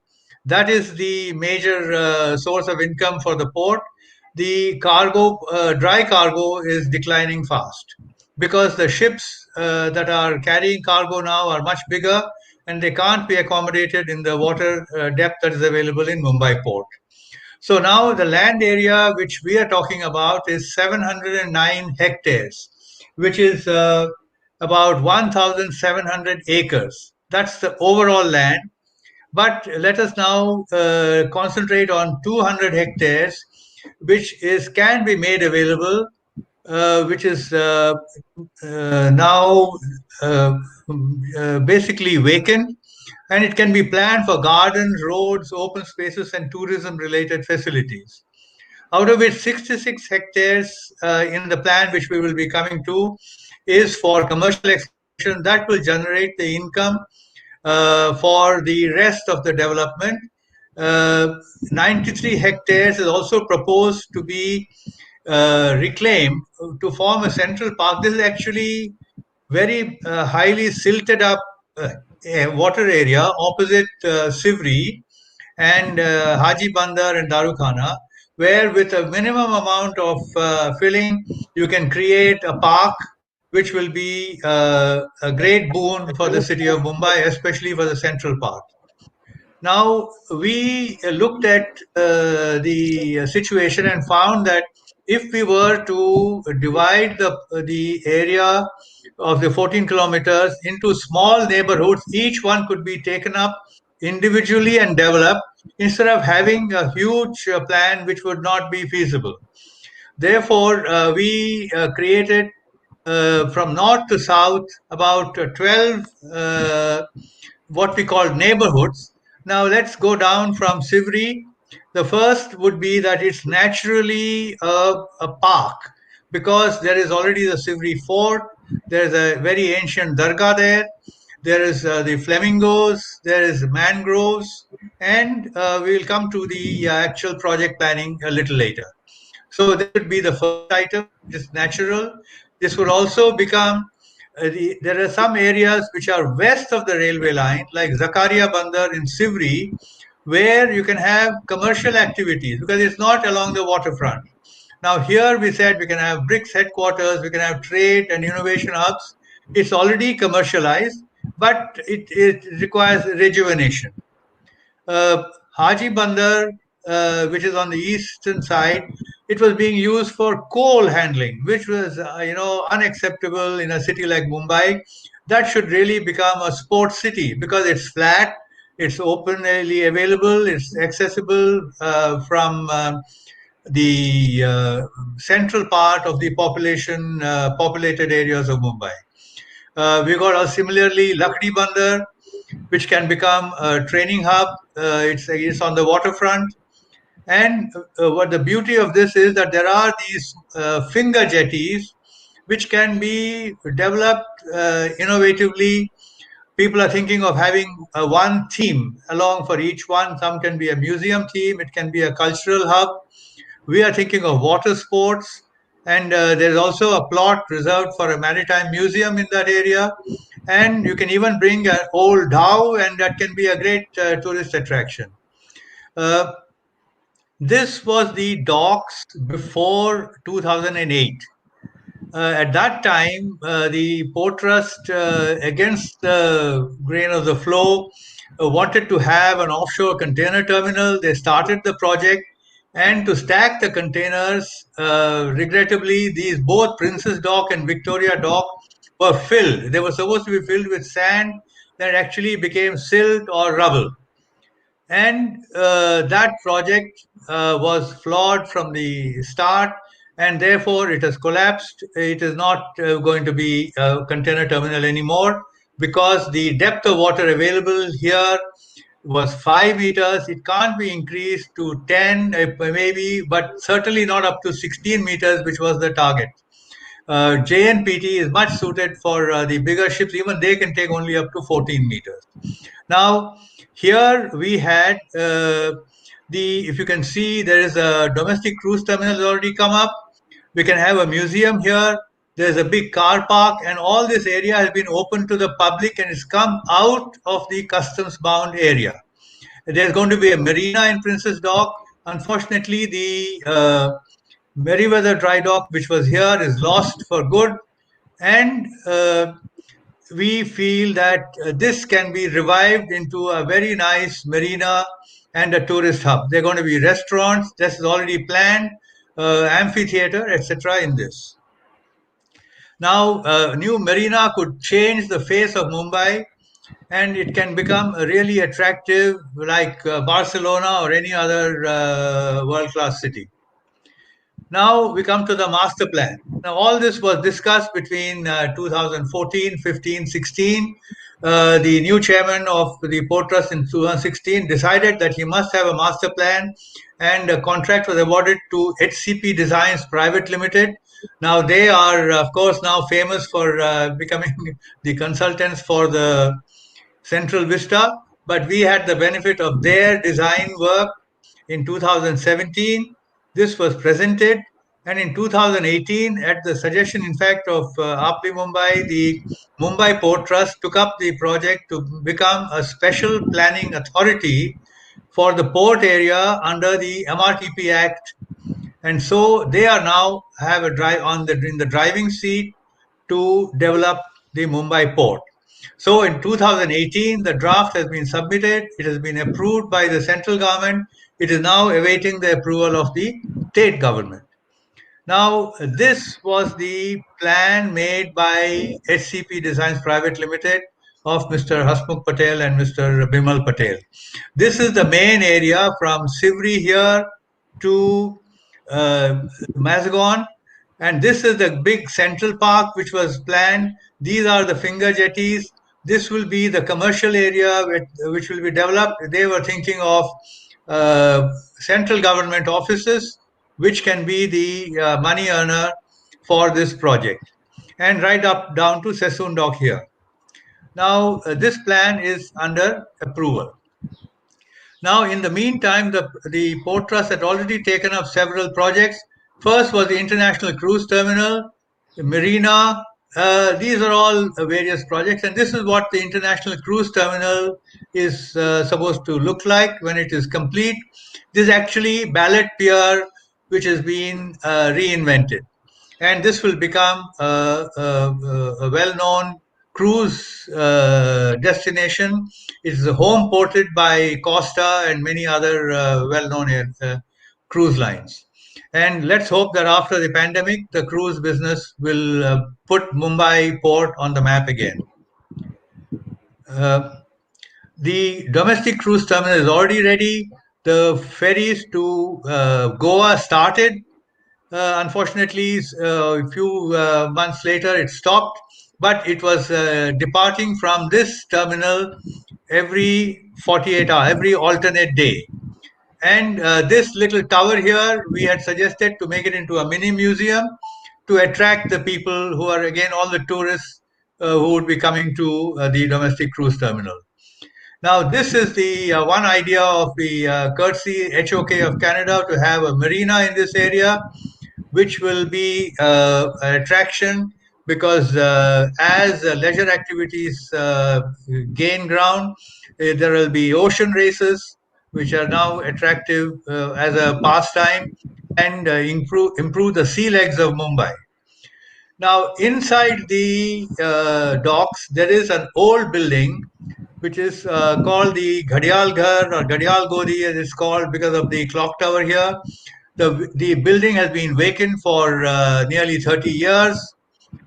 That is the major source of income for the port. The cargo, dry cargo, is declining fast because the ships that are carrying cargo now are much bigger and they can't be accommodated in the water depth that is available in Mumbai port. So now the land area which we are talking about is 709 hectares, which is about 1,700 acres. That's the overall land. But let us now concentrate on 200 hectares, which can be made available, which is now basically vacant, and it can be planned for gardens, roads, open spaces, and tourism-related facilities. Out of which 66 hectares in the plan, which we will be coming to, is for commercial exploitation that will generate the income for the rest of the development. 93 hectares is also proposed to be reclaimed to form a central park. This is actually very highly silted up water area opposite Sivri and Haji Bandar and Darukhana, where with a minimum amount of filling, you can create a park which will be a great boon for the city of Mumbai, especially for the central part. Now, we looked at the situation and found that if we were to divide the area of the 14 kilometers into small neighborhoods, each one could be taken up individually and developed instead of having a huge plan which would not be feasible. Therefore, we created from north to south about 12 what we call neighborhoods. Now let's go down from Sivri. The first would be that it's naturally a park because there is already the Sivri fort. There is a very ancient dargah there. There is the flamingos. There is mangroves, and we will come to the actual project planning a little later. So that would be the first item. It's natural. This would also become. There are some areas which are west of the railway line, like Zakaria Bandar in Sivri, where you can have commercial activities because it's not along the waterfront. Now here we said we can have BRICS headquarters, we can have trade and innovation hubs. It's already commercialized, but it requires rejuvenation. Haji Bandar, which is on the eastern side, it was being used for coal handling, which was unacceptable in a city like Mumbai. That should really become a sports city because it's flat, it's openly available, it's accessible from the central part of the populated areas of Mumbai. We got similarly Lakdi Bandar, which can become a training hub. It's on the waterfront. And what the beauty of this is that there are these finger jetties which can be developed innovatively. People are thinking of having one theme along for each one. Some can be a museum theme, it can be a cultural hub. We are thinking of water sports, and there's also a plot reserved for a maritime museum in that area. And you can even bring an old dhow, and that can be a great tourist attraction. This was the docks before 2008. At that time, the Port Trust, against the grain of the flow, wanted to have an offshore container terminal. They started the project, and to stack the containers, regrettably, these both Princess Dock and Victoria Dock were filled. They were supposed to be filled with sand that actually became silt or rubble. And that project was flawed from the start, and therefore it has collapsed. It is not going to be a container terminal anymore because the depth of water available here was 5 meters. It can't be increased to 10 maybe, but certainly not up to 16 meters, which was the target. JNPT is much suited for the bigger ships. Even they can take only up to 14 meters. Now, here we had if you can see, there is a domestic cruise terminal has already come up. We can have a museum here. There's a big car park, and all this area has been open to the public and it's come out of the customs bound area. There's going to be a marina in Princess Dock. Unfortunately, the Meriwether dry dock, which was here, is lost for good. And we feel that this can be revived into a very nice marina and a tourist hub. There are going to be restaurants. This is already planned, amphitheater, etc. in this. Now, new marina could change the face of Mumbai, and it can become really attractive like Barcelona or any other world-class city. Now we come to the master plan. Now all this was discussed between 2014, 15, 16. The new chairman of the Port Trust in 2016 decided that he must have a master plan, and a contract was awarded to HCP Designs Private Limited. Now they are, of course, now famous for becoming the consultants for the Central Vista, but we had the benefit of their design work in 2017. This was presented, and in 2018, at the suggestion, in fact, of Apli Mumbai, the Mumbai Port Trust took up the project to become a special planning authority for the port area under the MRTP Act, and so they are now have a in the driving seat to develop the Mumbai port. So in 2018, the draft has been submitted. It has been approved by the central government. It is now awaiting the approval of the state government. Now, this was the plan made by HCP Designs Private Limited of Mr. Hasmukh Patel and Mr. Bimal Patel. This is the main area from Sivri here to Mazagon, and this is the big central park which was planned. These are the finger jetties. This will be the commercial area which will be developed. They were thinking of central government offices, which can be the money earner for this project, and right up down to Sassoon Dock here. Now, this plan is under approval. Now, in the meantime, the Port Trust had already taken up several projects. First was the International Cruise Terminal, the Marina. These are all various projects, and this is what the International Cruise Terminal is supposed to look like when it is complete. This is actually Ballet Pier, which has been reinvented, and this will become a well-known cruise destination. It is home ported by Costa and many other well-known cruise lines. And let's hope that after the pandemic, the cruise business will put Mumbai port on the map again. The domestic cruise terminal is already ready. The ferries to Goa started. Unfortunately, a few months later, it stopped, but it was departing from this terminal every 48 hours, every alternate day. And this little tower here, we had suggested to make it into a mini museum to attract the people who are, again, all the tourists who would be coming to the domestic cruise terminal. Now, this is the one idea of the courtesy HOK of Canada to have a marina in this area, which will be an attraction because as leisure activities gain ground, there will be ocean races, which are now attractive as a pastime, and improve the sea legs of Mumbai. Now, inside the docks, there is an old building which is called the Ghadial Ghar or Ghadial Godi, as it's called because of the clock tower here. The building has been vacant for nearly 30 years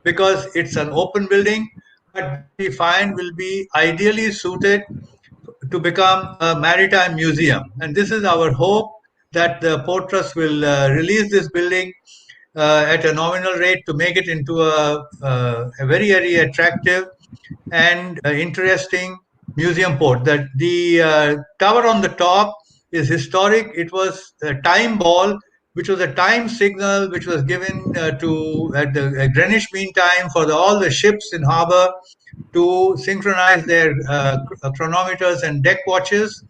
because it's an open building, but we find will be ideally suited to become a maritime museum. And this is our hope that the Port Trust will release this building at a nominal rate to make it into a very, very attractive and interesting museum port. That the tower on the top is historic. It was a time ball which was a time signal which was given at the Greenwich Mean Time for all the ships in harbor to synchronize their chronometers and deck watches.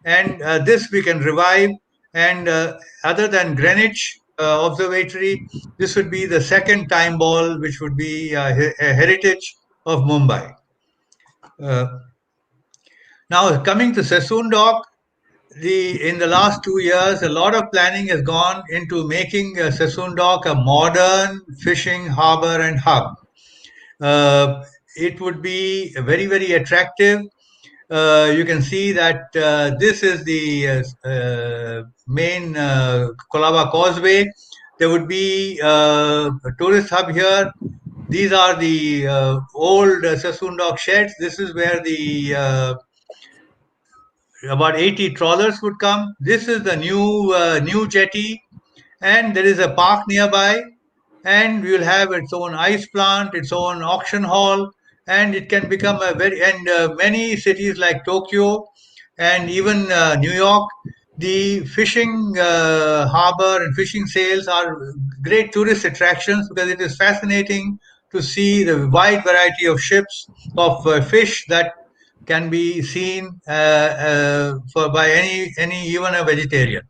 And this we can revive. And other than Greenwich Observatory, this would be the second time ball, which would be a heritage of Mumbai. Now, coming to Sassoon Dock, in the last 2 years, a lot of planning has gone into making Sassoon Dock a modern fishing harbor and hub. It would be very, very attractive. You can see that this is the main Colaba Causeway. There would be a tourist hub here. These are the old Sassoon Dock sheds. This is where the about 80 trawlers would come. This is the new jetty, and there is a park nearby, and we will have its own ice plant, its own auction hall, and it can become many cities like Tokyo and even New York, the fishing harbor and fishing sales are great tourist attractions because it is fascinating to see the wide variety of ships of fish that can be seen by any even a vegetarian.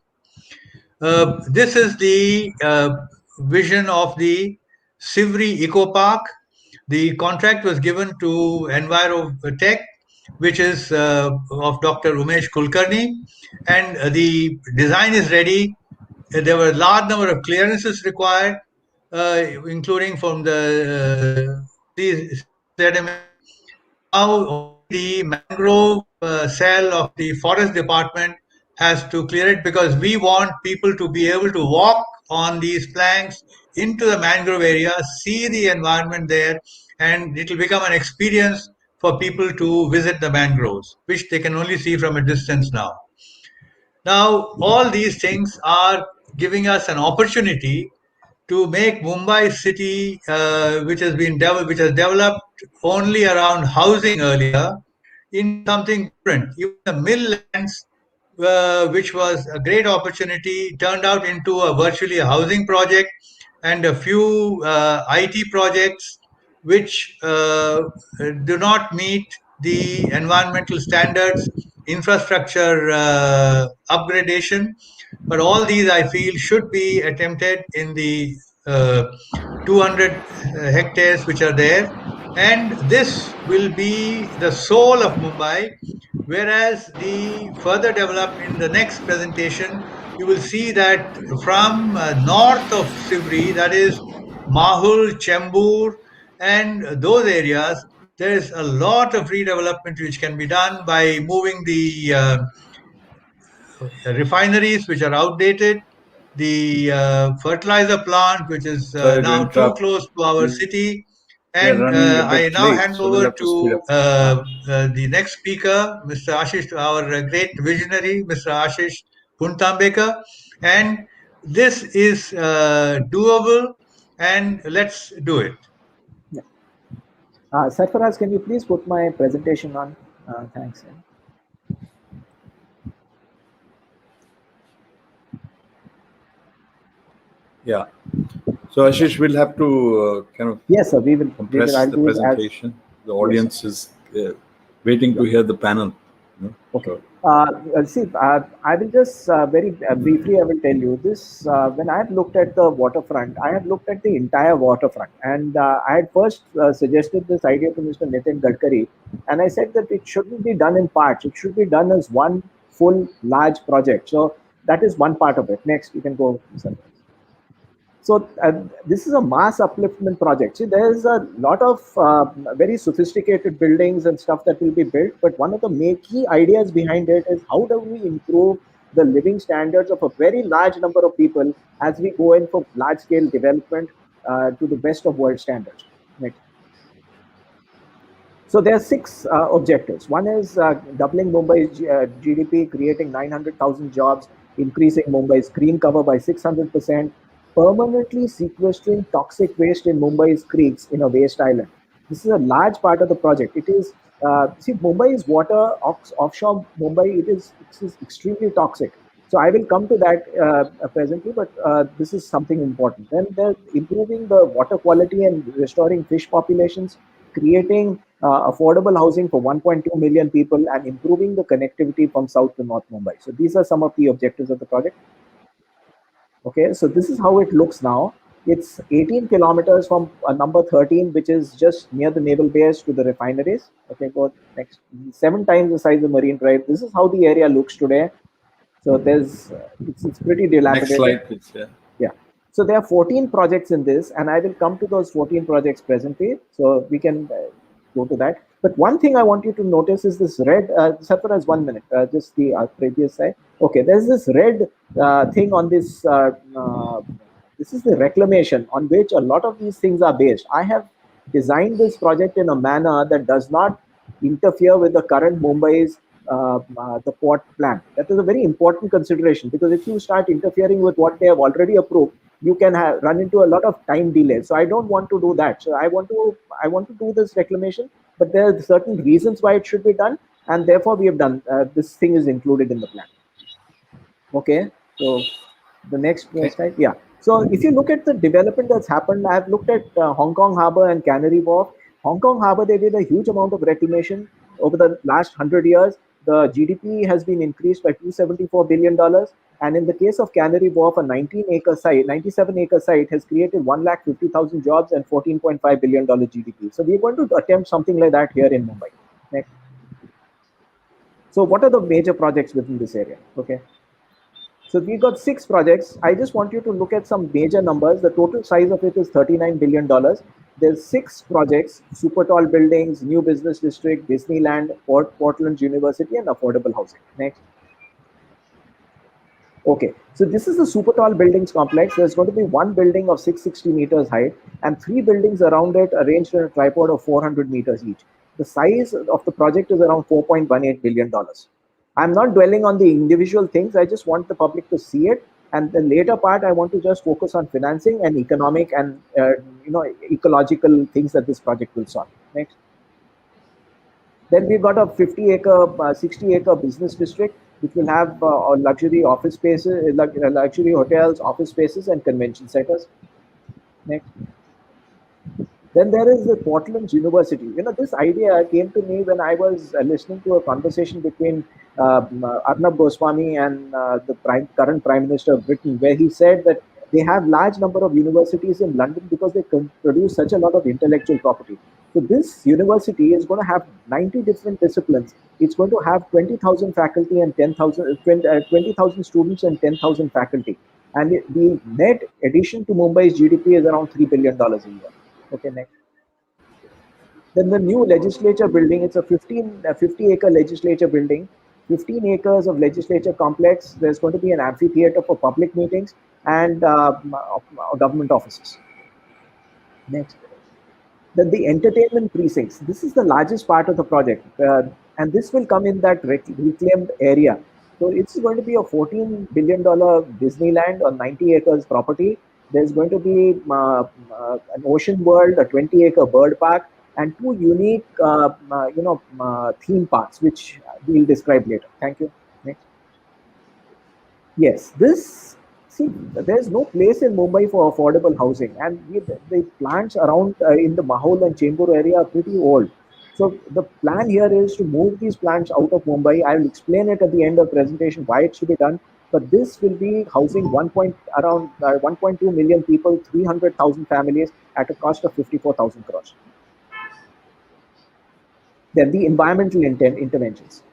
This is the vision of the Sivri Eco Park. The contract was given to Envirotech, which is of Dr. Umesh Kulkarni, and the design is ready. There were a large number of clearances required, including from the sea sediment. Now only the mangrove cell of the forest department has to clear it because we want people to be able to walk on these planks into the mangrove area, see the environment there, and it will become an experience for people to visit the mangroves, which they can only see from a distance now. Now, all these things are giving us an opportunity to make Mumbai city, which has developed only around housing earlier, into something different. Even the mill lands, which was a great opportunity, turned out into virtually a housing project, and a few IT projects which do not meet the environmental standards, infrastructure upgradation. But all these, I feel, should be attempted in the 200 hectares which are there. And this will be the soul of Mumbai. Whereas the further developed in the next presentation, you will see that from north of Sivri, that is Mahul, Chembur, and those areas, there is a lot of redevelopment which can be done by moving the refineries which are outdated, the fertilizer plant which is now too close to our city. And I now hand over to the next speaker, Mr. Ashish, our great visionary, Mr. Ashish Puntambekar. And this is doable, and let's do it. Sarfaraz, can you please put my presentation on? Thanks. Yeah. So Ashish will have to kind of yes, sir. We will compress the presentation. The audience is waiting to hear the panel. Okay. See, I will just very briefly, I will tell you this. When I have looked at the waterfront, I have looked at the entire waterfront. And I had first suggested this idea to Mr. Nitin Gadkari. And I said that it shouldn't be done in parts. It should be done as one full large project. So that is one part of it. Next, you can go. So this is a mass upliftment project. See, there's a lot of very sophisticated buildings and stuff that will be built. But one of the key ideas behind it is how do we improve the living standards of a very large number of people as we go in for large scale development to the best of world standards. Next. So there are 6 objectives. One is doubling Mumbai's GDP, creating 900,000 jobs, increasing Mumbai's green cover by 600%, permanently sequestering toxic waste in Mumbai's creeks in a waste island. This is a large part of the project. It is, see, Mumbai's water, offshore Mumbai, it is extremely toxic. So I will come to that presently, but this is something important. Then they're improving the water quality and restoring fish populations, creating affordable housing for 1.2 million people, and improving the connectivity from south to north Mumbai. So these are some of the objectives of the project. Okay, so this is how it looks now. It's 18 kilometers from number 13, which is just near the naval base, to the refineries. Okay, go next. 7 times the size of Marine Drive. This is how the area looks today. So there's, it's pretty dilapidated. Next slide, please. Yeah. Yeah. So there are 14 projects in this, and I will come to those 14 projects presently. So we can go to that. But one thing I want you to notice is this red, Sarfar has 1 minute, just the previous slide. Okay, there's this red thing on this, this is the reclamation on which a lot of these things are based. I have designed this project in a manner that does not interfere with the current Mumbai's the port plan. That is a very important consideration, because if you start interfering with what they have already approved, you can run into a lot of time delay. So I don't want to do that. So I want to do this reclamation, but there are certain reasons why it should be done, and therefore we have done this thing is included in the plan. Okay, so the next slide. Yeah. So if you look at the development that's happened, I've looked at Hong Kong Harbour and Canary Wharf. Hong Kong Harbour, they did a huge amount of reclamation over the last 100 years. The GDP has been increased by $274 billion. And in the case of Canary Wharf, a 97-acre site has created 150,000 jobs and $14.5 billion GDP. So we're going to attempt something like that here in Mumbai. Next. So what are the major projects within this area? Okay. So we've got 6 projects. I just want you to look at some major numbers. The total size of it is $39 billion. There's 6 projects: super tall buildings, new business district, Disneyland, Portland University, and affordable housing. Next. Okay, so this is the super tall buildings complex. There's going to be 1 building of 660 meters height and 3 buildings around it arranged in a tripod of 400 meters each. The size of the project is around $4.18 billion. I'm not dwelling on the individual things. I just want the public to see it. And the later part, I want to just focus on financing and economic and ecological things that this project will solve. Next. Then we've got a 60-acre business district, which will have luxury office spaces, luxury hotels, office spaces, and convention centers. Next. Then there is the Portland University. This idea came to me when I was listening to a conversation between Arnab Goswami and the current Prime Minister of Britain, where he said that they have large number of universities in London because they produce such a lot of intellectual property. So this university is going to have 90 different disciplines. It's going to have 20,000 faculty and 20,000 students and 10,000 faculty. And the net addition to Mumbai's GDP is around $3 billion a year. Okay, next. Then the new legislature building, it's a 50-acre legislature building, 15 acres of legislature complex. There's going to be an amphitheater for public meetings and government offices. Next. Then the entertainment precincts. This is the largest part of the project, and this will come in that reclaimed area. So it's going to be a $14 billion Disneyland on 90 acres property. There's going to be an ocean world, a 20-acre bird park, and 2 unique, theme parks, which we'll describe later. Thank you. Next. Yes, there's no place in Mumbai for affordable housing, and the plants around in the Mahol and Chembur area are pretty old. So the plan here is to move these plants out of Mumbai. I will explain it at the end of the presentation why it should be done. But this will be housing around 1.2 million people, 300,000 families at a cost of 54,000 crores. Then the environmental interventions.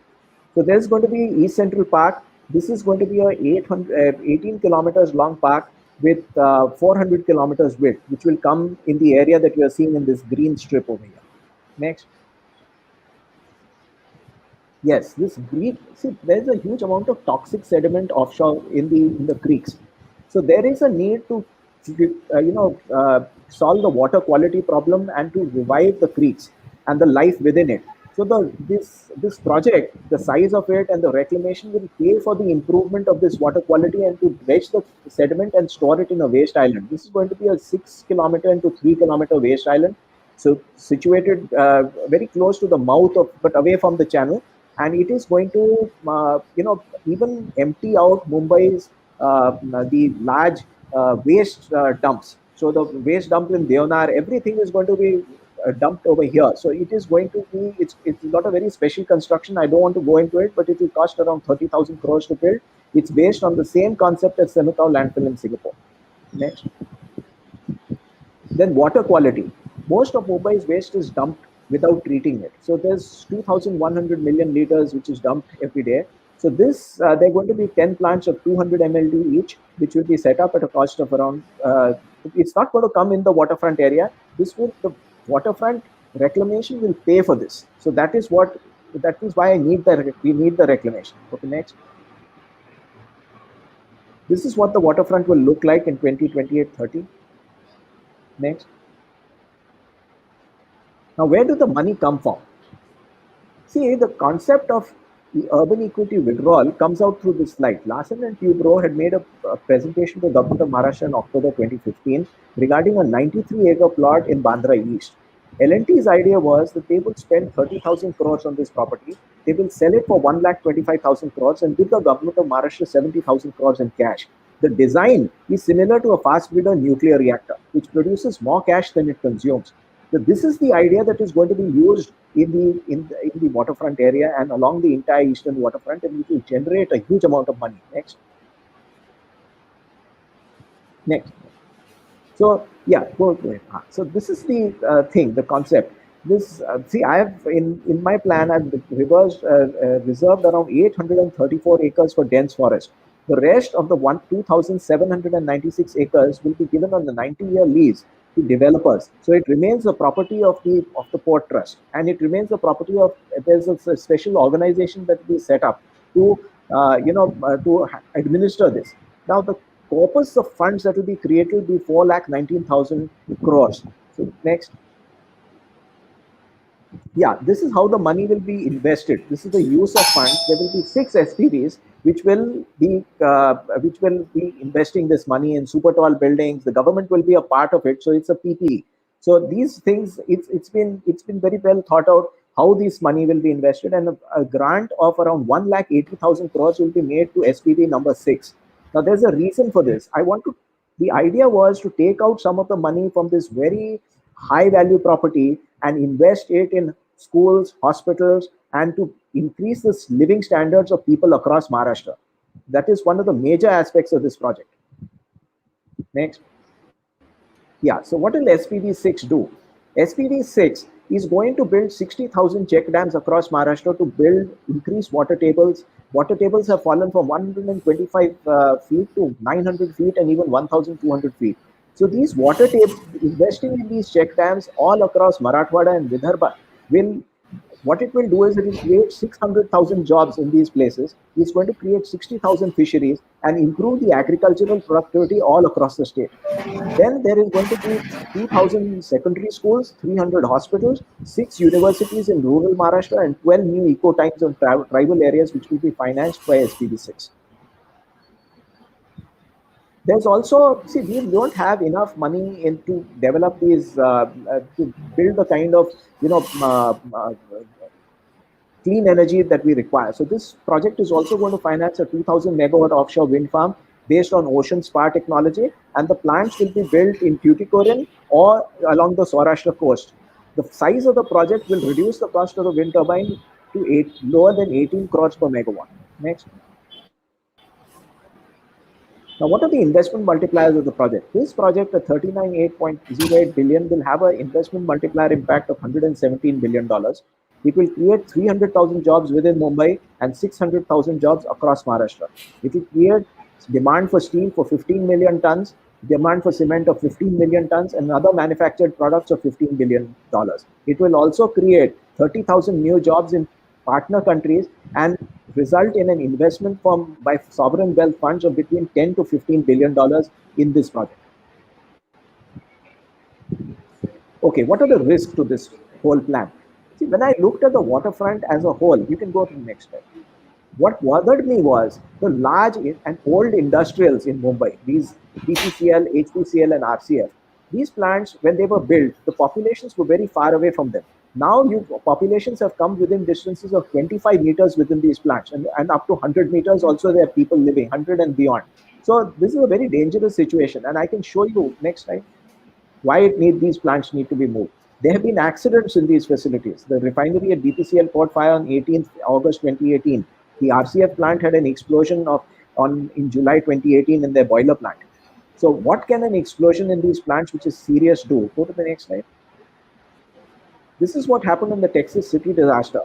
So there's going to be East Central Park. This is going to be a 18 kilometers long park with 400 kilometers width, which will come in the area that you are seeing in this green strip over here. Next. Yes, there's a huge amount of toxic sediment offshore in the creeks. So there is a need to solve the water quality problem and to revive the creeks and the life within it. So this project, the size of it and the reclamation will pay for the improvement of this water quality and to dredge the sediment and store it in a waste island. This is going to be a 6 kilometer into 3 kilometer waste island. So situated very close to the mouth of, but away from the channel. and it is going to, even empty out Mumbai's the large waste dumps. So the waste dump in Deonar, everything is going to be dumped over here. So it is going to be, it's not a very special construction. I don't want to go into it, but it will cost around 30,000 crores to build. It's based on the same concept as Semitao landfill in Singapore. Next. Then water quality. Most of Mumbai's waste is dumped without treating it. So there's 2,100 million liters which is dumped every day. So this, there are going to be 10 plants of 200 MLD each, which will be set up at a cost of around, it's not going to come in the waterfront area. This will, the waterfront reclamation will pay for this. So that is why we need the reclamation. Okay, next. This is what the waterfront will look like in 2028-30. Next. Now, where does the money come from? See, the concept of the urban equity withdrawal comes out through this slide. Larsen and Toubro had made a presentation to the Govt of Maharashtra in October 2015 regarding a 93-acre plot in Bandra East. L&T's idea was that they would spend 30,000 crores on this property. They will sell it for 1,25,000 crores and give the Government of Maharashtra 70,000 crores in cash. The design is similar to a fast breeder nuclear reactor, which produces more cash than it consumes. So this is the idea that is going to be used in the waterfront area and along the entire eastern waterfront, and it will generate a huge amount of money. Next. Next. So yeah, go ahead. So this is the thing, the concept. This see, I have in my plan I've reserved around 834 acres for dense forest. The rest of the 2,796 acres will be given on the 90-year lease to developers. So it remains the property of the Port Trust, and it remains the property of, there's a special organization that we set up to to administer this. Now the corpus of funds that will be created will be 4,19,000 crores. So next. Yeah, this is how the money will be invested. This is the use of funds. There will be 6 SPVs which will be investing this money in super tall buildings. The government will be a part of it, so it's a PPE. So these things, it's been very well thought out how this money will be invested, and a grant of around 1,80,000 crores will be made to SPV number 6. Now there's a reason for this. The idea was to take out some of the money from this very high value property and invest it in schools, hospitals, and to increase the living standards of people across Maharashtra. That is one of the major aspects of this project. Next. Yeah, so what will SPV 6 do? SPV 6 is going to build 60,000 check dams across Maharashtra to increase water tables. Water tables have fallen from 125 feet to 900 feet and even 1,200 feet. So these water tables, investing in these check dams all across Marathwada and Vidarbha what it will do is it will create 600,000 jobs in these places. It's going to create 60,000 fisheries and improve the agricultural productivity all across the state. Then there is going to be 2,000 secondary schools, 300 hospitals, 6 universities in rural Maharashtra, and 12 new eco-times and tribal areas which will be financed by SPV 6. There's also, see, we don't have enough money to develop these, to build the kind of, clean energy that we require. So this project is also going to finance a 2,000 megawatt offshore wind farm based on ocean spar technology, and the plants will be built in Tuticorin or along the Saurashtra coast. The size of the project will reduce the cost of the wind turbine to lower than 18 crores per megawatt. Next. Now, what are the investment multipliers of the project? This project at 39.08 billion will have an investment multiplier impact of $117 billion. It will create 300,000 jobs within Mumbai and 600,000 jobs across Maharashtra. It will create demand for steel for 15 million tons, demand for cement of 15 million tons, and other manufactured products of $15 billion. It will also create 30,000 new jobs in partner countries and result in an investment by sovereign wealth funds of between 10 to 15 billion dollars in this project. Okay, what are the risks to this whole plan? See, when I looked at the waterfront as a whole, you can go to the next slide. What bothered me was the large and old industrials in Mumbai, these BPCL, HPCL, and RCF. These plants, when they were built, the populations were very far away from them. Now populations have come within distances of 25 meters within these plants, and up to 100 meters also there are people living, 100 and beyond. So this is a very dangerous situation, and I can show you next time why these plants need to be moved. There have been accidents in these facilities. The refinery at BPCL caught fire on 18th August 2018. The RCF plant had an explosion in July 2018 in their boiler plant. So what can an explosion in these plants, which is serious, do? Go to the next slide. This is what happened in the Texas City disaster.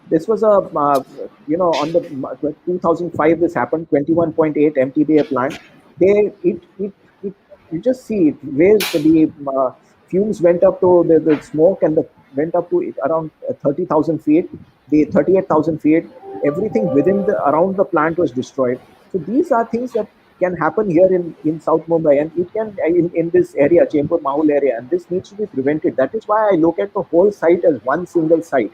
This was on the 2005. This happened. 21.8 MTPA plant. You just see it raised the fumes went up to the smoke and went up to around 30,000 feet. The 38,000 feet. Everything around the plant was destroyed. So these are things that can happen here in South Mumbai, and it can in this area, Chembur Mahul area, and this needs to be prevented. That is why I look at the whole site as one single site.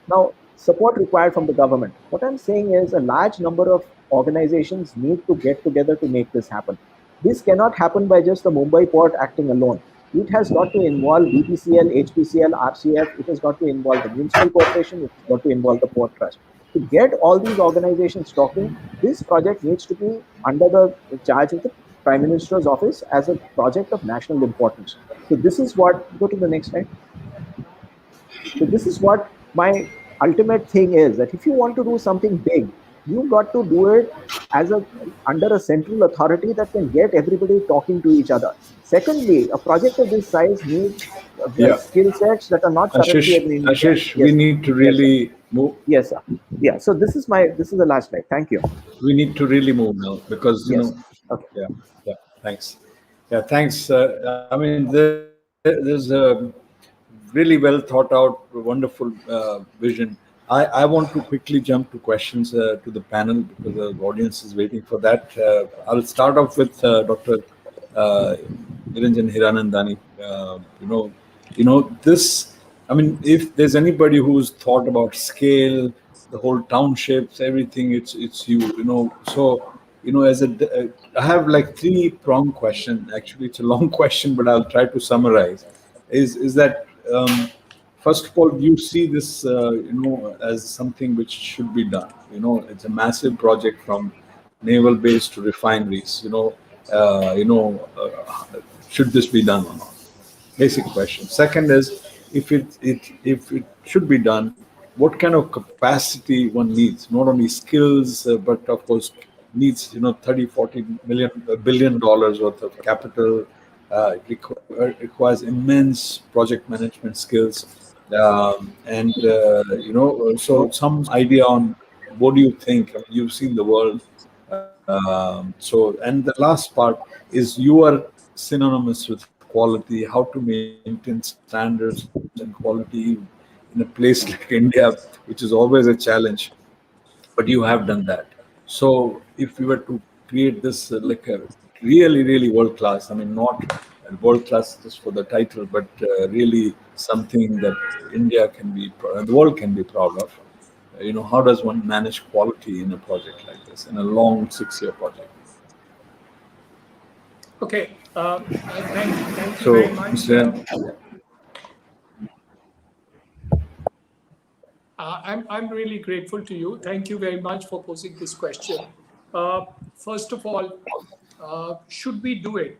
Now, support required from the government. What I'm saying is a large number of organizations need to get together to make this happen. This cannot happen by just the Mumbai port acting alone. It has got to involve BPCL, HPCL, RCF. It has got to involve the municipal corporation. It has got to involve the port trust. To get all these organizations talking, this project needs to be under the charge of the Prime Minister's office as a project of national importance. So this is what, go to the next slide. So this is what my ultimate thing is, that if you want to do something big, you've got to do it under a central authority that can get everybody talking to each other. Secondly, a project of this size needs skill sets that are not currently in India. Ashish, we need to really move. Yes, sir. Yeah. So this is the last slide. Thank you. We need to really move now because Okay. Yeah. Thanks. Yeah. Thanks. I mean, there's a really well thought out, wonderful vision. I want to quickly jump to questions to the panel because the audience is waiting for that. I'll start off with Dr. Niranjan Hiranandani. This. I mean, if there's anybody who's thought about scale, the whole townships, everything, it's you. So I have like 3-pronged question. Actually, it's a long question, but I'll try to summarize. Is that first of all, do you see this as something which should be done? It's a massive project from naval base to refineries. Should this be done or not? Basic question. Second is, if it should be done, what kind of capacity one needs? Not only skills, but of course needs 30-40 billion dollars worth of capital. It requires immense project management skills, so some idea on what do you think? I mean, you've seen the world. And the last part is you are synonymous with quality, how to maintain standards and quality in a place like India, which is always a challenge, but you have done that. So if we were to create this like a really, really world-class, I mean, not world-class just for the title, but really something that India can be, the world can be proud of. How does one manage quality in a project like this, in a long 6-year project? Okay, thank you very much. I'm really grateful to you. Thank you very much for posing this question. First of all, should we do it?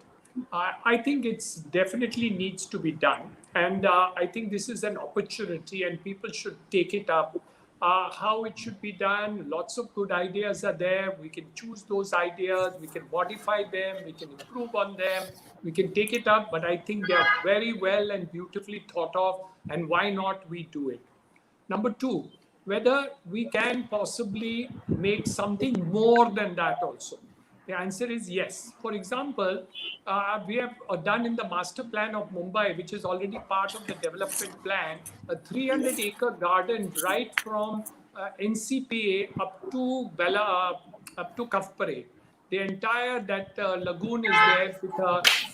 I think it's definitely needs to be done. And I think this is an opportunity and people should take it up. How it should be done, lots of good ideas are there. We can choose those ideas, we can modify them, we can improve on them, we can take it up, but I think they are very well and beautifully thought of, and why not we do it? Number two, whether we can possibly make something more than that also. The answer is yes. For example, we have done in the master plan of Mumbai, which is already part of the development plan, a 300-acre garden right from NCPA up to Kafpare. The entire lagoon is there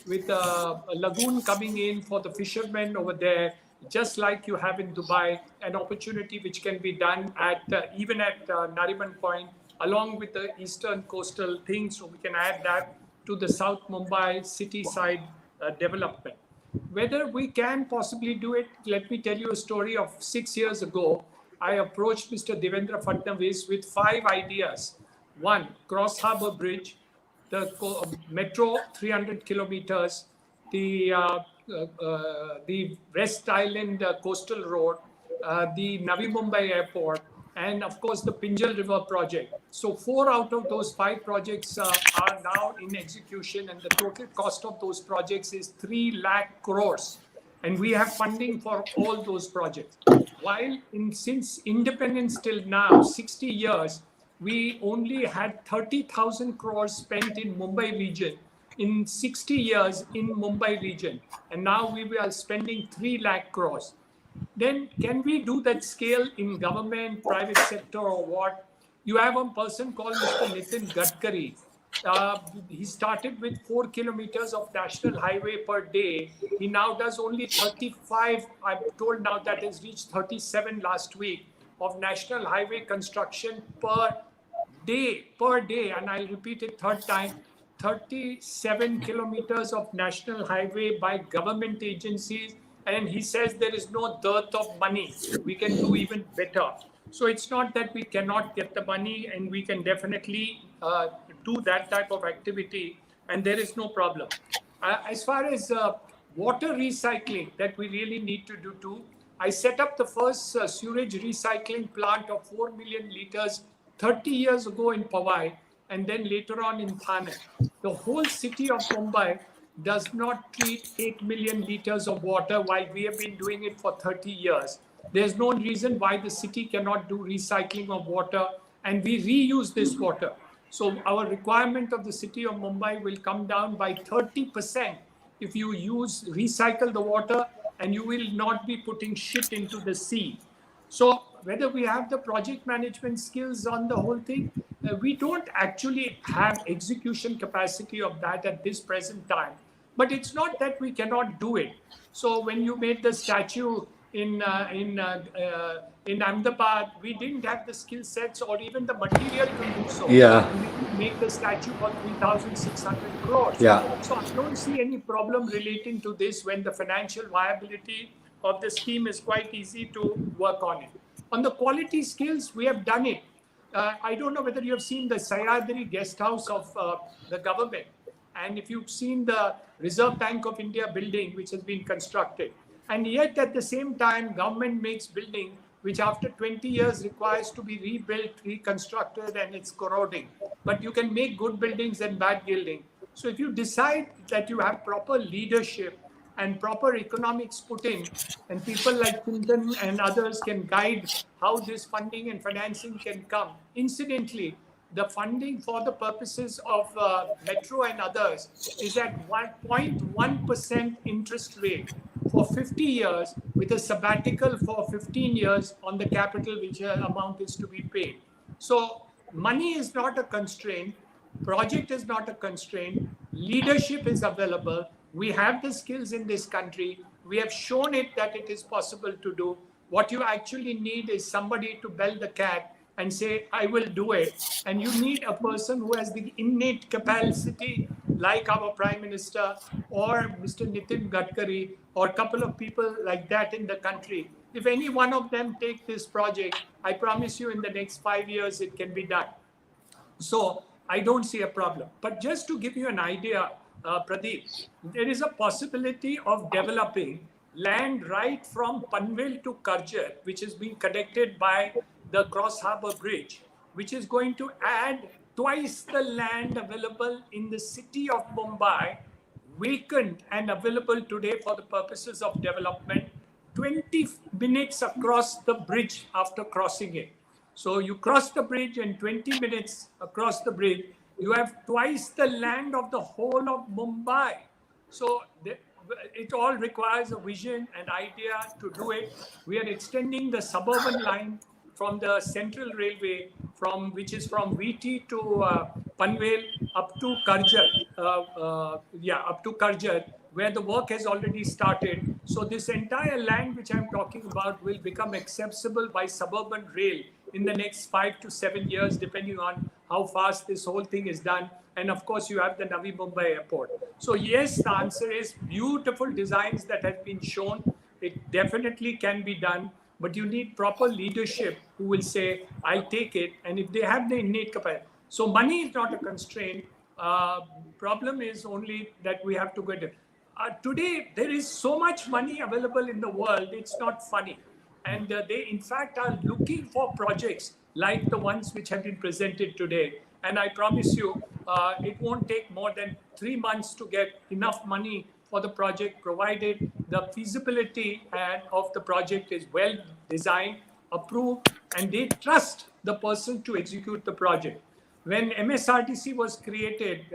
with a lagoon coming in for the fishermen over there, just like you have in Dubai, an opportunity which can be done even at Nariman Point, along with the eastern coastal thing. So we can add that to the South Mumbai city side development. Whether we can possibly do it, let me tell you a story of 6 years ago. I approached Mr. Devendra Fadnavis with 5 ideas. One, Cross Harbour Bridge, the metro 300 kilometers, the West Island Coastal Road, the Navi Mumbai Airport, and of course the Pinjal River project. So 4 out of those 5 projects are now in execution, and the total cost of those projects is 3 lakh crores. And we have funding for all those projects. While since independence till now, 60 years, we only had 30,000 crores spent in Mumbai region in 60 years in Mumbai region. And now we are spending 3 lakh crores. Then can we do that scale in government, private sector, or what? You have a person called Mr. Nitin Gadkari. He started with 4 kilometers of national highway per day. He now does only 35. I'm told now that has reached 37 last week of national highway construction per day. And I'll repeat it third time. 37 kilometers of national highway by government agencies. And he says there is no dearth of money. We can do even better. So it's not that we cannot get the money, and we can definitely do that type of activity, and there is no problem. As far as water recycling that we really need to do too, I set up the first sewage recycling plant of 4 million liters 30 years ago in Powai, and then later on in Thane. The whole city of Mumbai does not treat 8 million liters of water, while we have been doing it for 30 years. There's no reason why the city cannot do recycling of water, and we reuse this water. So our requirement of the city of Mumbai will come down by 30% if you recycle the water, and you will not be putting shit into the sea. So whether we have the project management skills on the whole thing, we don't actually have execution capacity of that at this present time. But it's not that we cannot do it. So when you made the statue in Ahmedabad, we didn't have the skill sets or even the material to do so. Yeah. And we could make the statue for 3,600 crores. Yeah. So I don't see any problem relating to this when the financial viability of the scheme is quite easy to work on it. On the quality skills, we have done it. I don't know whether you have seen the Sayadri guest house of the government. And if you've seen the Reserve Bank of India building, which has been constructed. And yet at the same time, government makes building, which after 20 years requires to be rebuilt, reconstructed, and it's corroding. But you can make good buildings and bad building. So if you decide that you have proper leadership and proper economics put in, and people like Chintan and others can guide how this funding and financing can come. Incidentally, the funding for the purposes of metro and others is at 1.1% interest rate for 50 years, with a sabbatical for 15 years on the capital, which amount is to be paid. So money is not a constraint, project is not a constraint, leadership is available. We have the skills in this country. We have shown it that it is possible to do. What you actually need is somebody to bell the cat and say, I will do it. And you need a person who has the innate capacity, like our Prime Minister or Mr. Nitin Gadkari, or a couple of people like that in the country. If any one of them take this project, I promise you in the next 5 years, it can be done. So I don't see a problem. But just to give you an idea, Pradeep, there is a possibility of developing land right from Panvel to Karjar, which is being connected by the Cross Harbour Bridge, which is going to add twice the land available in the city of Mumbai, vacant and available today for the purposes of development, 20 minutes across the bridge after crossing it. So you cross the bridge and 20 minutes across the bridge, you have twice the land of the whole of Mumbai. So it all requires a vision and idea to do it. We are extending the suburban line from the Central Railway, which is from VT to Panvel up to Karjar, up to Karjar, where the work has already started. So this entire land which I'm talking about will become accessible by suburban rail in the next 5 to 7 years, depending on how fast this whole thing is done. And of course, you have the Navi Mumbai airport. So yes, the answer is beautiful designs that have been shown. It definitely can be done, but you need proper leadership who will say, I'll take it. And if they have the innate capacity. So money is not a constraint. Problem is only that we have to get it. Today, there is so much money available in the world, it's not funny. And they, in fact, are looking for projects like the ones which have been presented today. And I promise you, it won't take more than 3 months to get enough money for the project, provided the feasibility of the project is well designed, approved, and they trust the person to execute the project. When MSRTC was created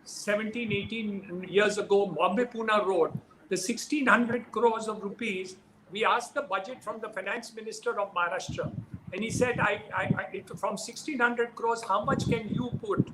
17, 18 years ago, Bombay-Pune Road, the 1600 crores of rupees, we asked the budget from the finance minister of Maharashtra. And he said, from 1600 crores, how much can you put?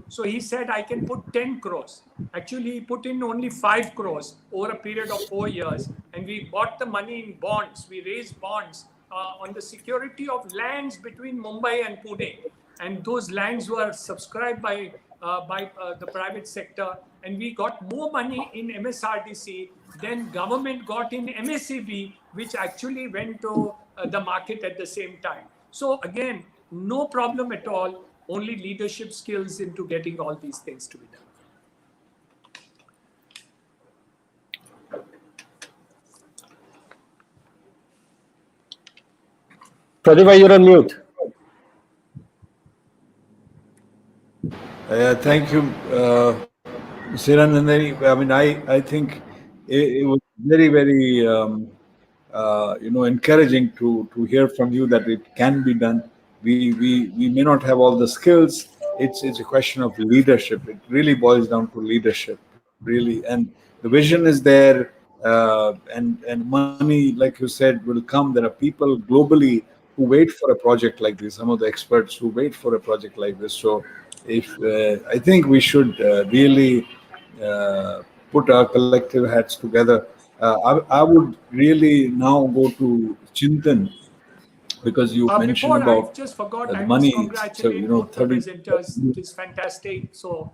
So he said, I can put 10 crores. Actually, he put in only 5 crores over a period of 4 years. And we bought the money in bonds. We raised bonds on the security of lands between Mumbai and Pune. And those lands were subscribed by the private sector. And we got more money in MSRTC than government got in MSEB, which actually went to the market at the same time. So again, no problem at all, only leadership skills into getting all these things to be done. Pratibha, you're on mute. Thank you, Siranandani. I mean, I think it was very, very, encouraging to hear from you that it can be done. We may not have all the skills. It's a question of leadership. It really boils down to leadership, really. And the vision is there, and money, like you said, will come. There are people globally who wait for a project like this. Some of the experts who wait for a project like this. So, I think we should really put our collective hats together. I would really now go to Chintan, because you mentioned about I just forgot, the I money. must So, congratulate both the 30. presenters. It is fantastic. So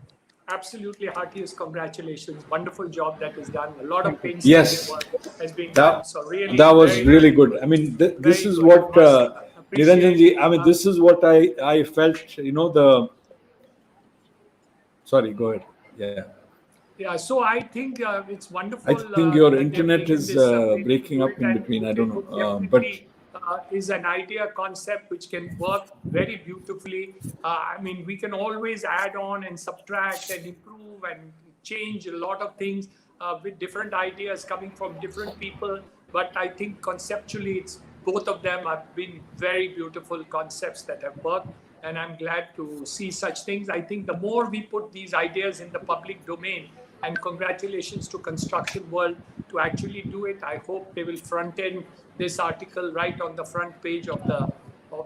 absolutely heartiest congratulations. Wonderful job that is done. A lot of painstaking Yes, work has been done. So really, that was very, really very good. I mean, this is good. what Appreciate Niranjanji. I mean, this is what I felt. Sorry, go ahead. Yeah. Yeah, so I think it's wonderful. I think your that they've internet taken is this way to breaking do up it, in and between. I it don't know, would but definitely is an idea concept which can work very beautifully. I mean, we can always add on and subtract and improve and change a lot of things with different ideas coming from different people. But I think conceptually, it's both of them have been very beautiful concepts that have worked. And I'm glad to see such things. I think the more we put these ideas in the public domain, and congratulations to Construction World to actually do it. I hope they will front end this article right on the front page of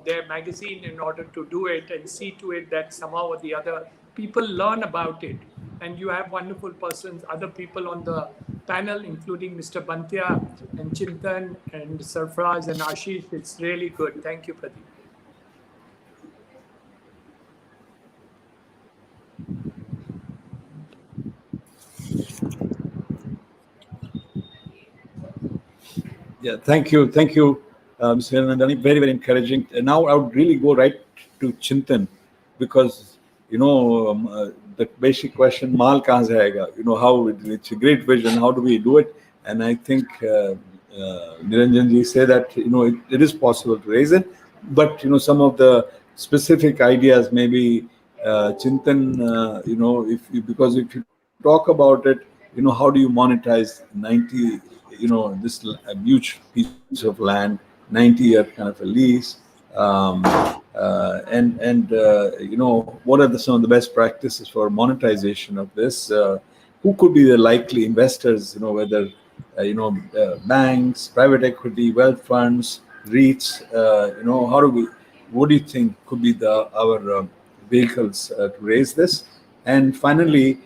their magazine in order to do it and see to it that somehow or the other people learn about it. And you have wonderful persons, other people on the panel, including Mr. Bantia and Chintan and Sarfraz and Ashish. It's really good. Thank you, Pradeep. yeah, thank you, Mr. Nandani. Very, very encouraging. Now I would really go right to Chintan, because the basic question, "Maal kahan se aayega?" How it's a great vision. How do we do it? And I think Niranjan ji say that it is possible to raise it, but some of the specific ideas, maybe Chintan, because if you talk about it, how do you monetize 90, this huge piece of land, 90-year kind of a lease, and what are some of the best practices for monetization of this? Who could be the likely investors? Whether banks, private equity, wealth funds, REITs. What do you think could be our vehicles to raise this? And finally,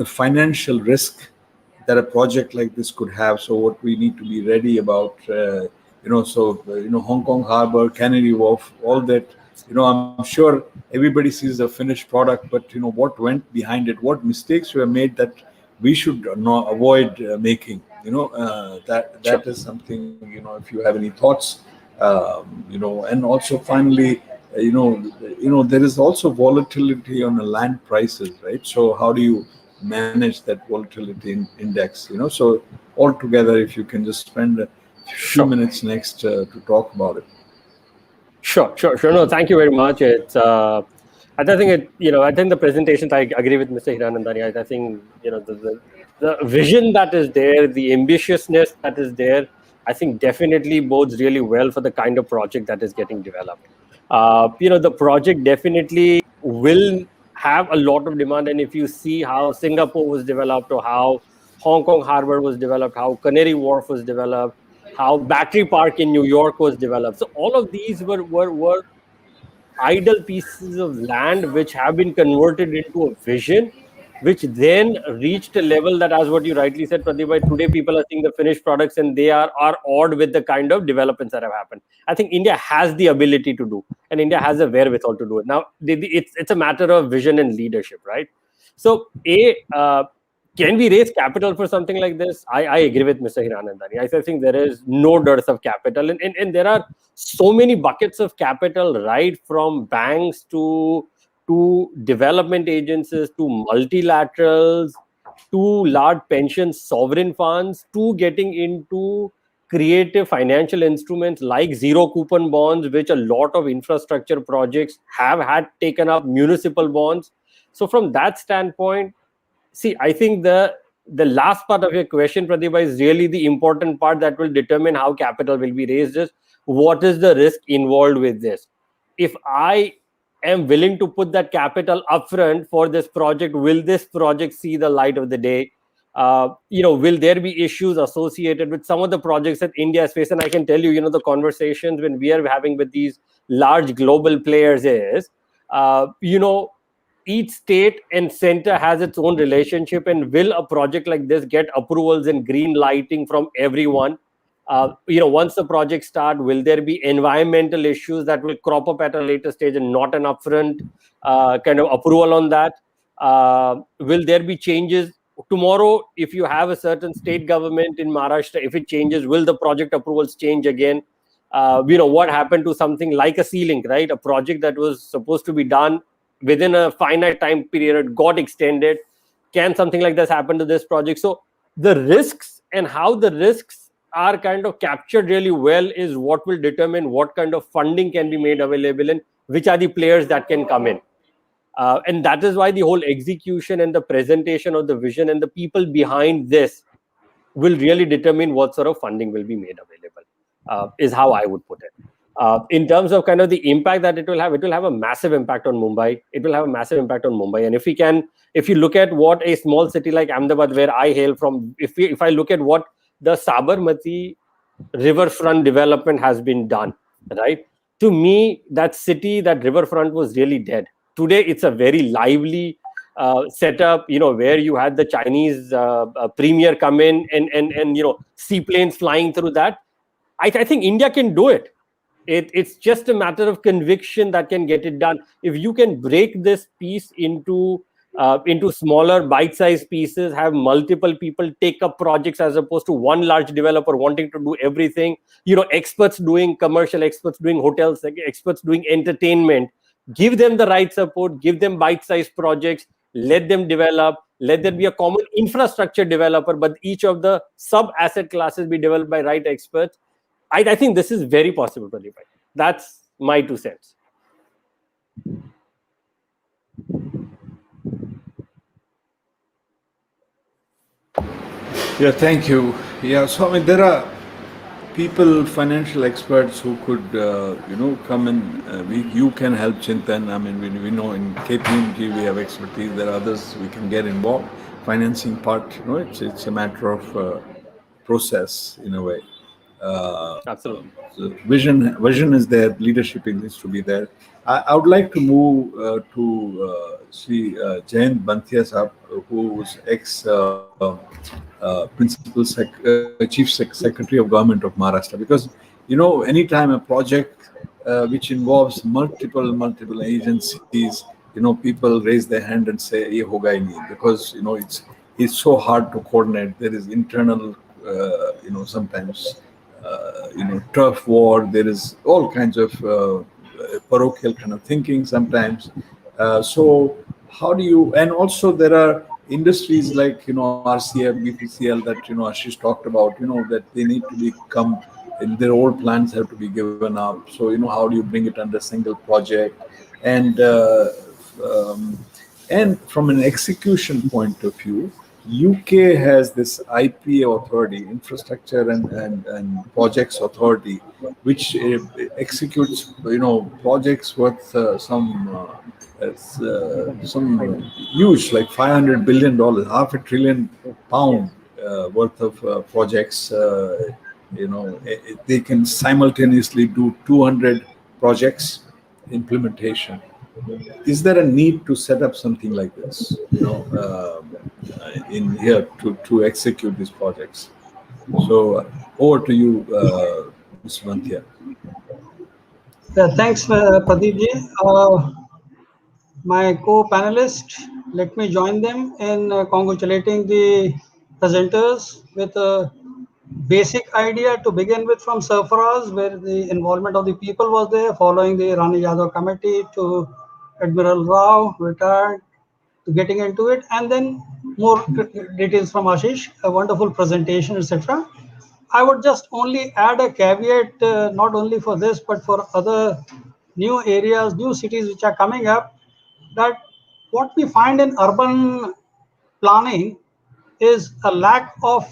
the financial risk that a project like this could have. So what we need to be ready about Hong Kong Harbor, Canary Wharf, all that. I'm sure everybody sees the finished product, but what went behind it, what mistakes were made that we should not avoid making. That is something. If you have any thoughts, and also finally, there is also volatility on the land prices, right? So how do you manage that volatility index? So altogether, if you can just spend a few minutes next to talk about it. Sure. No, thank you very much. It's I think I think the presentations, I agree with Mr. Hiranandani. I think the vision that is there, the ambitiousness that is there, I think definitely bodes really well for the kind of project that is getting developed. The project definitely will have a lot of demand, and if you see how Singapore was developed, or how Hong Kong Harbor was developed, how Canary Wharf was developed, how Battery Park in New York was developed. So all of these were idle pieces of land which have been converted into a vision, which then reached a level that, as what you rightly said, Pradeep, today people are seeing the finished products and they are awed with the kind of developments that have happened. I think India has the ability to do, and India has a wherewithal to do it. Now, it's a matter of vision and leadership, right? So, can we raise capital for something like this? I agree with Mr. Hiranandani. I think there is no dearth of capital. And there are so many buckets of capital, right from banks to development agencies, to multilaterals, to large pension sovereign funds, to getting into creative financial instruments like zero coupon bonds, which a lot of infrastructure projects have had taken up, municipal bonds. So from that standpoint, see, I think the last part of your question, Pratibha, is really the important part that will determine how capital will be raised. Is what is the risk involved with this? If I am willing to put that capital upfront for this project, will this project see the light of the day? Will there be issues associated with some of the projects that India has faced? And I can tell you, the conversations when we are having with these large global players is, each state and center has its own relationship, and will a project like this get approvals and green lighting from everyone? Once the project start, will there be environmental issues that will crop up at a later stage and not an upfront kind of approval on that? Will there be changes tomorrow? If you have a certain state government in Maharashtra, if it changes, will the project approvals change again? What happened to something like a sea-link, right? A project that was supposed to be done within a finite time period got extended. Can something like this happen to this project? So the risks and how the risks are kind of captured really well is what will determine what kind of funding can be made available and which are the players that can come in. And that is why the whole execution and the presentation of the vision and the people behind this will really determine what sort of funding will be made available, is how I would put it. In terms of kind of the impact that it will have a massive impact on Mumbai. It will have a massive impact on Mumbai. And if you look at what a small city like Ahmedabad, where I hail from, if I look at what the Sabarmati riverfront development has been done, right? To me, that city, that riverfront was really dead. Today, it's a very lively setup, where you had the Chinese premier come in and seaplanes flying through that. I think India can do it. It's just a matter of conviction that can get it done. If you can break this piece into smaller bite-sized pieces, have multiple people take up projects as opposed to one large developer wanting to do everything, experts doing commercial, experts doing hotels, experts doing entertainment, give them the right support, give them bite-sized projects, let them develop, let there be a common infrastructure developer, but each of the sub-asset classes be developed by right experts. I think this is very possible, Pradeep. That's my 2 cents. Yeah, thank you. Yeah, so there are people, financial experts who could, come in. You can help Chintan. We know in KPMG we have expertise. There are others we can get involved. Financing part, it's a matter of process in a way. Absolutely. So vision is there. Leadership needs to be there. I would like to move to Sri Jayant Banthia Sahab, who is Principal Chief Secretary of Government of Maharashtra, because anytime a project which involves multiple agencies, people raise their hand and say, "Ye hoga hi nahi," because it's so hard to coordinate. There is internal, sometimes turf war. There is all kinds of parochial kind of thinking sometimes. So how do you? And also there are industries like RCF, BPCL that Ashish talked about. That they need to become, and their old plans have to be given up. So how do you bring it under a single project? And from an execution point of view, UK has this IPA authority, Infrastructure and Projects Authority, which executes projects worth some huge, like $500 billion, £500 billion worth of projects. They can simultaneously do 200 projects implementation. Is there a need to set up something like this, in here to execute these projects? So over to you, Mr. Vanthia. Thanks, Pradeep ji. My co-panelists, let me join them in congratulating the presenters with a basic idea to begin with from Surfaraz, where the involvement of the people was there, following the Rani Yadav committee to Admiral Rao, retired, to getting into it, and then more details from Ashish, a wonderful presentation, etc. I would just only add a caveat, not only for this, but for other new areas, new cities which are coming up, that what we find in urban planning is a lack of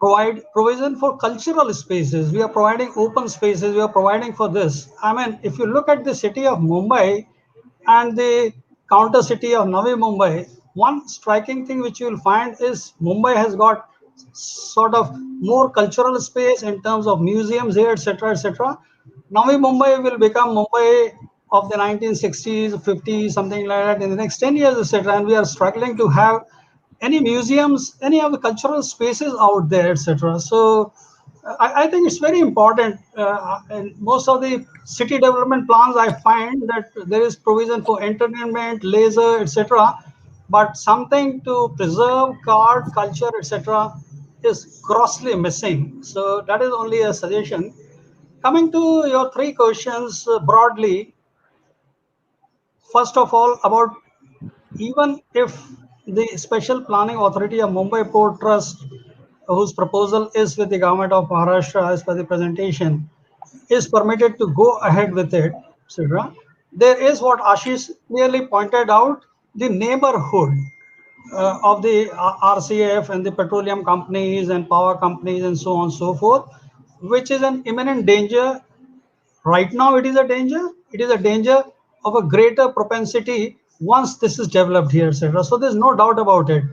provision for cultural spaces. We are providing open spaces. We are providing for this. I mean, if you look at the city of Mumbai and the counter city of Navi Mumbai, one striking thing which you will find is Mumbai has got sort of more cultural space in terms of museums here, etc., etc. Navi Mumbai will become Mumbai of the 1960s, 50s, something like that in the next 10 years, etc. And we are struggling to have any museums, any of the cultural spaces out there, etc. So I think it's very important. In most of the city development plans, I find that there is provision for entertainment, leisure, etc. But something to preserve art, culture, etc. is grossly missing. So that is only a suggestion. Coming to your three questions broadly, first of all, about even if the Special Planning Authority of Mumbai Port Trust, whose proposal is with the government of Maharashtra as per the presentation, is permitted to go ahead with it, etc. There is what Ashish clearly pointed out, the neighborhood of the RCF and the petroleum companies and power companies and so on and so forth, which is an imminent danger. Right now it is a danger. It is a danger of a greater propensity once this is developed here, etc. So there's no doubt about it.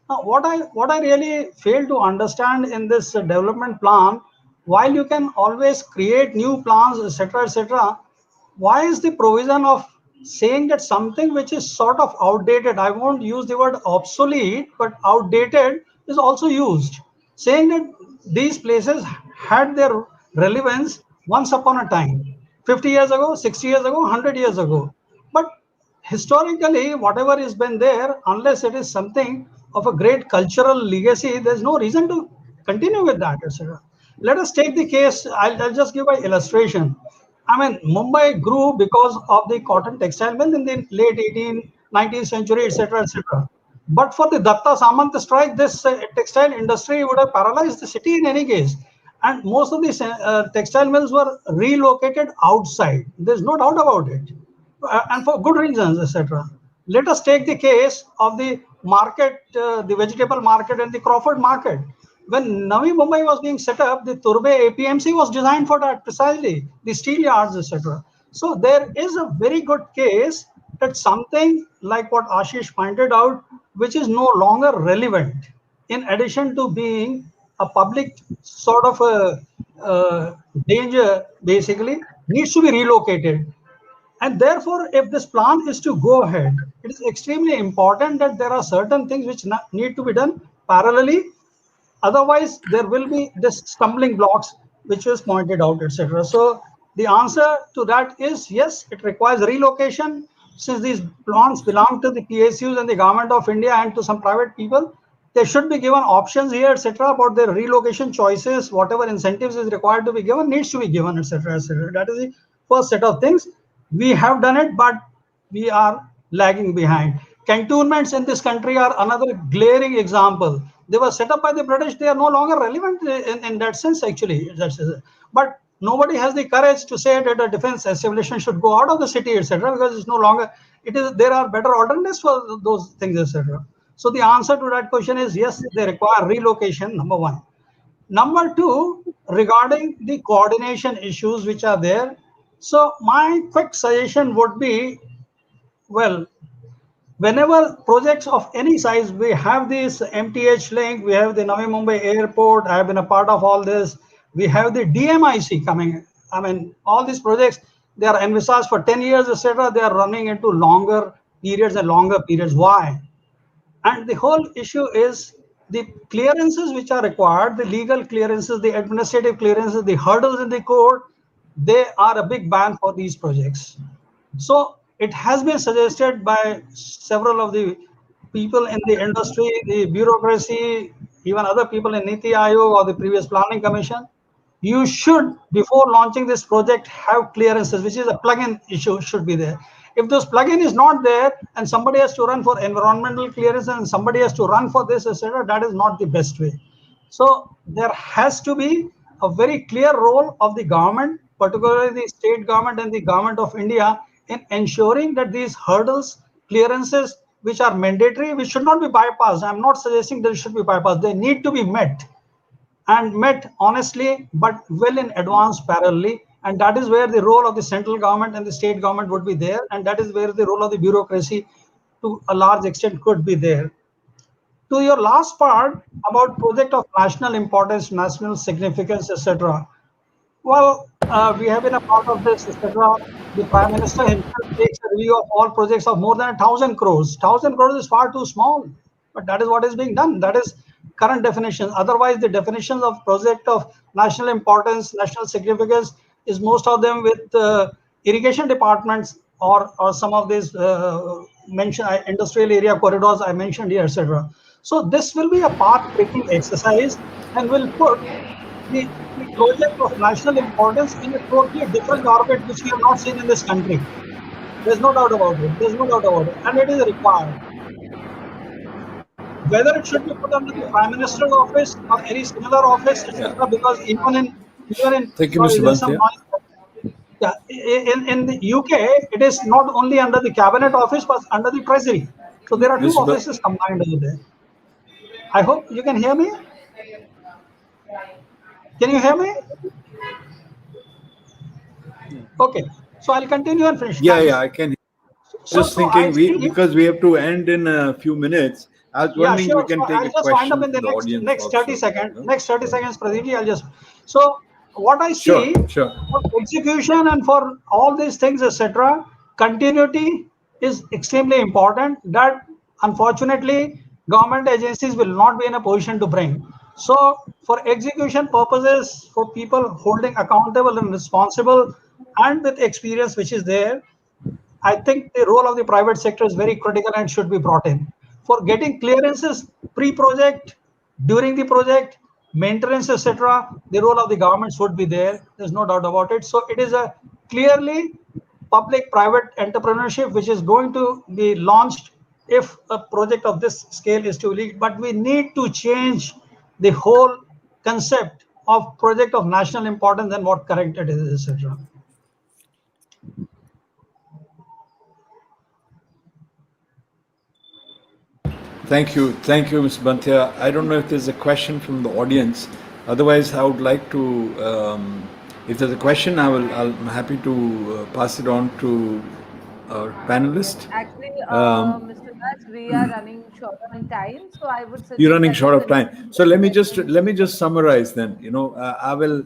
Now, what I really fail to understand in this development plan, while you can always create new plans, etc., etc., why is the provision of saying that something which is sort of outdated, I won't use the word obsolete, but outdated is also used, saying that these places had their relevance once upon a time, 50 years ago, 60 years ago, 100 years ago. But historically, whatever has been there, unless it is something of a great cultural legacy, there's no reason to continue with that, etc. Let us take the case, I'll just give an illustration. I mean, Mumbai grew because of the cotton textile mill in the late 19th century, etc., etc. But for the Datta Samant strike, this textile industry would have paralyzed the city in any case. And most of these textile mills were relocated outside. There's no doubt about it. And for good reasons, etc. Let us take the case of the market, the vegetable market and the Crawford market. When Navi Mumbai was being set up, the Turbe APMC was designed for that precisely, the steel yards, etc. So there is a very good case that something like what Ashish pointed out, which is no longer relevant, in addition to being a public sort of a danger, basically, needs to be relocated. And therefore, if this plan is to go ahead, it is extremely important that there are certain things which need to be done parallelly. Otherwise, there will be this stumbling blocks which was pointed out, etc. So the answer to that is yes, it requires relocation. Since these plants belong to the PSUs and the government of India and to some private people, they should be given options here, etc., about their relocation choices. Whatever incentives is required to be given needs to be given, etc., etc. That is the first set of things. We have done it, but we are lagging behind. Cantonments in this country are another glaring example. They were set up by the British. They are no longer relevant in that sense, actually. But nobody has the courage to say that a defense establishment should go out of the city, etc., because it's no longer, there are better alternatives for those things, etc. So the answer to that question is yes, they require relocation, number one. Number two, regarding the coordination issues which are there. So my quick suggestion would be, well, whenever projects of any size, we have this MTH link, we have the Navi Mumbai airport, I have been a part of all this. We have the DMIC coming. I mean, all these projects, they are envisaged for 10 years, etc. They are running into longer periods and longer periods. Why? And the whole issue is the clearances which are required, the legal clearances, the administrative clearances, the hurdles in the court, they are a big ban for these projects. So it has been suggested by several of the people in the industry, the bureaucracy, even other people in Niti Aayog or the previous planning commission, you should, before launching this project, have clearances, which is a plug-in issue, should be there. If this plug-in is not there and somebody has to run for environmental clearance and somebody has to run for this, etc., that is not the best way. So there has to be a very clear role of the government, particularly the state government and the government of India, in ensuring that these hurdles, clearances, which are mandatory, which should not be bypassed. I'm not suggesting they should be bypassed. They need to be met, and met honestly, but well in advance parallelly. And that is where the role of the central government and the state government would be there. And that is where the role of the bureaucracy to a large extent could be there. To your last part about project of national importance, national significance, etc. Well, we have been a part of this, etc. The Prime Minister himself takes a review of all projects of more than 1,000 crores. 1,000 crores is far too small, but that is what is being done. That is current definition. Otherwise, the definitions of project of national importance, national significance is most of them with irrigation departments or some of these mentioned industrial area corridors I mentioned here, etc. So this will be a path-breaking exercise and will put the project of national importance in a totally different orbit, which we have not seen in this country. There's no doubt about it. There's no doubt about it. And it is required. Whether it should be put under the Prime Minister's office or any similar office, etc., because even in Thank you, Mr. Banthia. Yeah, in the UK, it is not only under the Cabinet Office, but under the Treasury. So there are two offices combined over there. I hope you can hear me. Can you hear me? Okay, so I'll continue and finish. Yeah, I can. Just thinking, because we have to end in a few minutes. I was wondering we can take a question wind up in the next 30 seconds. Next 30 seconds, Pradeep, I'll just. So what I see for execution and for all these things, etc., continuity is extremely important. That unfortunately government agencies will not be in a position to bring. So for execution purposes, for people holding accountable and responsible and with experience which is there, I think the role of the private sector is very critical and should be brought in. For getting clearances pre-project, during the project, maintenance, etc., the role of the governments would be there. There's no doubt about it. So it is a clearly public-private entrepreneurship which is going to be launched if a project of this scale is to lead. But we need to change the whole concept of project of national importance and what correct it is, etc. Thank you, Mr. Banthia. I don't know if there's a question from the audience. Otherwise, I would like to. If there's a question, I'm happy to pass it on to our panelist. Actually, Mr. Raj, we are running short on time, so I would suggest you're running short of time. So let me just summarize then. I will.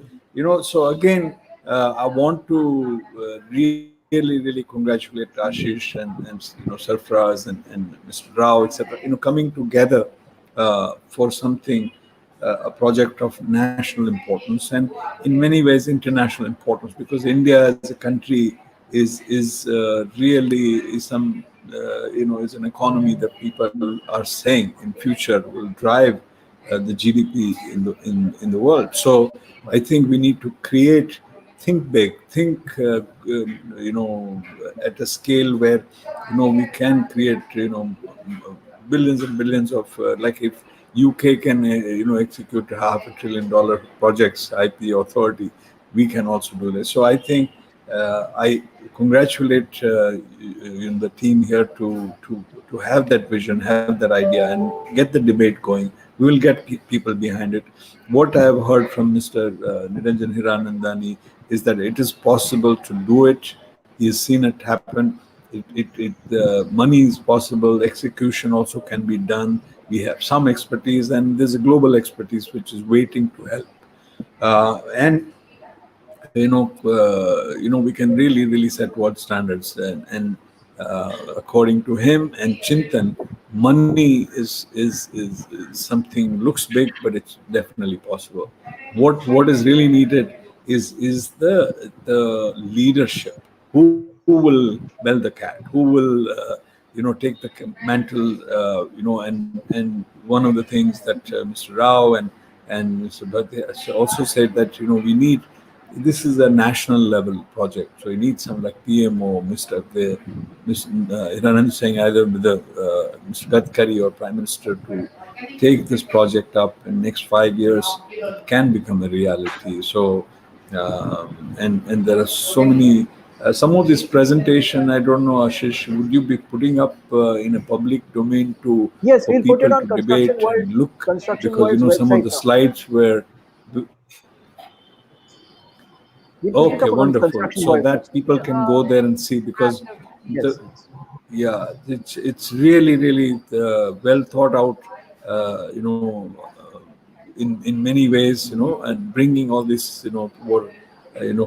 So again, I want to really congratulate Ashish and Sarfraz and Mr. Rao, etc. Coming together for something a project of national importance and in many ways international importance, because India as a country is really is some is an economy that people are saying in future will drive the GDP in the world. So I think we need to think big, think at a scale where we can create billions and billions of like if UK can execute $500 billion projects, IP authority, we can also do this. So I think I congratulate the team here to have that vision, have that idea, and get the debate going. We will get people behind it. What I have heard from Mr. Niranjan Hiranandani is that it is possible to do it. He has seen it happen. Money is possible. Execution also can be done. We have some expertise, and there's a global expertise which is waiting to help. And we can really set world standards, and according to him and Chintan, money is something looks big, but it's definitely possible. What is really needed is the leadership. Who will bell the cat? Who will take the mantle? And one of the things that Mr. Rao and Mr. Bhatt also said that we need. This is a national level project, so you need some like PMO, Mr. Hiranand saying either with Mr. Gadkari or Prime Minister to take this project up in next 5 years. It can become a reality. So, and there are so many. Some of this presentation, I don't know, Ashish, would you be putting up in a public domain Yes, for we'll put it people on to debate and look? Construction Because World's some of website the now. slides were. We'll put it Okay, up on wonderful. Construction So World that people website. can go there and see, because Yes. yeah, it's really well thought out. In many ways, and bringing all this, for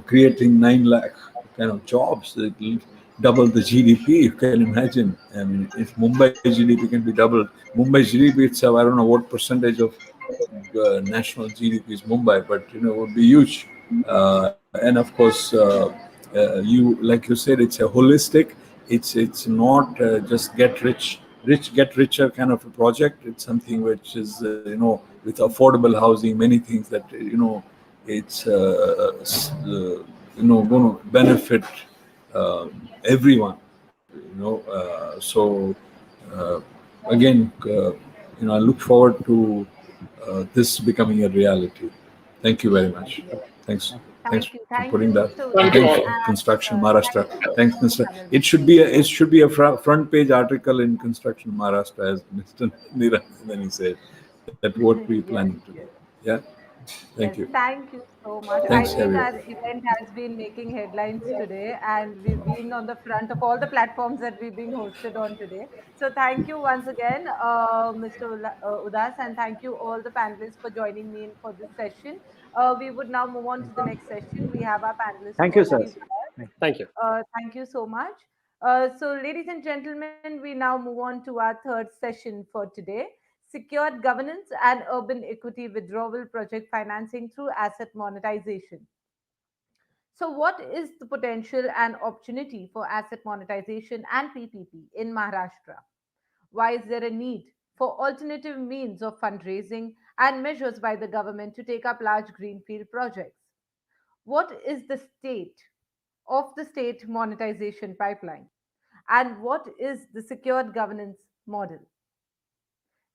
creating 9 lakh kind of jobs. It will double the GDP. You can imagine. I mean, if Mumbai GDP can be doubled, Mumbai GDP itself, I don't know what percentage of national GDP is Mumbai, but it would be huge. And of course, you like you said, it's a holistic. It's not just get richer kind of a project. It's something which is with affordable housing, many things that it's going to benefit everyone. So again, I look forward to this becoming a reality. Thank you very much. Thanks. Thanks for Thank you, putting that. Mr. Thank you Udas, Thanks, all. and Construction thank Maharashtra. you for Thanks, joining the Mr. panel. It should be a front page article in Construction Maharashtra, as Mr. Niranjan said. That what we Yes, planning to do. yes. Yeah. Thank Yes, you. thank you so much. I Thanks, think everyone. our event has been making headlines today, and we've been on the front of all the platforms that we've been hosted on today. So, thank you once again, Mr. Udas, and thank you all the panelists for joining me in for this session. We would now move on to the next session. We have our panelists Thank for you, sir. 3 hours. Thank you. Thank you so much. So, ladies and gentlemen, we now move on to our third session for today: secured governance and urban equity withdrawal project financing through asset monetization. So, what is the potential and opportunity for asset monetization and PPP in Maharashtra? Why is there a need for alternative means of fundraising and measures by the government to take up large greenfield projects? What is the state of the state monetization pipeline? And what is the secured governance model?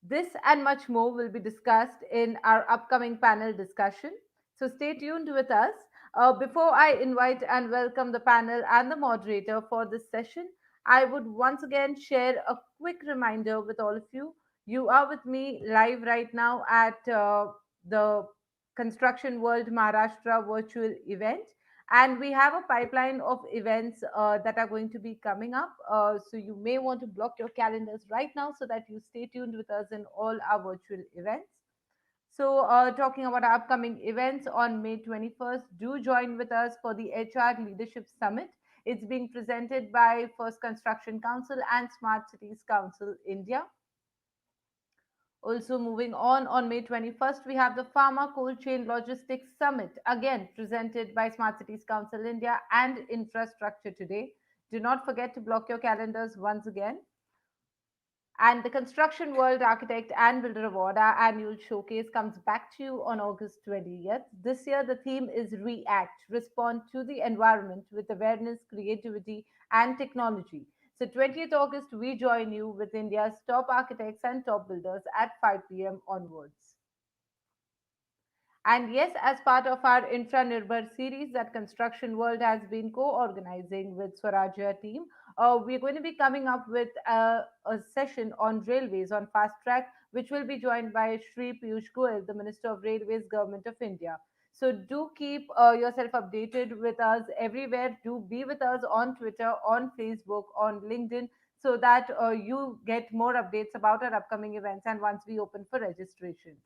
This and much more will be discussed in our upcoming panel discussion. So stay tuned with us. Before I invite and welcome the panel and the moderator for this session, I would once again share a quick reminder with all of you. You are with me live right now at the Construction World Maharashtra virtual event. And we have a pipeline of events that are going to be coming up. So you may want to block your calendars right now so that you stay tuned with us in all our virtual events. So, talking about our upcoming events on May 21st, do join with us for the HR Leadership Summit. It's being presented by First Construction Council and Smart Cities Council India. Also, moving on May 21st, we have the Pharma Cold Chain Logistics Summit, again presented by Smart Cities Council India and Infrastructure Today. Do not forget to block your calendars once again. And the Construction World Architect and Builder Award, our annual showcase, comes back to you on August 20th. This year, the theme is React, respond to the environment with awareness, creativity, and technology. So, 20th August, we join you with India's top architects and top builders at 5 p.m. onwards. And yes, as part of our Infra Nirbhar series that Construction World has been co-organizing with Swarajya team, we're going to be coming up with a session on railways on fast track, which will be joined by Shri Piyush Goyal, the Minister of Railways, Government of India. So do keep yourself updated with us everywhere. Do be with us on Twitter, on Facebook, on LinkedIn, so that you get more updates about our upcoming events and once we open for registrations.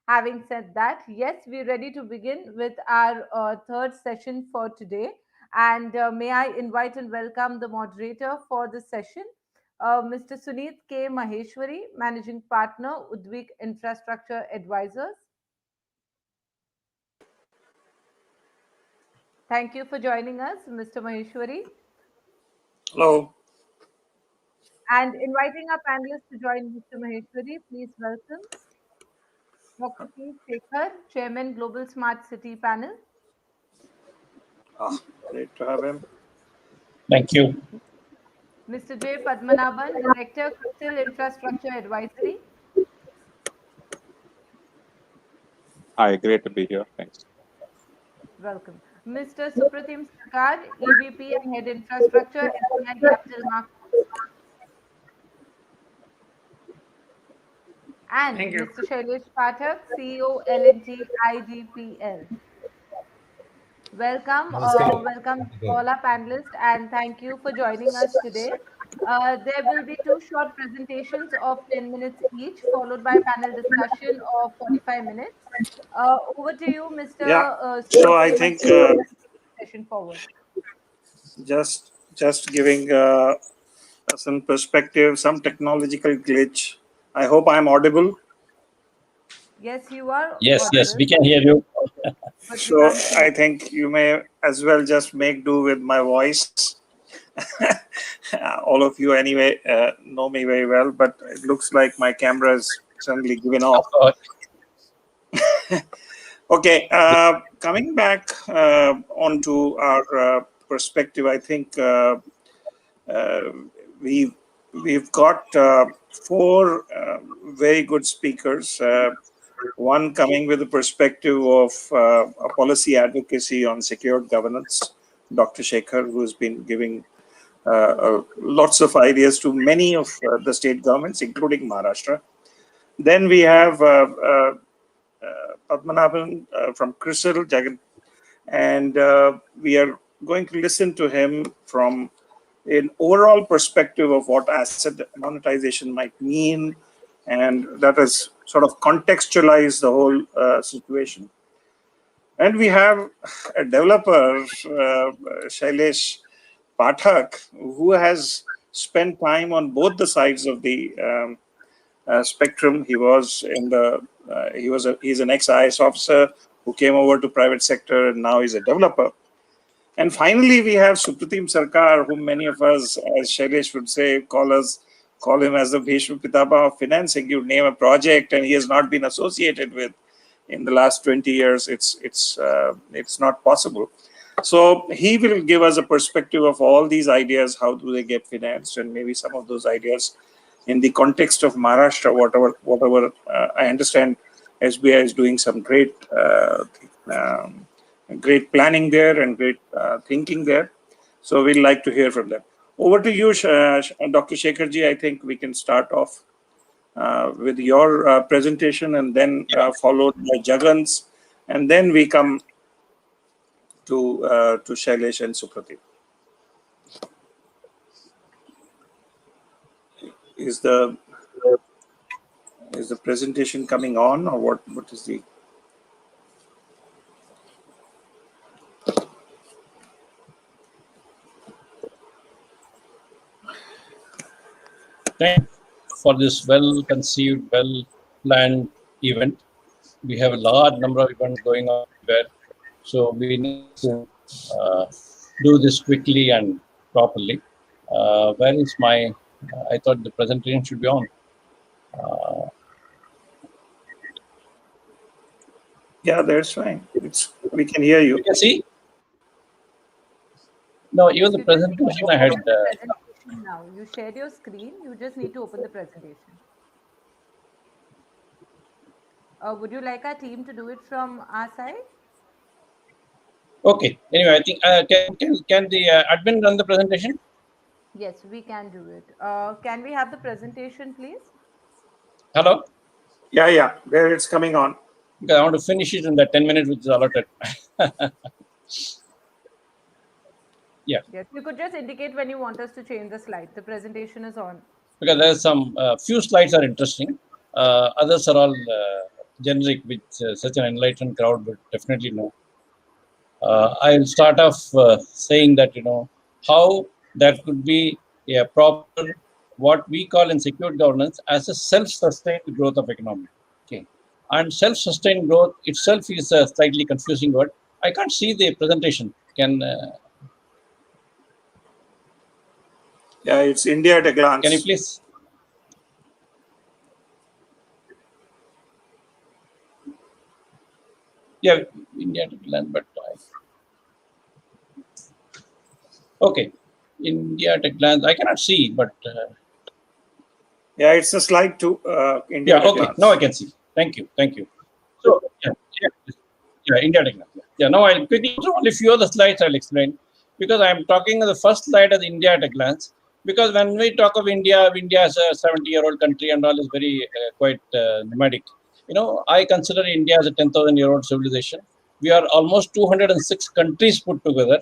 Having said that, yes, we're ready to begin with our third session for today. And may I invite and welcome the moderator for this session, Mr. Suneet K. Maheshwari, Managing Partner, Udvik Infrastructure Advisors. Thank you for joining us, Mr. Maheshwari. Hello. And inviting our panelists to join Mr. Maheshwari, please welcome Dr. P. Shekhar, Chairman, Global Smart City Panel. Great to have him. Thank you. Mr. J. Padmanabhan, Director, Crystal Infrastructure Advisory. Hi, great to be here. Thanks. Welcome. Mr. Supratim Sarkar, EVP and Head Infrastructure, SBI Capital Markets. And Mr. Shailesh Pathak, CEO, L&T IDPL. Welcome, welcome all our panelists, and thank you for joining us today. There will be two short presentations of 10 minutes each, followed by panel discussion of 45 minutes. Over to you, Mr. Yeah. So I think session forward. Just giving some perspective, some technological glitch. I hope I'm audible. Yes, you are. Yes, audible. yes, we can hear you. So I think you may as well just make do with my voice. All of you anyway know me very well, but it looks like my camera is suddenly given off. Okay, coming back onto our perspective, I think we've got four very good speakers. One coming with the perspective of a policy advocacy on secured governance, Dr. Shekhar, who's been giving lots of ideas to many of the state governments, including Maharashtra. Then we have Padmanabhan from CRISIL, Jagan, and we are going to listen to him from an overall perspective of what asset monetization might mean, and that has sort of contextualized the whole situation. And we have a developer, Shailesh Pathak, who has spent time on both the sides of the spectrum. He was in the he's an ex-IAS officer who came over to private sector, and now he's a developer. And finally, we have Supratim Sarkar, whom many of us, as Shailesh would say, call him as the Bhishma Pitapa of financing. You name a project, and he has not been associated with in the last 20 years. It's not possible. So he will give us a perspective of all these ideas. How do they get financed, and maybe some of those ideas in the context of Maharashtra, whatever I understand, SBI is doing some great planning there and great thinking there. So we'd like to hear from them. Over to you, Dr. Shekharji. I think we can start off with your presentation, and then followed by Jagan's, and then we come to Shailesh and Supratim. Is the presentation coming on, or what is the? for this well-conceived, well-planned event. We have a large number of events going on there, so we need to do this quickly and properly. Where is my? I thought the presentation should be on. Yeah, that's fine. We can hear you. You can see? No, even the You just need to presentation I open had. the presentation now. You shared your screen. You just need to open the presentation. Would you like our team to do it from our side? Okay. Anyway, I think can the admin run the presentation? Yes, we can do it. Can we have the presentation, please? Hello. Yeah. There it's coming on. Because I want to finish it in the 10 minutes which is allotted. Yeah. Yes, you could just indicate when you want us to change the slide. The presentation is on. Because there's some few slides are interesting. Others are all generic, which such an enlightened crowd would definitely know. I'll start off saying that how there could be a proper what we call in secured governance as a self-sustained growth of economy. Okay, and self-sustained growth itself is a slightly confusing word. I can't see the presentation. Yeah, it's India at a glance. Can you please? Yeah, India at a glance, but okay, India at a glance. I cannot see, but yeah, it's a slide to India. Yeah, okay. Now I can see. Thank you. So India at a glance. Yeah, now I'll quickly through only few of the slides I'll explain, because I'm talking the first slide as India at a glance. Because when we talk of India as a 70-year-old country and all is very quite nomadic. I consider India as a 10,000-year-old civilization. We are almost 206 countries put together.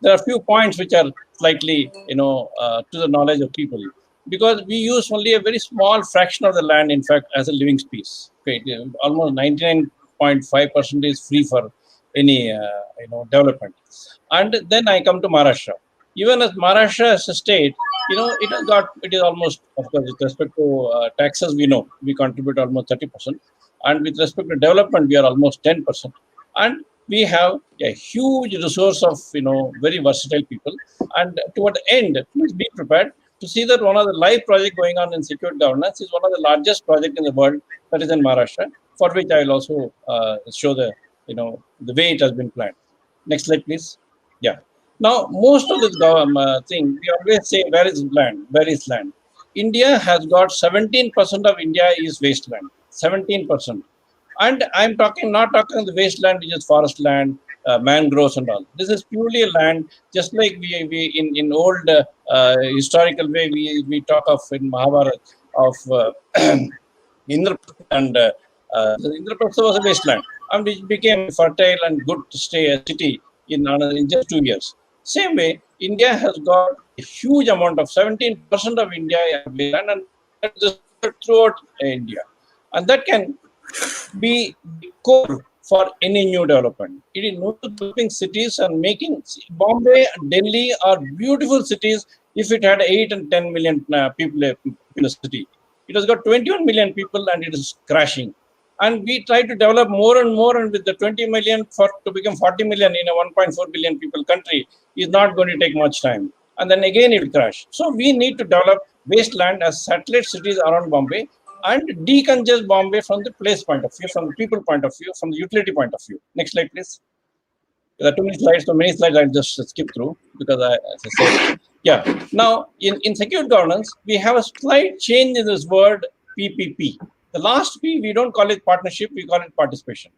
There are a few points which are slightly, to the knowledge of people, because we use only a very small fraction of the land, in fact, as a living space. Okay, almost 99.5% is free for any, development. And then I come to Maharashtra. Even as Maharashtra as a state, it is almost, of course, with respect to taxes, we contribute almost 30%. And with respect to development, we are almost 10%. And we have a huge resource of, very versatile people. And toward the end, please be prepared to see that one of the live projects going on in secured governance is one of the largest projects in the world, that is in Maharashtra, for which I will also show the way it has been planned. Next slide, please. Yeah. Now, most of this thing, we always say, where is land? Where is land? India has got 17% of India is wasteland. 17%. And I'm not talking the wasteland, which is forest land, mangroves and all. This is purely a land, just like we in old historical way, we talk of in Mahabharata of Indraprastha, and Indraprastha was a wasteland, and it became fertile and good to stay a city in just 2 years. Same way, India has got a huge amount of 17% of India wasteland, and that is throughout India, and that can be the core for any new development. It is new developing cities and making Bombay and Delhi are beautiful cities. If it had 8 and 10 million people in the city, it has got 21 million people and it is crashing. And we try to develop more and more, and with the 20 million to become 40 million in a 1.4 billion people country is not going to take much time. And then again it will crash. So we need to develop wasteland as satellite cities around Bombay and decongest Bombay from the place point of view, from the people point of view, from the utility point of view. Next slide, please. There are too many slides, so many slides I'll just skip through because as I said, yeah. Now, in secured governance, we have a slight change in this word PPP. The last P, we don't call it partnership, we call it participation.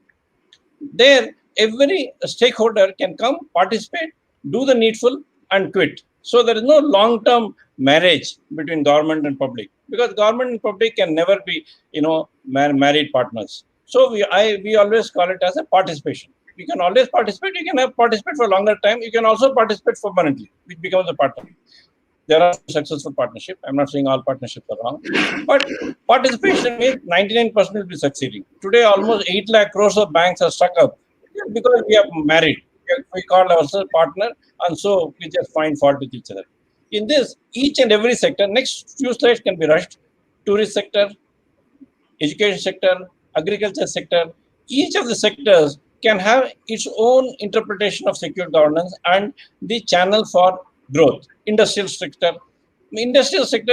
There, every stakeholder can come, participate, do the needful, and quit. So there is no long-term marriage between government and public, because government and public can never be, married partners. So we always call it as a participation. You can always participate. You can participate for a longer time. You can also participate permanently, which becomes a partnership. There are successful partnerships. I'm not saying all partnerships are wrong, but participation means 99% will be succeeding. Today, almost 8 lakh crores of banks are stuck up because we are married. We call ourselves partner, and so we just find fault with each other. In this, each and every sector, next few slides can be rushed. tourist sector, education sector, agriculture sector. Each of the sectors can have its own interpretation of secure governance and the channel for growth. Industrial sector,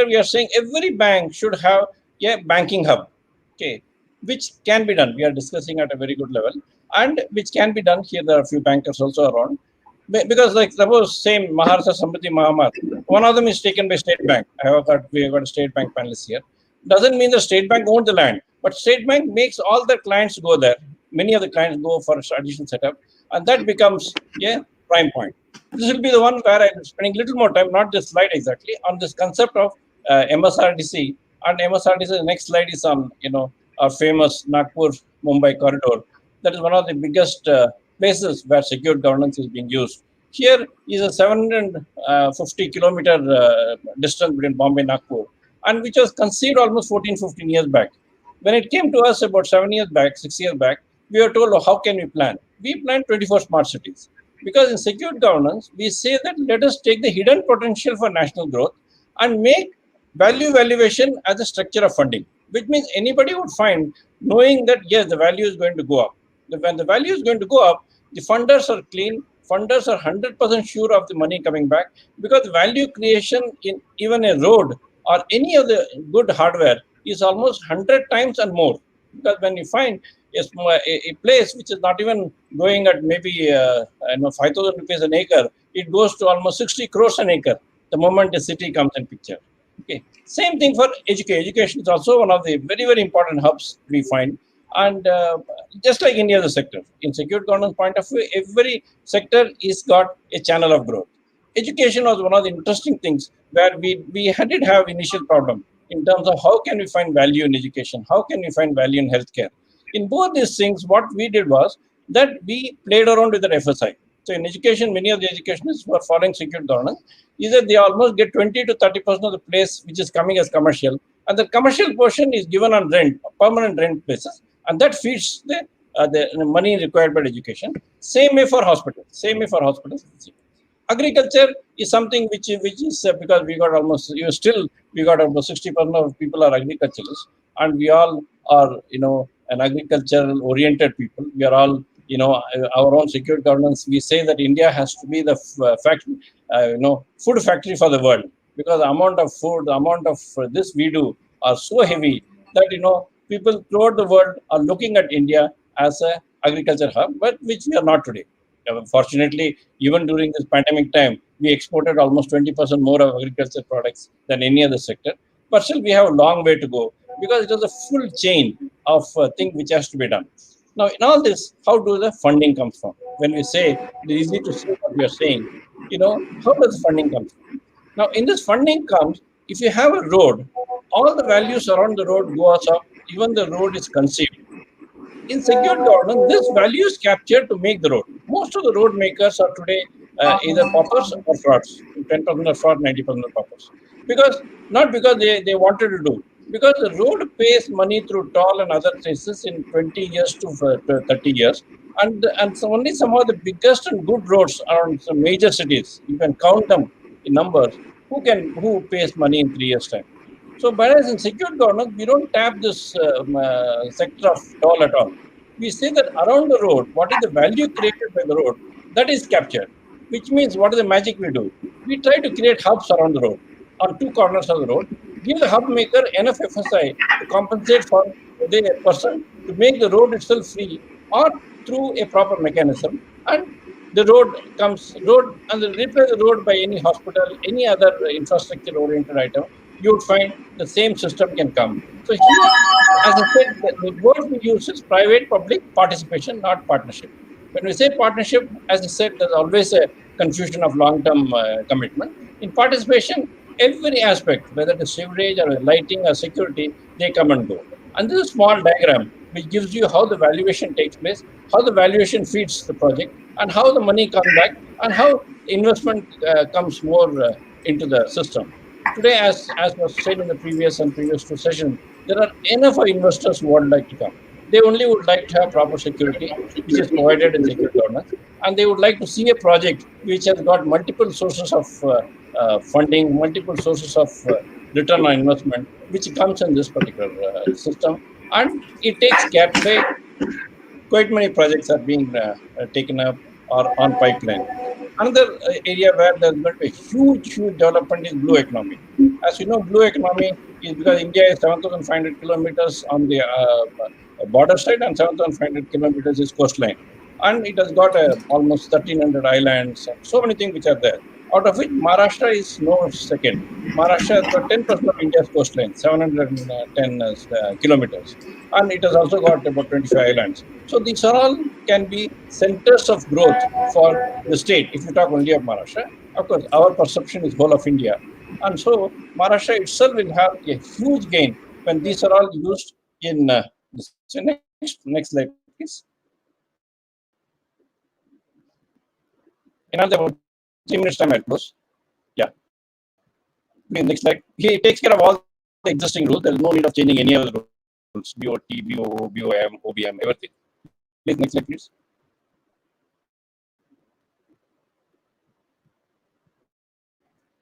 we are saying every bank should have a banking hub, okay, which can be done. We are discussing at a very good level, and which can be done. Here there are a few bankers also around, because like suppose same Maharashtra Samriddhi Mahamar, one of them is taken by State Bank. We have got a State Bank panelist here. Doesn't mean the State Bank owns the land, but State Bank makes all their clients go there. Many of the clients go for additional setup, and that becomes a prime point. This will be the one where I'm spending a little more time, not this slide exactly, on this concept of MSRDC. And MSRDC, the next slide is on, our famous Nagpur Mumbai corridor. That is one of the biggest places where secure governance is being used. Here is a 750 kilometer distance between Bombay and Nagpur, and which was conceived almost 14, 15 years back. When it came to us about 6 years back, we were told, how can we plan? We planned 24 smart cities. Because in secure governance, we say that let us take the hidden potential for national growth and make value valuation as a structure of funding, which means anybody would find, knowing that, yes, the value is going to go up. When the value is going to go up, the funders are clean, funders are 100% sure of the money coming back, because value creation in even a road or any of the good hardware is almost 100 times and more. Because when you find a place which is not even going at maybe 5,000 rupees an acre, it goes to almost 60 crores an acre the moment the city comes in picture. Okay. Same thing for education. Education is also one of the very, very important hubs we find. And just like any other sector, in secure governance point of view, every sector is got a channel of growth. Education was one of the interesting things where we did have initial problem in terms of how can we find value in education, how can we find value in healthcare. In both these things, what we did was that we played around with the FSI. So in education, many of the educationists who are following secure governance is that they almost get 20 to 30% of the place which is coming as commercial, and the commercial portion is given on rent, permanent rent basis, and that feeds the money required by education. Same way for hospitals. Agriculture is something which is because we got almost we got almost 60% of people are agriculturalists, and we all are an agricultural oriented people. We are all our own secure governance. We say that India has to be the food factory for the world, because the amount of food, the amount of this we do are so heavy that people throughout the world are looking at India as a agriculture hub, but which we are not today. Fortunately, even during this pandemic time, we exported almost 20% more of agriculture products than any other sector. But still, we have a long way to go, because it is a full chain of thing which has to be done. Now, in all this, how do the funding come from? When we say, it is easy to say what we are saying, how does funding come from? Now, in this funding comes, if you have a road, all the values around the road goes up, even the road is conceived. In secure governance, this value is captured to make the road. Most of the road makers are today either paupers or frauds. 10% are fraud, 90% are paupers. Not because they wanted to do, because the road pays money through toll and other traces in 20 years to 30 years. And so only some of the biggest and good roads around some major cities, you can count them in numbers, who pays money in 3 years' time. So, whereas in secure governance, we don't tap this sector of toll at all. We say that around the road, what is the value created by the road, that is captured, which means what is the magic we do? We try to create hubs around the road, on two corners of the road, give the hub maker enough FSI to compensate for the person to make the road itself free, or through a proper mechanism, and the road and replace the road by any hospital, any other infrastructure-oriented item, you would find the same system can come. So here, as I said, the word we use is private-public participation, not partnership. When we say partnership, as I said, there's always a confusion of long-term commitment. In participation, every aspect, whether it is sewerage or lighting or security, they come and go. And this is a small diagram which gives you how the valuation takes place, how the valuation feeds the project, and how the money comes back, and how investment comes more into the system. Today, as was said in the previous two sessions, there are enough investors who would like to come. They only would like to have proper security, which is provided in secure governance, and they would like to see a project which has got multiple sources of funding, multiple sources of return on investment which comes in this particular system, and it takes care by quite many projects are being taken up or on pipeline. Another area where there's going to be a huge development is blue economy. As you know, blue economy is because India is 7,500 kilometers on the border side and 7,500 kilometers is coastline. And it has got almost 1,300 islands and so many things which are there, out of which Maharashtra is no second. Maharashtra has got 10% of India's coastline, 710 kilometers. And it has also got about 25 islands. So these are all can be centers of growth for the state. If you talk only of Maharashtra, of course, our perception is whole of India. And so Maharashtra itself will have a huge gain when these are all used in this. So next slide, please. In another 3 minutes time, I'll close. Yeah. Next slide. He takes care of all the existing rules. There is no need of changing any of the rules. BOT, BOO, BOM, OBM, everything. Please, next slide, please.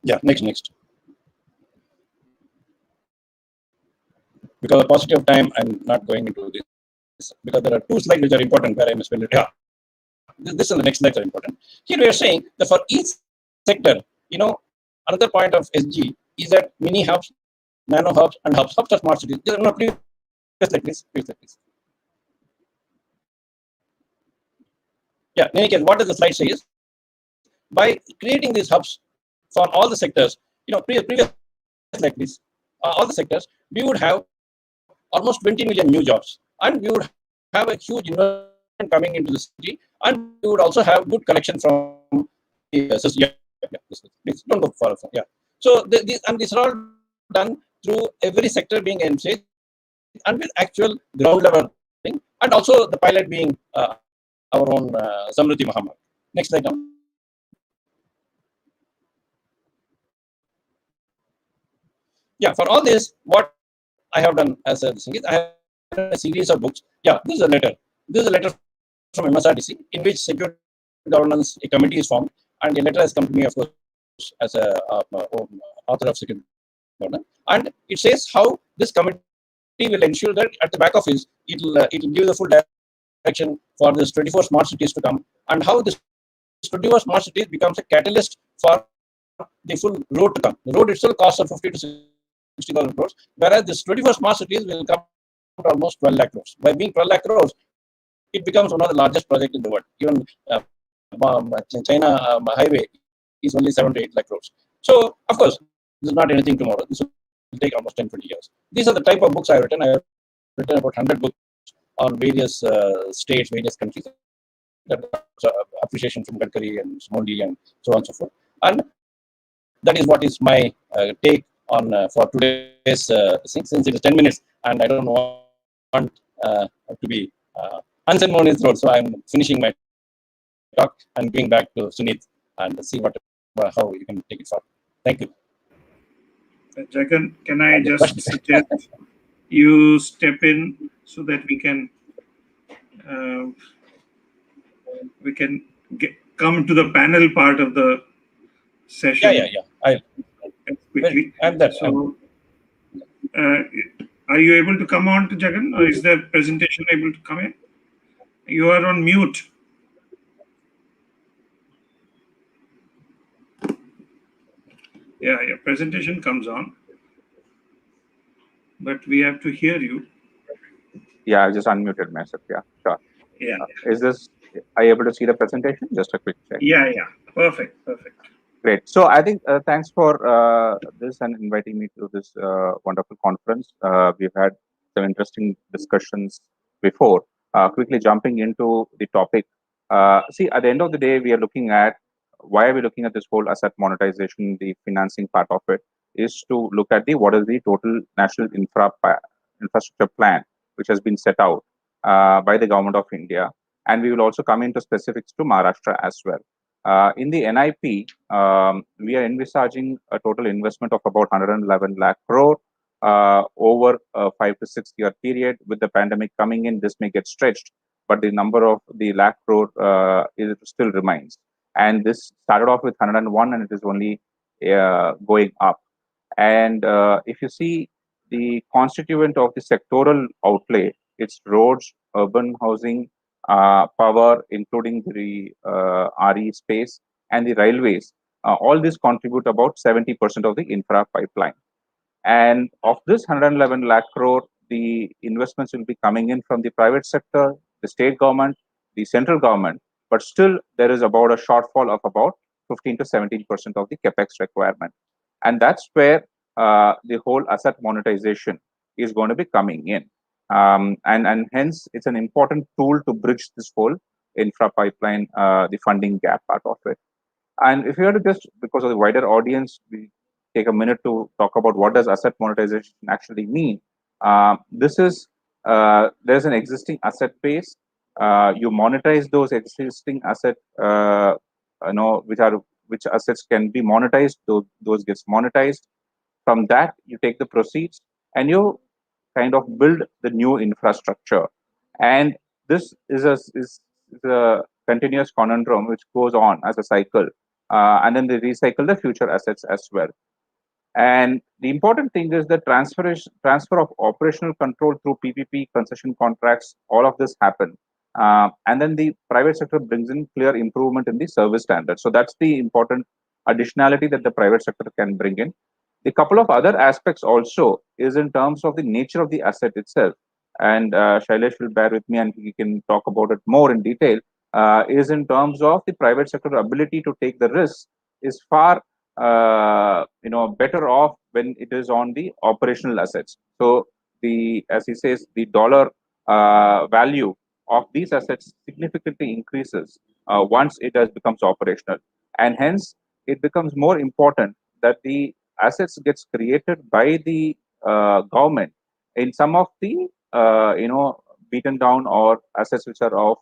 Yeah, next. Because of paucity of time, I'm not going into this because there are two slides which are important where I must spell it. Yeah, this and the next slides are important. Here we are saying that for each sector, another point of SG is that mini hubs, nano hubs, and hubs are smart cities. No, please, please. Yeah, in any case, what does the slide say is by creating these hubs for all the sectors, previous slide, please, all the sectors, we would have almost 20 million new jobs, and we would have a huge investment coming into the city, and we would also have good collection from the system. Please don't go far. Yeah. So these are all done through every sector being emphasized and with actual ground level thing, and also the pilot being our own Samruddhi Mahamad. Next slide now. Yeah, for all this, what I have done as a thing is I have done a series of books. Yeah, this is a letter. This is a letter from MSRDC in which security governance a committee is formed, and a letter has come to me, of course, as a author of security governance, and it says how this committee will ensure that at the back office it will give the full direction for this 24 smart cities to come, and how this 24 smart cities becomes a catalyst for the full road to come. The road itself costs of 50 to 60,000 crores, whereas this 24 smart cities will come to almost 12 lakh crores. By being 12 lakh crores, it becomes one of the largest projects in the world. Even China highway is only 7 to 8 lakh crores. So, of course, this is not anything tomorrow. This will take almost 10, 20 years. These are the type of books I have written. I have written about 100 books on various states, various countries. Appreciation from Gadkari and Modi and so on and so forth. And that is what is my take on for today's thing, since it is 10 minutes and I don't want to be unceremonious role. So I'm finishing my talk and going back to Sunit and see how you can take it forward. Thank you. Jagan, can I just suggest you step in so that we can come to the panel part of the session. Yeah. Quickly. I'm there. So, are you able to come on to Jagan, or is the presentation able to come in? You are on mute. Yeah, your presentation comes on, but we have to hear you. Yeah, I just unmuted myself. Yeah, sure. Yeah. Are you able to see the presentation? Just a quick check. Yeah. Perfect. Great. So I think thanks for this and inviting me to this wonderful conference. We've had some interesting discussions before. Quickly jumping into the topic. See, at the end of the day, we are looking at why are we looking at this whole asset monetization, the financing part of it, is to look at what is the total national infrastructure plan which has been set out by the government of India, and we will also come into specifics to Maharashtra as well. In the NIP, we are envisaging a total investment of about 111 lakh crore over a 5 to 6 year period. With the pandemic coming in, this may get stretched, but the number of the lakh crore still remains. And this started off with 101, and it is only going up. And if you see the constituent of the sectoral outlay, it's roads, urban housing, power, including the RE space, and the railways. All these contribute about 70% of the infra pipeline. And of this 111 lakh crore, the investments will be coming in from the private sector, the state government, the central government. But still, there is about a shortfall of about 15 to 17% of the capex requirement. And that's where the whole asset monetization is going to be coming in. And hence, it's an important tool to bridge this whole infra pipeline, the funding gap part of it. And if you were to just, because of the wider audience, we take a minute to talk about what does asset monetization actually mean. This is, there's an existing asset base. You monetize those existing asset, which assets can be monetized. Those gets monetized. From that, you take the proceeds and you kind of build the new infrastructure. And this is a continuous conundrum which goes on as a cycle. And then they recycle the future assets as well. And the important thing is the transfer of operational control through PPP, concession contracts, all of this happen. And then the private sector brings in clear improvement in the service standards. So that's the important additionality that the private sector can bring in. A couple of other aspects also is in terms of the nature of the asset itself. And Shailesh will bear with me and he can talk about it more in detail, is in terms of the private sector ability to take the risk is far better off when it is on the operational assets. So as he says, the dollar value of these assets significantly increases once it becomes operational, and hence it becomes more important that the assets gets created by the government in some of the beaten down or assets which are of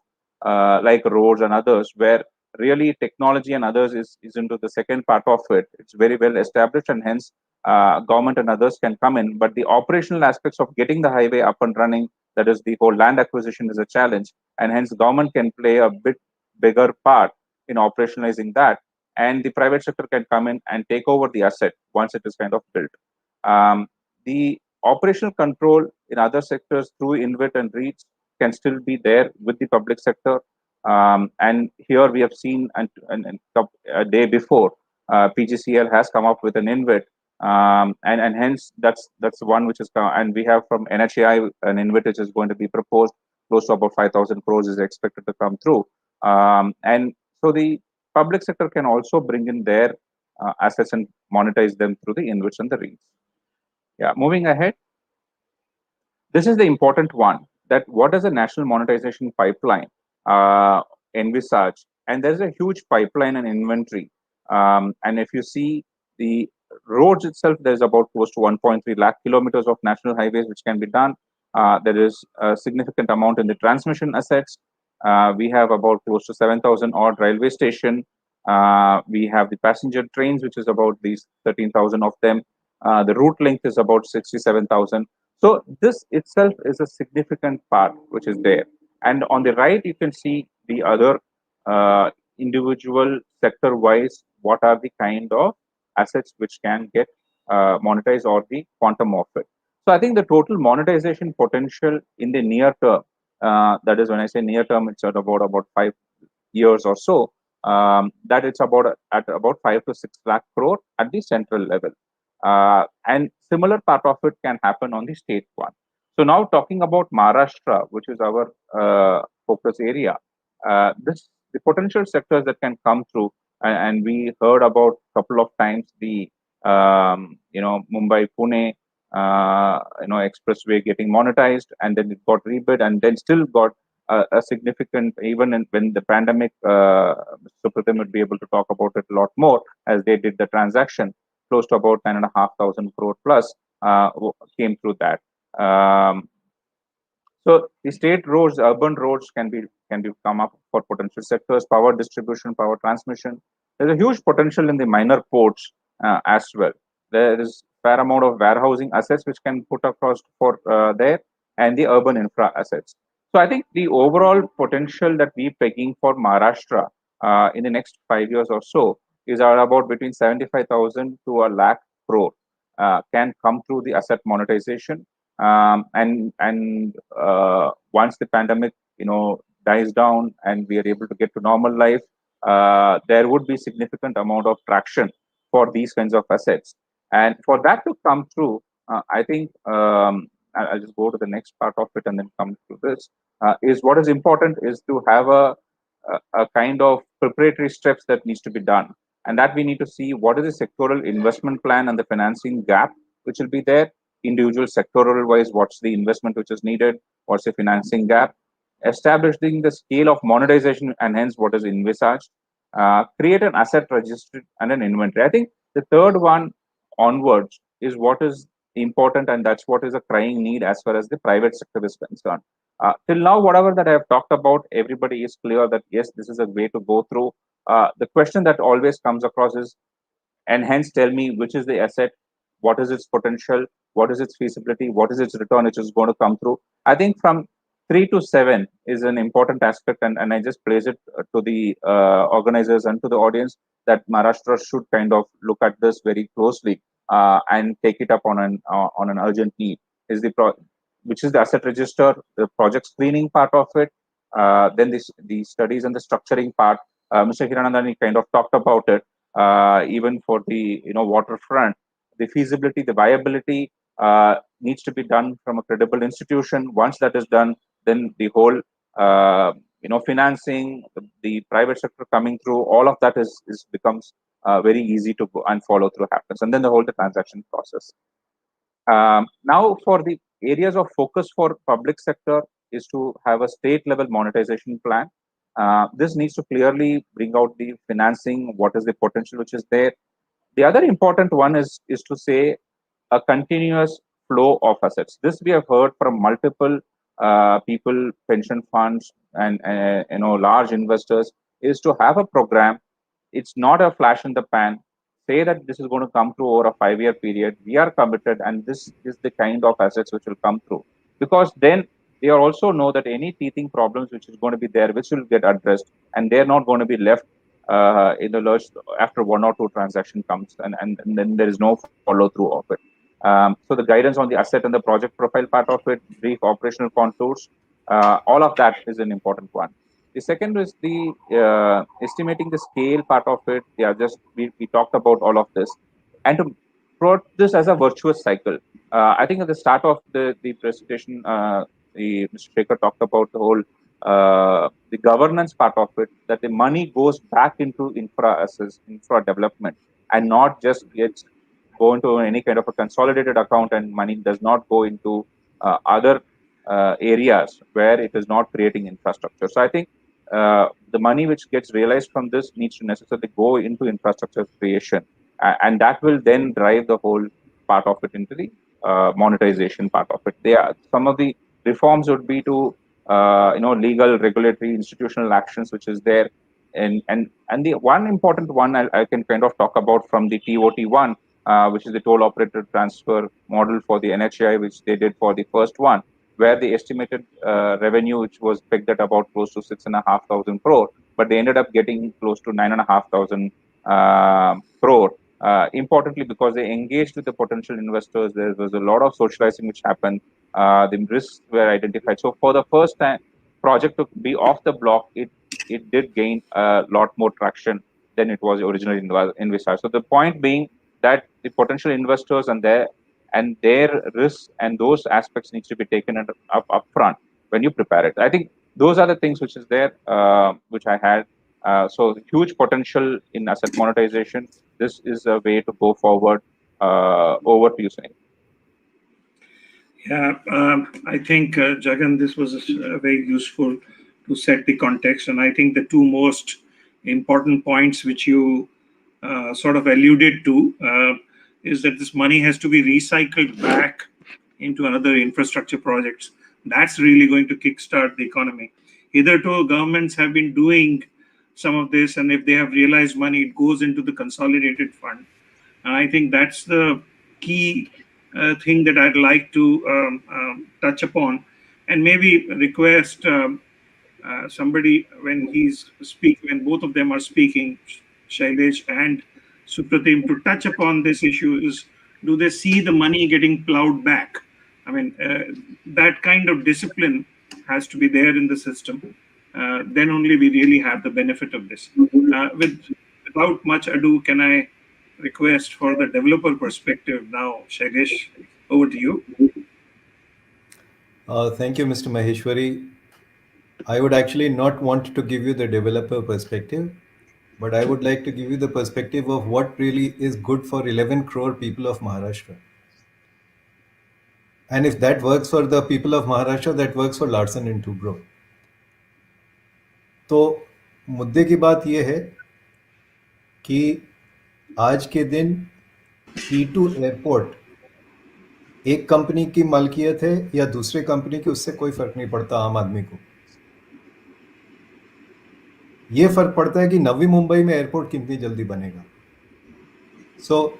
like roads and others, where really technology and others is into the second part of it. It's very well established, and hence government and others can come in. But the operational aspects of getting the highway up and running, that is the whole land acquisition, is a challenge, and hence government can play a bit bigger part in operationalizing that, and the private sector can come in and take over the asset once it is kind of built. The operational control in other sectors through InvIT and REITs can still be there with the public sector. And here we have seen a day before PGCL has come up with an InvIT, and hence that's one which is and we have from NHAI an InvIT which is going to be proposed, close to about 5,000 crores is expected to come through, and so the public sector can also bring in their assets and monetize them through the InvITs and the REITs. Yeah, moving ahead. This is the important one, that what does a national monetization pipeline envisage? And there's a huge pipeline and inventory. And if you see the roads itself, there's about close to 1.3 lakh kilometers of national highways which can be done. There is a significant amount in the transmission assets. We have about close to 7,000 odd railway station. We have the passenger trains, which is about these 13,000 of them. The route length is about 67,000. So this itself is a significant part which is there. And on the right, you can see the other individual sector-wise, what are the kind of assets which can get monetized or the quantum of it. So I think the total monetization potential in the near term, that is when I say near term, it's at about 5 years or so, that it's at about 5 to 6 lakh crore at the central level. And similar part of it can happen on the state one. So now talking about Maharashtra, which is our focus area, the potential sectors that can come through, and we heard about a couple of times the Mumbai Pune expressway getting monetized, and then it got rebid, and then still got a significant, even when the pandemic, Supratim would be able to talk about it a lot more, as they did the transaction, close to about 9,500 crore plus came through that. So the state roads, urban roads can be come up for potential sectors, power distribution, power transmission. There's a huge potential in the minor ports as well. There is fair amount of warehousing assets which can put across for there, and the urban infra assets. So I think the overall potential that we're pegging for Maharashtra in the next 5 years or so is about between 75,000 to a lakh crore. can come through the asset monetization. And once the pandemic, dies down and we are able to get to normal life, there would be significant amount of traction for these kinds of assets. And for that to come through, I think I'll just go to the next part of it and then come to this. Is what is important is to have a kind of preparatory steps that needs to be done, and that we need to see what is the sectoral investment plan and the financing gap which will be there. Individual sectoral wise, what's the investment which is needed, what's the financing gap, establishing the scale of monetization and hence what is envisaged, create an asset registry and an inventory. I think the third one onwards is what is important, and that's what is a crying need as far as the private sector is concerned. Till now, whatever that I have talked about, everybody is clear that yes, this is a way to go through. The question that always comes across is, and hence tell me which is the asset, what is its potential, what is its feasibility, what is its return which is going to come through. I think from 3 to 7 is an important aspect, and I just place it to the organizers and to the audience that Maharashtra should kind of look at this very closely and take it up on an urgent need. Is which is the asset register, the project screening part of it, then the studies and the structuring part. Mr. Hiranandani kind of talked about it. Even for the waterfront, the feasibility, the viability needs to be done from a credible institution. Once that is done, then the whole financing, the private sector coming through, all of that is becomes very easy to go and follow through happens, and then the whole transaction process. Now, for the areas of focus for public sector is to have a state level monetization plan. This needs to clearly bring out the financing, what is the potential which is there. The other important one is to say a continuous flow of assets. This we have heard from multiple people, pension funds, and large investors, is to have a program. It's not a flash in the pan. Say that this is going to come through over a 5-year period. We are committed, and this is the kind of assets which will come through. Because then they also know that any teething problems which is going to be there, which will get addressed, and they're not going to be left in the lurch after 1 or 2 transaction comes, and then there is no follow through of it. So the guidance on the asset and the project profile part of it, brief operational contours, all of that is an important one. The second is the estimating the scale part of it. Yeah, we talked about all of this, and to put this as a virtuous cycle. I think at the start of the presentation, Mr. Shekhar talked about the whole the governance part of it, that the money goes back into infra development, and not just go into any kind of a consolidated account, and money does not go into other areas where it is not creating infrastructure. So I think the money which gets realized from this needs to necessarily go into infrastructure creation, and that will then drive the whole part of it into the monetization part of it. Some of the reforms would be to legal, regulatory, institutional actions which is there, and the one important one I can kind of talk about from the TOT1, which is the toll operator transfer model for the NHAI, which they did for the first one, where the estimated revenue, which was pegged at about close to 6,500 crore, but they ended up getting close to 9,500 crore. Importantly, because they engaged with the potential investors, there was a lot of socializing which happened. The risks were identified. So for the first time project to be off the block, it did gain a lot more traction than it was originally envisaged. So the point being that the potential investors and their risks and those aspects needs to be taken up front when you prepare it. I think those are the things which is there, which I had. So huge potential in asset monetization. This is a way to go forward. Over to you, Sunil. Yeah, I think, Jagan, this was very useful to set the context. And I think the two most important points which you sort of alluded to is that this money has to be recycled back into another infrastructure projects. That's really going to kickstart the economy. Hitherto, governments have been doing some of this, and if they have realized money, it goes into the consolidated fund. And I think that's the key thing that I'd like to touch upon, and maybe request somebody when both of them are speaking, Shailesh and Supratim, to touch upon this issue, is do they see the money getting plowed back? I mean, that kind of discipline has to be there in the system. Then only we really have the benefit of this. Without much ado, can I request for the developer perspective now? Shailesh, over to you. Thank you, Mr. Maheshwari. I would actually not want to give you the developer perspective, but I would like to give you the perspective of what really is good for 11 crore people of Maharashtra. And if that works for the people of Maharashtra, that works for Larsen and Toubro. तो मुद्दे की बात यह है कि आज के दिन T2 एयरपोर्ट एक कंपनी की मालकियत है या दूसरे कंपनी की, उससे कोई फर्क नहीं पड़ता आम आदमी को. ये फर्क पड़ता है कि नवी मुंबई में एयरपोर्ट कितनी जल्दी बनेगा. So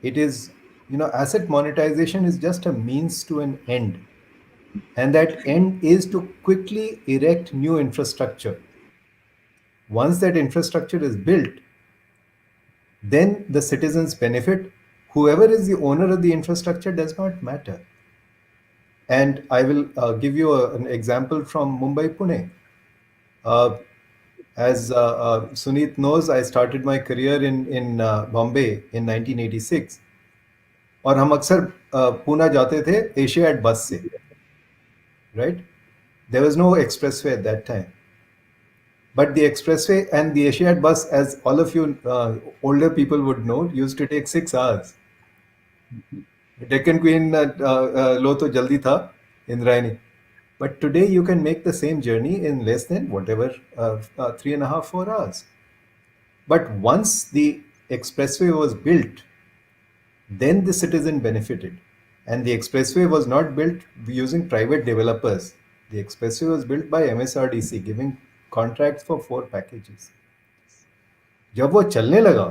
it is, asset monetization is just a means to an end, and that end is to quickly erect new infrastructure. Once that infrastructure is built, then the citizens benefit. Whoever is the owner of the infrastructure does not matter. And I will give you an example from Mumbai Pune. As Sunit knows, I started my career in Bombay in 1986. और हम अक्सर पूना जाते थे Asiad बस से, right? There was no expressway at that time. But the expressway and the Asiad bus, as all of you older people would know, used to take 6 hours. Deccan Queen lo to jaldi tha, Indrayani. But today you can make the same journey in less than whatever 3.5, 4 hours. But once the expressway was built, then the citizen benefited. And the expressway was not built using private developers. The expressway was built by MSRDC, giving contracts for 4 packages. जब वो चलने लगा,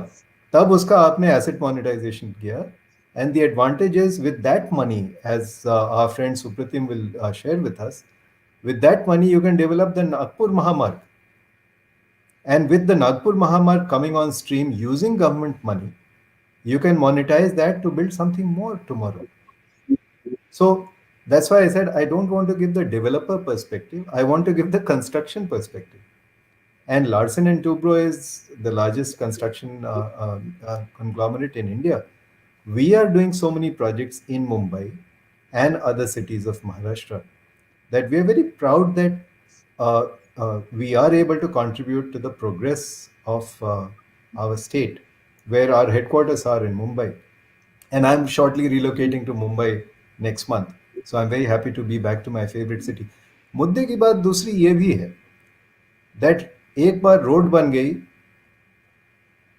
तब उसका आपने asset monetization किया. And the advantage is with that money, as our friend Supratim will share with us, with that money you can develop the Nagpur Mahamarg. And with the Nagpur Mahamarg coming on stream using government money, you can monetize that to build something more tomorrow. So that's why I said I don't want to give the developer perspective. I want to give the construction perspective. And Larsen and Toubro is the largest construction conglomerate in India. We are doing so many projects in Mumbai and other cities of Maharashtra that we are very proud that we are able to contribute to the progress of our state, where our headquarters are in Mumbai. And I'm shortly relocating to Mumbai next month. So I'm very happy to be back to my favorite city. मुद्दे की बात दूसरी ये भी है that एक बार road बन गई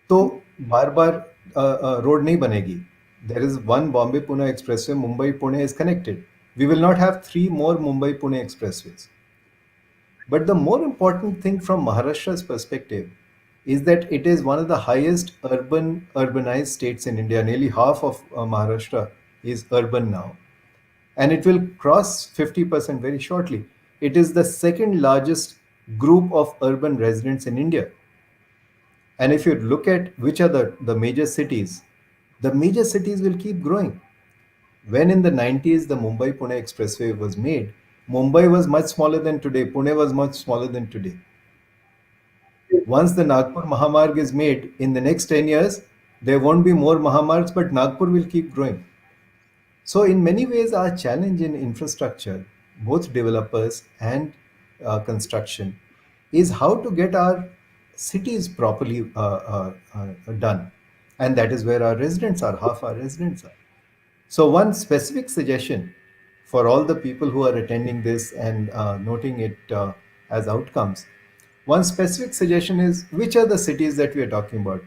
तो बार बार रोड नहीं बनेगी. There is one Bombay-Pune expressway, Mumbai-Pune is connected. We will not have 3 more Mumbai-Pune expressways. But the more important thing from Maharashtra's perspective is that it is one of the highest urbanized states in India. Nearly half of Maharashtra is urban now. And it will cross 50% very shortly. It is the second largest group of urban residents in India. And if you look at which are the major cities will keep growing. When in the 90s the Mumbai-Pune expressway was made, Mumbai was much smaller than today. Pune was much smaller than today. Once the Nagpur Mahamarg is made, in the next 10 years, there won't be more Mahamargs, but Nagpur will keep growing. So in many ways, our challenge in infrastructure, both developers and construction, is how to get our cities properly done. And that is where our residents are, half our residents are. So one specific suggestion for all the people who are attending this and noting it as outcomes, one specific suggestion is, which are the cities that we are talking about?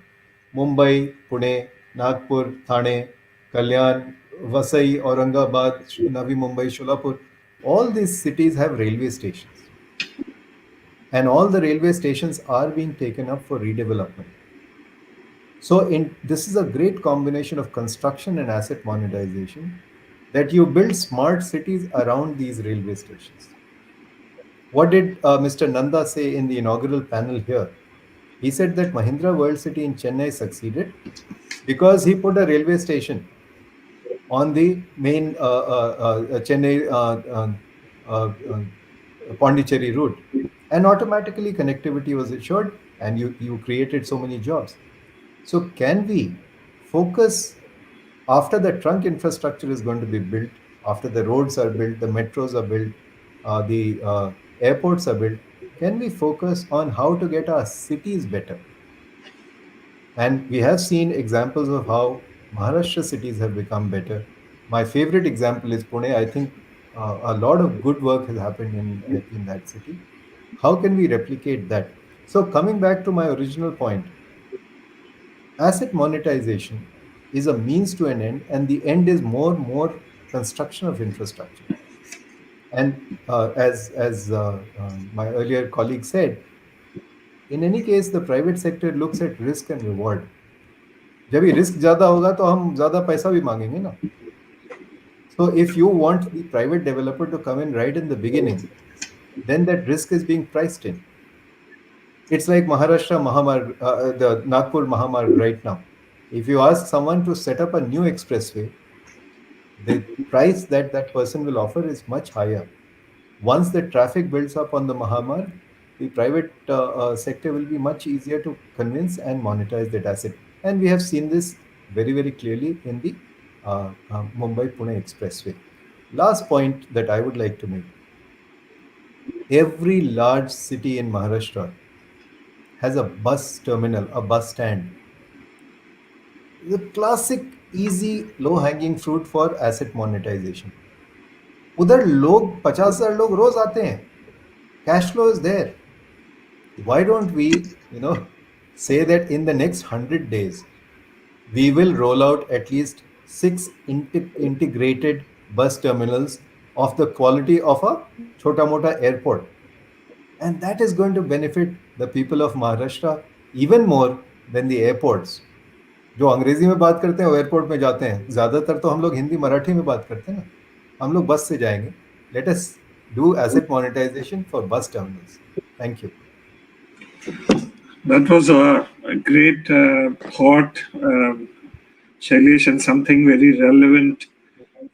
Mumbai, Pune, Nagpur, Thane, Kalyan, Vasai, Aurangabad, Navi Mumbai, Sholapur. All these cities have railway stations. And all the railway stations are being taken up for redevelopment. So this is a great combination of construction and asset monetization, that you build smart cities around these railway stations. What did Mr. Nanda say in the inaugural panel here? He said that Mahindra World City in Chennai succeeded because he put a railway station on the main Chennai Pondicherry route, and automatically connectivity was assured, and you created so many jobs. So can we focus after the trunk infrastructure is going to be built, after the roads are built, the metros are built, the airports are built, can we focus on how to get our cities better? And we have seen examples of how Maharashtra cities have become better. My favorite example is Pune. I think a lot of good work has happened in that city. How can we replicate that? So coming back to my original point, asset monetization is a means to an end, and the end is more construction of infrastructure. And as my earlier colleague said, in any case, the private sector looks at risk and reward. जब ये risk ज़्यादा होगा तो हम ज़्यादा पैसा भी मांगेंगे ना. So if you want the private developer to come in right in the beginning, then that risk is being priced in. It's like Maharashtra Mahamarg, the Nagpur Mahamarg right now. If you ask someone to set up a new expressway, the price that that person will offer is much higher. Once the traffic builds up on the Mahamarg, the private sector will be much easier to convince and monetize that asset. And we have seen this very clearly in the Mumbai-Pune expressway. Last point that I would like to make. Every large city in Maharashtra has a bus terminal, a bus stand. The classic, easy, low-hanging fruit for asset monetization. उधर लोग 50,000 लोग रोज आते हैं. Cash flow is there. Why don't we, say that in the next 100 days, we will roll out at least 6 integrated bus terminals of the quality of a Chota Mota airport. And that is going to benefit the people of Maharashtra even more than the airports. जो अंग्रेजी में बात करते हैं वो airport में जाते हैं. ज़्यादातर तो हम लोग हिंदी मराठी में बात करते हैं ना. हम लोग बस से जाएंगे. Let us do asset monetization for bus terminals. Thank you. That was a great thought, Shailesh, and something very relevant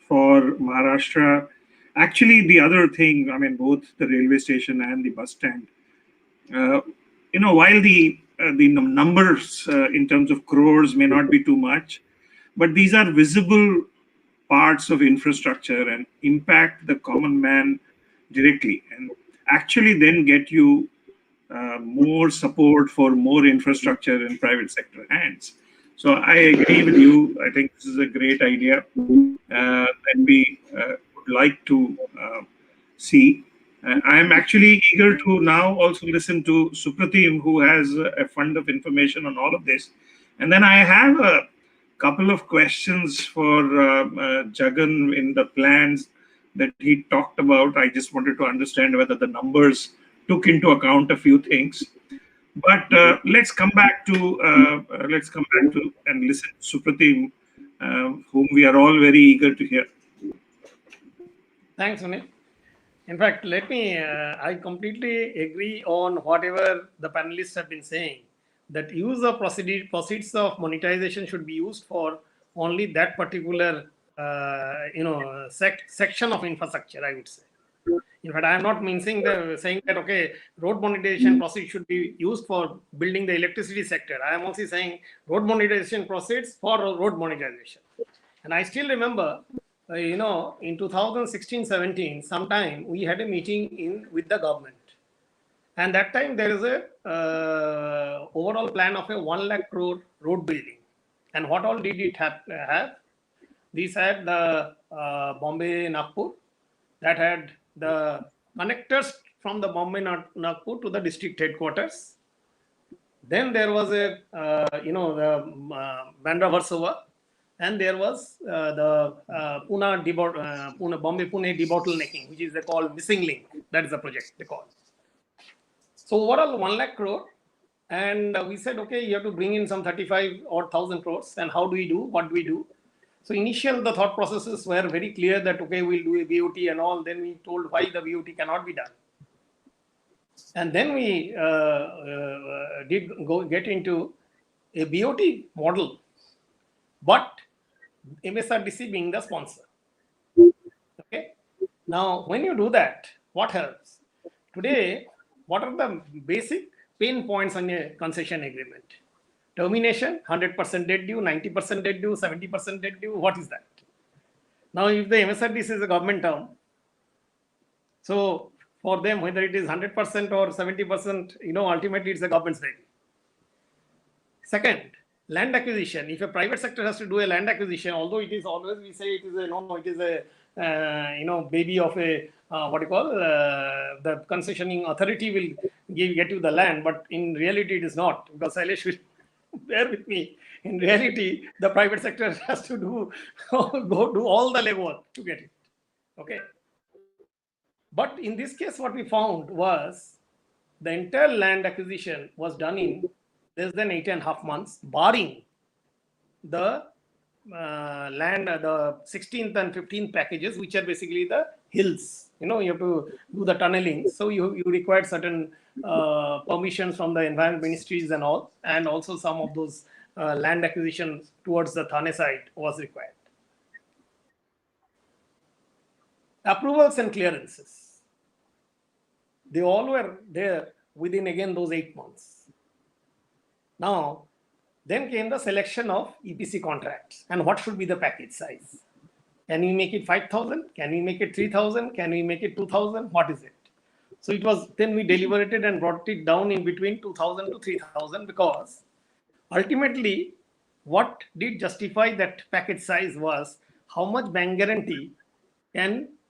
for Maharashtra. Actually, the other thing, I mean, both the railway station and the bus stand, while the numbers in terms of crores may not be too much, but these are visible parts of infrastructure and impact the common man directly, and actually then get you more support for more infrastructure in private sector hands. So I agree with you. I think this is a great idea that we would like to see. I am actually eager to now also listen to Supratim, who has a fund of information on all of this. And then I have a couple of questions for Jagan in the plans that he talked about. I just wanted to understand whether the numbers took into account a few things. But let's come back to and listen to Supratim, whom we are all very eager to hear. Thanks, Sunil. In fact, let me, I completely agree on whatever the panelists have been saying, that use of proceeds of monetization should be used for only that particular, section of infrastructure, I would say. In fact, I am not saying that, okay, road monetization proceeds should be used for building the electricity sector. I am also saying road monetization proceeds for road monetization. And I still remember, in 2016-17, sometime we had a meeting with the government. And that time there is a overall plan of a 1 lakh crore road building. And what all did it have? These had the Bombay-Nagpur, that had the connectors from the Bombay-Nagpur to the district headquarters. Then there was the Bandra-Versova, and there was the Bombay-Pune debottlenecking, which is called missing link. That is the project they call. So overall 1 lakh crore, and we said, okay, you have to bring in some 35,000 crores, and how do we do? What do we do? So the thought processes were very clear that, okay, we'll do a BOT and all. Then we told why the BOT cannot be done. And then we did get into a BOT model. But MSRDC being the sponsor. Okay. Now, when you do that, what helps? Today, what are the basic pain points on a concession agreement? Termination, 100% debt due, 90% debt due, 70% debt due. What is that? Now, if the MSRDC is a government term, so for them, whether it is 100% or 70%, ultimately it's the government's baby. Second, land acquisition. If a private sector has to do a land acquisition, although it is always, we say it is a, it is a, baby of a, the concessioning authority will get you the land, but in reality it is not, because Sailesh will bear with me. In reality, the private sector has to do all the legwork to get it. Okay. But in this case, what we found was the entire land acquisition was done in less than 8.5 months, barring the land, the 16th and 15th packages, which are basically the hills. You have to do the tunneling. So you required certain permissions from the environment ministries and all, and also some of those land acquisitions towards the Thane side was required. Approvals and clearances. They all were there within, again, those 8 months. Now, then came the selection of EPC contracts and what should be the package size. Can we make it 5,000? Can we make it 3,000? Can we make it 2,000? What is it? So it was, then we deliberated and brought it down in between 2,000 to 3,000, because ultimately what did justify that package size was how much bank guarantee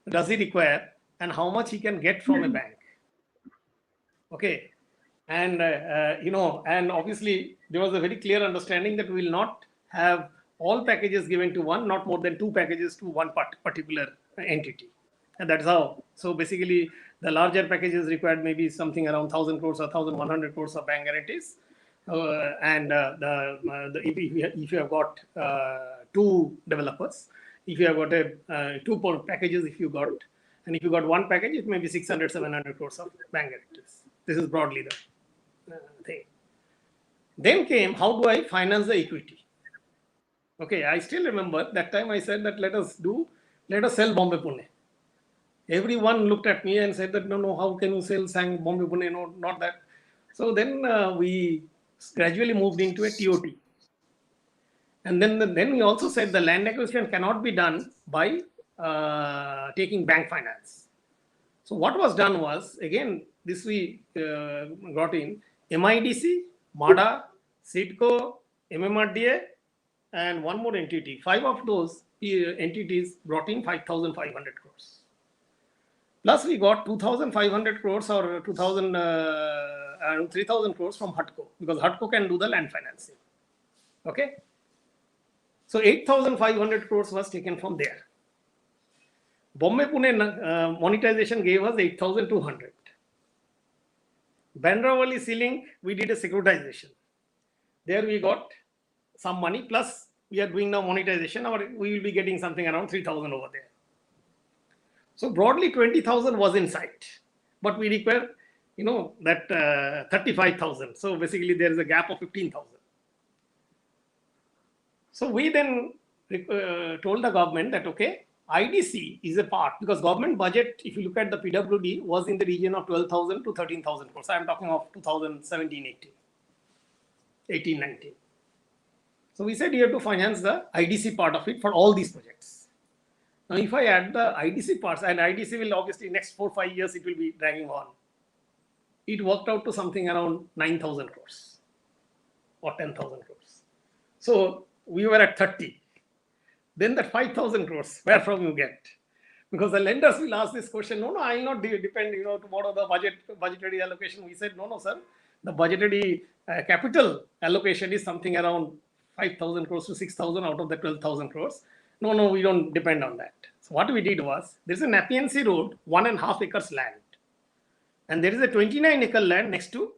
does he require and how much he can get from a bank. Okay. And, and obviously there was a very clear understanding that we will not have all packages given to one, not more than 2 packages to one particular entity. And that's how. So basically the larger packages required maybe something around 1,000 crores or 1,100 crores of bank guarantees. If you have got 2 developers, if you have got 2 packages, if you got 1 package, it may be 600, 700 crores of bank guarantees. This is broadly the thing. Then came, how do I finance the equity? Okay, I still remember that time I said that let us sell Bombay Pune. Everyone looked at me and said that no, how can you sell Bombay Pune? No, not that. So then we gradually moved into a TOT. And then we also said the land acquisition cannot be done by taking bank finance. So what was done was, again, this we got in MIDC, MADA, SIDCO, MMRDA, and one more entity. 5 of those entities brought in 5,500 crores. Plus we got 2,500 crores or 3,000 crores from HUDCO, because HUDCO can do the land financing. Okay. So 8,500 crores was taken from there. Bombay Pune monetization gave us 8,200. Bandra Valley Sea, we did a securitization. There we got some money, plus we are doing now monetization, or we will be getting something around 3,000 over there. So broadly 20,000 was in sight, but we require, that 35,000. So basically there is a gap of 15,000. So we then told the government that, okay, IDC is a part, because government budget, if you look at the PWD, was in the region of 12,000 to 13,000 crores. I am talking of 2017, 18, 19. So we said you have to finance the IDC part of it for all these projects. Now, if I add the IDC parts, and IDC will obviously next 4-5 years, it will be dragging on. It worked out to something around 9,000 crores or 10,000 crores. So we were at 30. Then that 5,000 crores, where from you get? Because the lenders will ask this question, no, I will not depend, tomorrow the budgetary allocation. We said, no, sir, the budgetary capital allocation is something around 5,000 crores to 6,000 out of the 12,000 crores. No, we don't depend on that. So what we did was, there's an Appiancy Road, 1.5 acres land. And there is a 29-acre land next to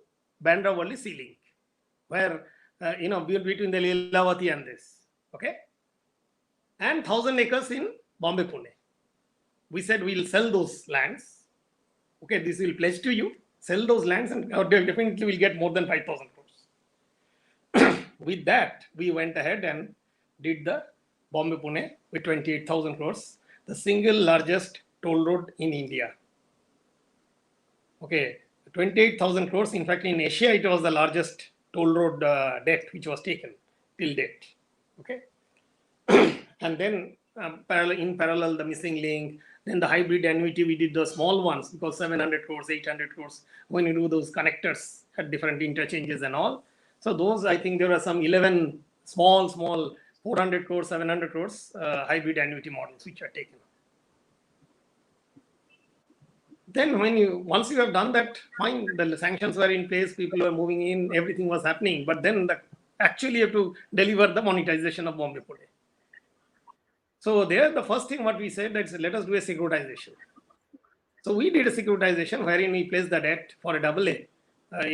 Bandra Valley Sea Link, where, between the Lilavati and this, okay? And 1,000 acres in Bombay Pune. We said we'll sell those lands. Okay, this will pledge to you. Sell those lands and definitely we'll get more than 5,000 crores. With that, we went ahead and did the Bombay-Pune with 28,000 crores, the single largest toll road in India. Okay, 28,000 crores. In fact, in Asia, it was the largest toll road debt which was taken till date. Okay, and then in parallel, the missing link, then the hybrid annuity, we did the small ones because 700 crores, 800 crores, when you do those connectors at different interchanges and all. So those, I think there are some 11 small 400 crores, 700 crores hybrid annuity models which are taken. Then once you have done that, fine, the sanctions were in place, people were moving in, everything was happening, but then actually you have to deliver the monetization of Bombay-Pune. So there, the first thing what we said is let us do a securitization. So we did a securitization wherein we placed the debt for a AA.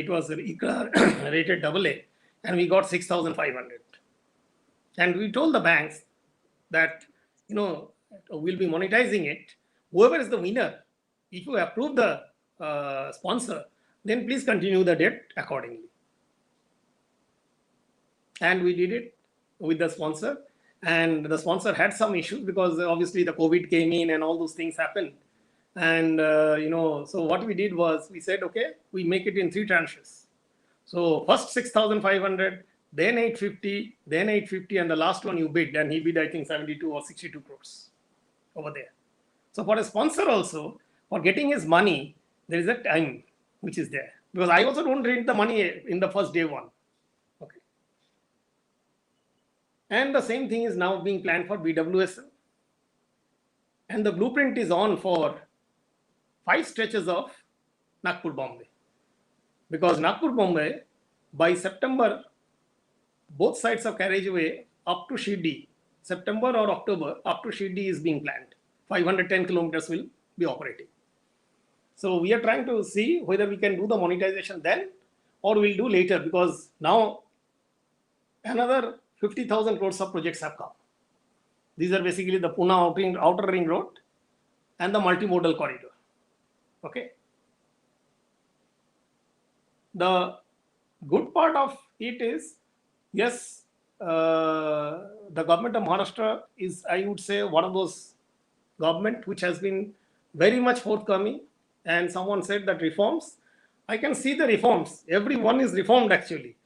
It was ICRA rated AA, and we got 6,500. And we told the banks that, we'll be monetizing it. Whoever is the winner, if you approve the sponsor, then please continue the debt accordingly. And we did it with the sponsor. And the sponsor had some issues because obviously the COVID came in and all those things happened. And, so what we did was we said, okay, we make it in 3 tranches. So first 6,500, then 850, then 850, and the last one you bid. And he bid, I think, 72 or 62 crores over there. So for a sponsor also, for getting his money, there is a time which is there. Because I also don't read the money in the first day one. Okay. And the same thing is now being planned for BWSL. And the blueprint is on for 5 stretches of Nagpur-Bombay. Because Nagpur-Bombay, by September, both sides of carriageway up to Shirdi, September or October, up to Shirdi is being planned. 510 kilometers will be operating. So we are trying to see whether we can do the monetization then or we'll do later, because now another 50,000 crores of projects have come. These are basically the Pune outer ring road and the multimodal corridor. Okay. The good part of it is, yes, the government of Maharashtra is, I would say, one of those government which has been very much forthcoming. And someone said that reforms, I can see the reforms. Everyone is reformed actually.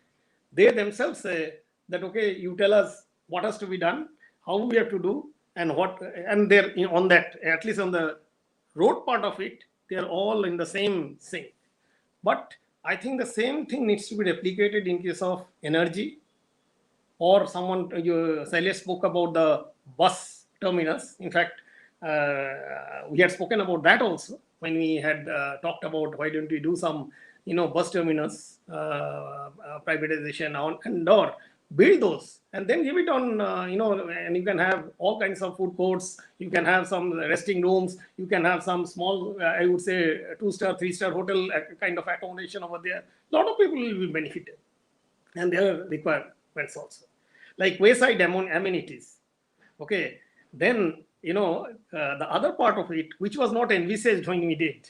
They themselves say that, okay, you tell us what has to be done, how we have to do, and what, and they're on that, at least on the road part of it, they're all in the same sync. But I think the same thing needs to be replicated in case of energy, or someone, Silas spoke about the bus terminus. In fact, we had spoken about that also when we had talked about why don't we do some, bus terminus privatization on and or build those and then give it on, and you can have all kinds of food courts, you can have some resting rooms, you can have some small, I would say 2-star, 3-star hotel kind of accommodation over there. A lot of people will be benefited, and their requirements also, like wayside amenities. Okay, then the other part of it, which was not envisaged when we did,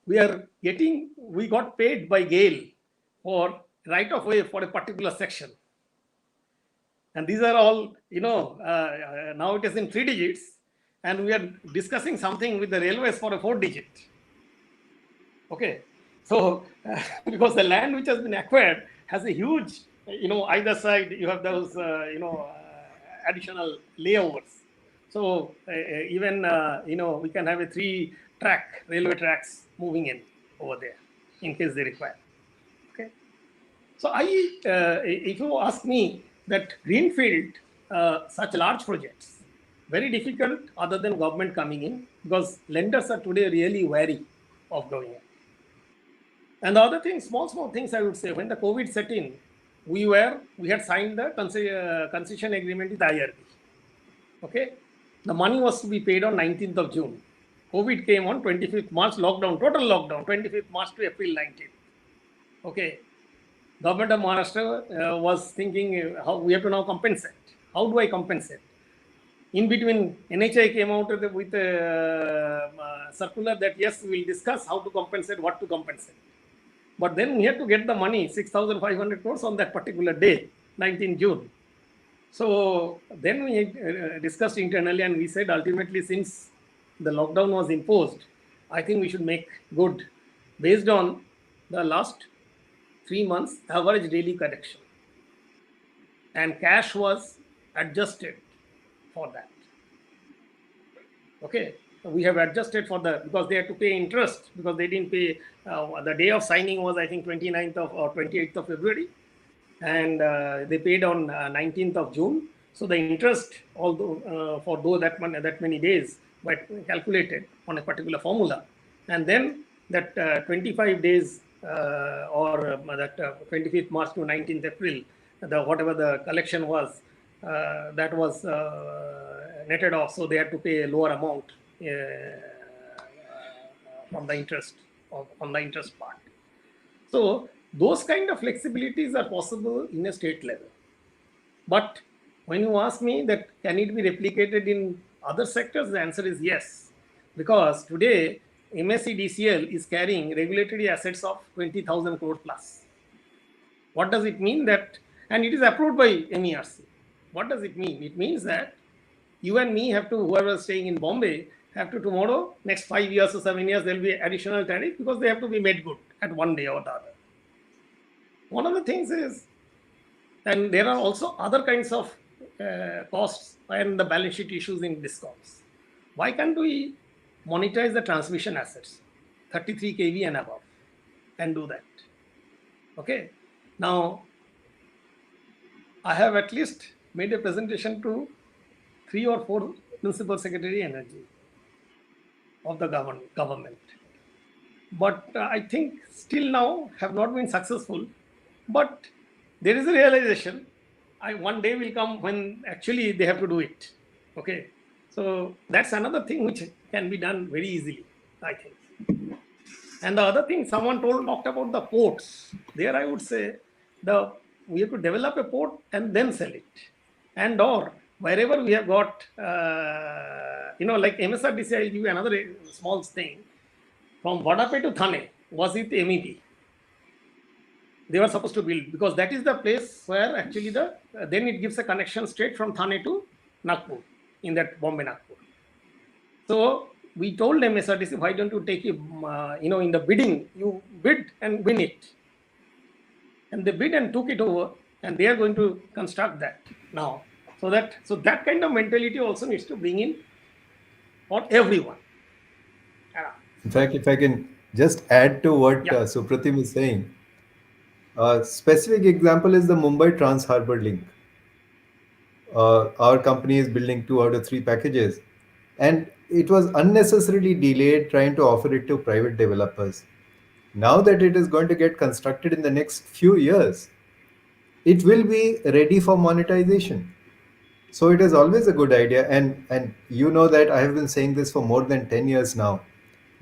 we got paid by GAIL for right of way for a particular section. And these are all, now it is in 3 digits, and we are discussing something with the railways for a 4 digit. Okay, so because the land which has been acquired has a huge, either side you have those, additional layovers. So even, we can have a 3-track railway tracks moving in over there in case they require. Okay. So if you ask me that greenfield, such large projects, very difficult other than government coming in, because lenders are today really wary of going in. And the other thing, small things I would say, when the COVID set in, we had signed the concession agreement with IRB. Okay. The money was to be paid on 19th of June. COVID came on 25th March, lockdown, total lockdown, 25th March to April 19th. Okay. Government of Maharashtra was thinking how we have to now compensate. How do I compensate? In between, NHI came out with a circular that yes, we will discuss how to compensate, what to compensate. But then we had to get the money, 6,500 crores on that particular day, 19th June. So then we discussed internally, and we said ultimately, since the lockdown was imposed, I think we should make good based on the last 3 months average daily collection, and cash was adjusted for that. Okay, we have adjusted for the, because they had to pay interest, because they didn't pay. The day of signing was, I think, 29th of or 28th of February, and they paid on 19th of June. So the interest, although for those that many days, were calculated on a particular formula, and then that 25 days or that 25th March to 19th April, whatever the collection was, that was netted off. So they had to pay a lower amount from the interest on the interest part. So those kind of flexibilities are possible in a state level. But when you ask me that can it be replicated in other sectors, the answer is yes. Because today MSEDCL is carrying regulatory assets of 20,000 crore plus. What does it mean? That, and it is approved by MERC. What does it mean? It means that you and me have to, whoever is staying in Bombay, have to tomorrow, next 5 years or 7 years, there will be additional tariff because they have to be made good at one day or the other. One of the things is, and there are also other kinds of costs and the balance sheet issues in discoms. Why can't we monetize the transmission assets, 33 kV and above, and do that? Okay. Now, I have at least made a presentation to 3 or 4 Principal Secretary Energy of the government. But I think still now have not been successful. But there is a realization, one day will come when actually they have to do it. Okay. So that's another thing which can be done very easily, I think. And the other thing someone talked about the ports. There I would say we have to develop a port and then sell it. And or wherever we have got, like MSRDC, I'll give you another small thing. From Vadape to Thane, was it MEP? They were supposed to build, because that is the place where actually then it gives a connection straight from Thane to Nagpur, in that Bombay Nagpur. So we told MSRDC, why don't you take it, in the bidding, you bid and win it. And they bid and took it over, and they are going to construct that now. So that kind of mentality also needs to bring in for everyone. In fact, if I can just add to what Supratim is saying, a specific example is the Mumbai Trans-Harbour Link. Our company is building 2 out of 3 packages, and it was unnecessarily delayed trying to offer it to private developers. Now that it is going to get constructed in the next few years, it will be ready for monetization. So it is always a good idea, and you know that I have been saying this for more than 10 years now,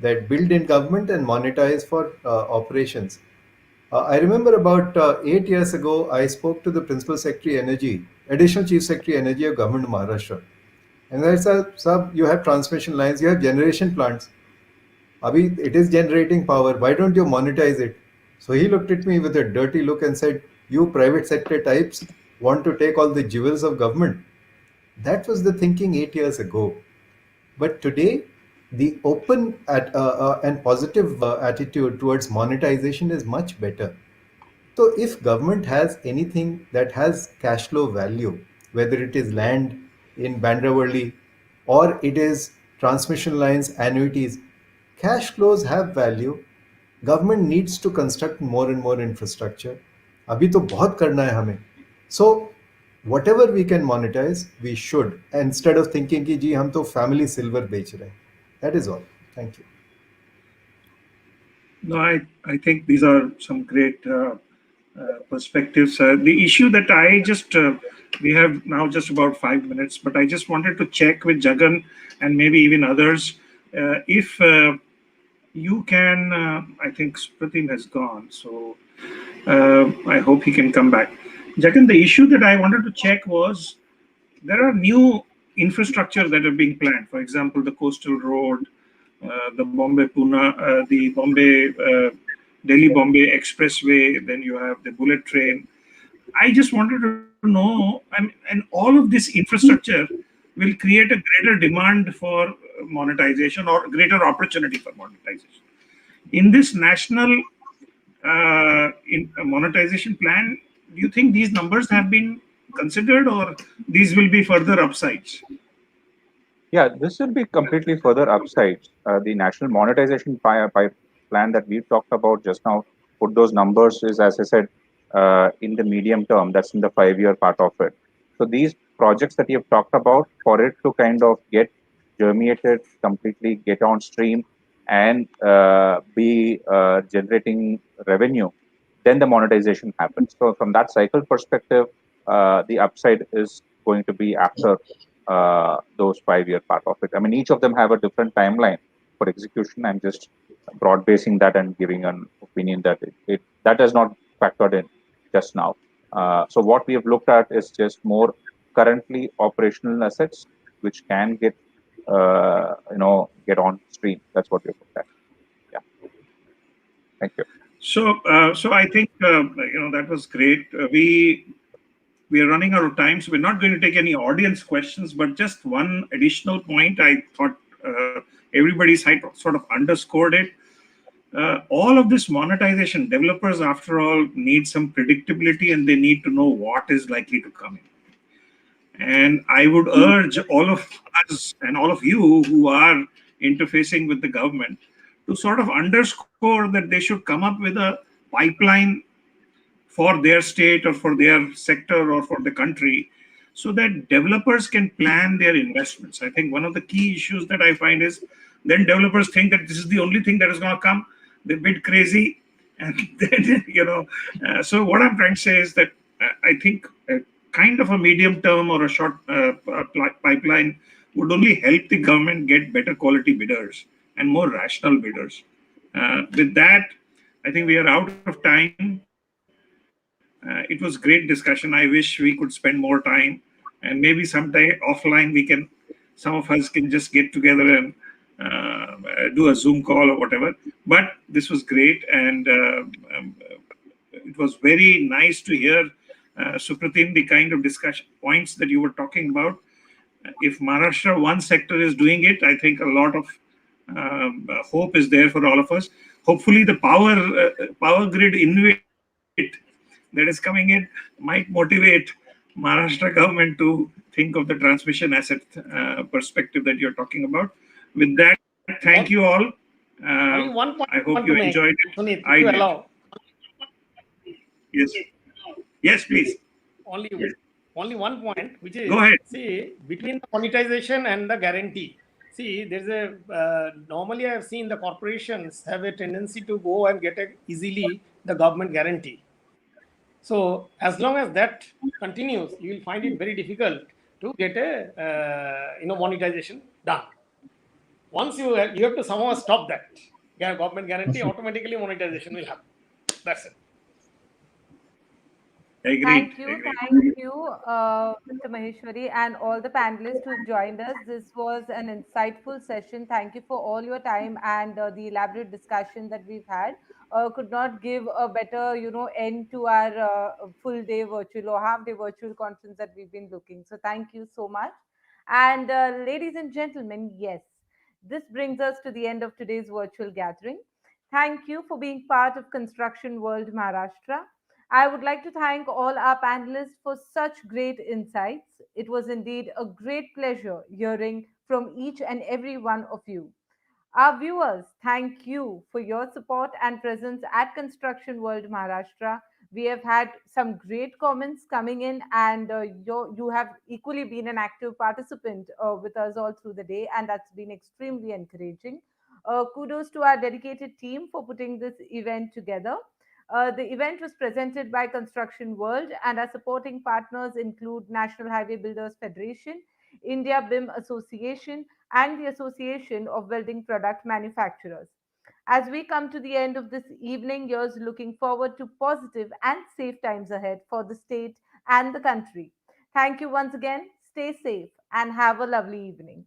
that build in government and monetize for operations. I remember about 8 years ago, I spoke to the Principal Secretary Energy, Additional Chief Secretary Energy of Government of Maharashtra. And I said, "Sir, you have transmission lines, you have generation plants. Abhi, it is generating power. Why don't you monetize it?" So he looked at me with a dirty look and said, "You private sector types want to take all the jewels of government." That was the thinking 8 years ago. But today, the open and positive attitude towards monetization is much better. So if government has anything that has cash flow value, whether it is land in Bandra or it is transmission lines, annuities, cash flows have value. Government needs to construct more and more infrastructure. Abhi to bahut karna hai hame. So whatever we can monetize, we should, instead of thinking ki ji hum to family silver bech rahe. That is all. Thank you. No, I think these are some great perspectives. The issue that I just, we have now just about 5 minutes, but I just wanted to check with Jagan and maybe even others, if you can, I think Supratim has gone, so I hope he can come back. Jagan, the issue that I wanted to check was, there are new infrastructure that are being planned. For example, the coastal road, the Bombay-Pune, the Delhi-Bombay Expressway, then you have the bullet train. I just wanted to to know, and all of this infrastructure will create a greater demand for monetization or greater opportunity for monetization. In this national in monetization plan, do you think these numbers have been considered, or these will be further upsides? Yeah, this will be completely further upsides. The national monetization plan that we talked about just now, put those numbers is, as I said, in the medium term, that's in the 5-year part of it. So these projects that you have talked about, for it to kind of get germinated, completely get on stream and be generating revenue, then the monetization happens. So from that cycle perspective, the upside is going to be after those 5-year part of it. I mean, each of them have a different timeline for execution. I'm just broad basing that and giving an opinion that that has not factored in just now. So what we have looked at is just more currently operational assets which can get get on stream. That's what we've looked at. Yeah. Thank you. So I think that was great. We are running out of time, so we're not going to take any audience questions. But just one additional point, I thought everybody's sort of underscored it. All of this monetization, developers, after all, need some predictability, and they need to know what is likely to come in. And I would urge all of us and all of you who are interfacing with the government to sort of underscore that they should come up with a pipeline for their state or for their sector or for the country, so that developers can plan their investments. I think one of the key issues that I find is then developers think that this is the only thing that is going to come. They bid crazy, and then so what I'm trying to say is that I think kind of a medium term or a short pipeline would only help the government get better quality bidders and more rational bidders. With that, I think we are out of time. It was great discussion. I wish we could spend more time, and maybe sometime offline some of us can just get together and do a Zoom call or whatever. But this was great, and it was very nice to hear, Supratim, the kind of discussion points that you were talking about. If Maharashtra, one sector, is doing it, I think a lot of hope is there for all of us. Hopefully, the power grid InvIT that is coming in might motivate Maharashtra government to think of the transmission asset perspective that you're talking about. With that, thank you all. Only one point I I hope want you to make, enjoyed it. Sunit, I if you did. allow. Yes. Yes, please. Only, only one point, which Go is, ahead. see, between the monetization and the guarantee. See, there's normally I've seen the corporations have a tendency to go and get easily the government guarantee. So as long as that continues, you will find it very difficult to get a monetization done. Once you have to somehow stop that government guarantee, automatically monetization will happen. That's it. Thank you, Mr. Maheshwari, and all the panelists who've joined us. This was an insightful session. Thank you for all your time and the elaborate discussion that we've had. Could not give a better, end to our full day virtual or half day virtual conference that we've been looking. So thank you so much. And ladies and gentlemen, yes, this brings us to the end of today's virtual gathering. Thank you for being part of Construction World Maharashtra. I would like to thank all our panelists for such great insights. It was indeed a great pleasure hearing from each and every one of you. Our viewers, thank you for your support and presence at Construction World Maharashtra. We have had some great comments coming in, and you have equally been an active participant with us all through the day, and that's been extremely encouraging. Kudos to our dedicated team for putting this event together. The event was presented by Construction World, and our supporting partners include National Highway Builders Federation, India BIM Association, and the Association of Welding Product Manufacturers. As we come to the end of this evening, here's looking forward to positive and safe times ahead for the state and the country. Thank you once again. Stay safe and have a lovely evening.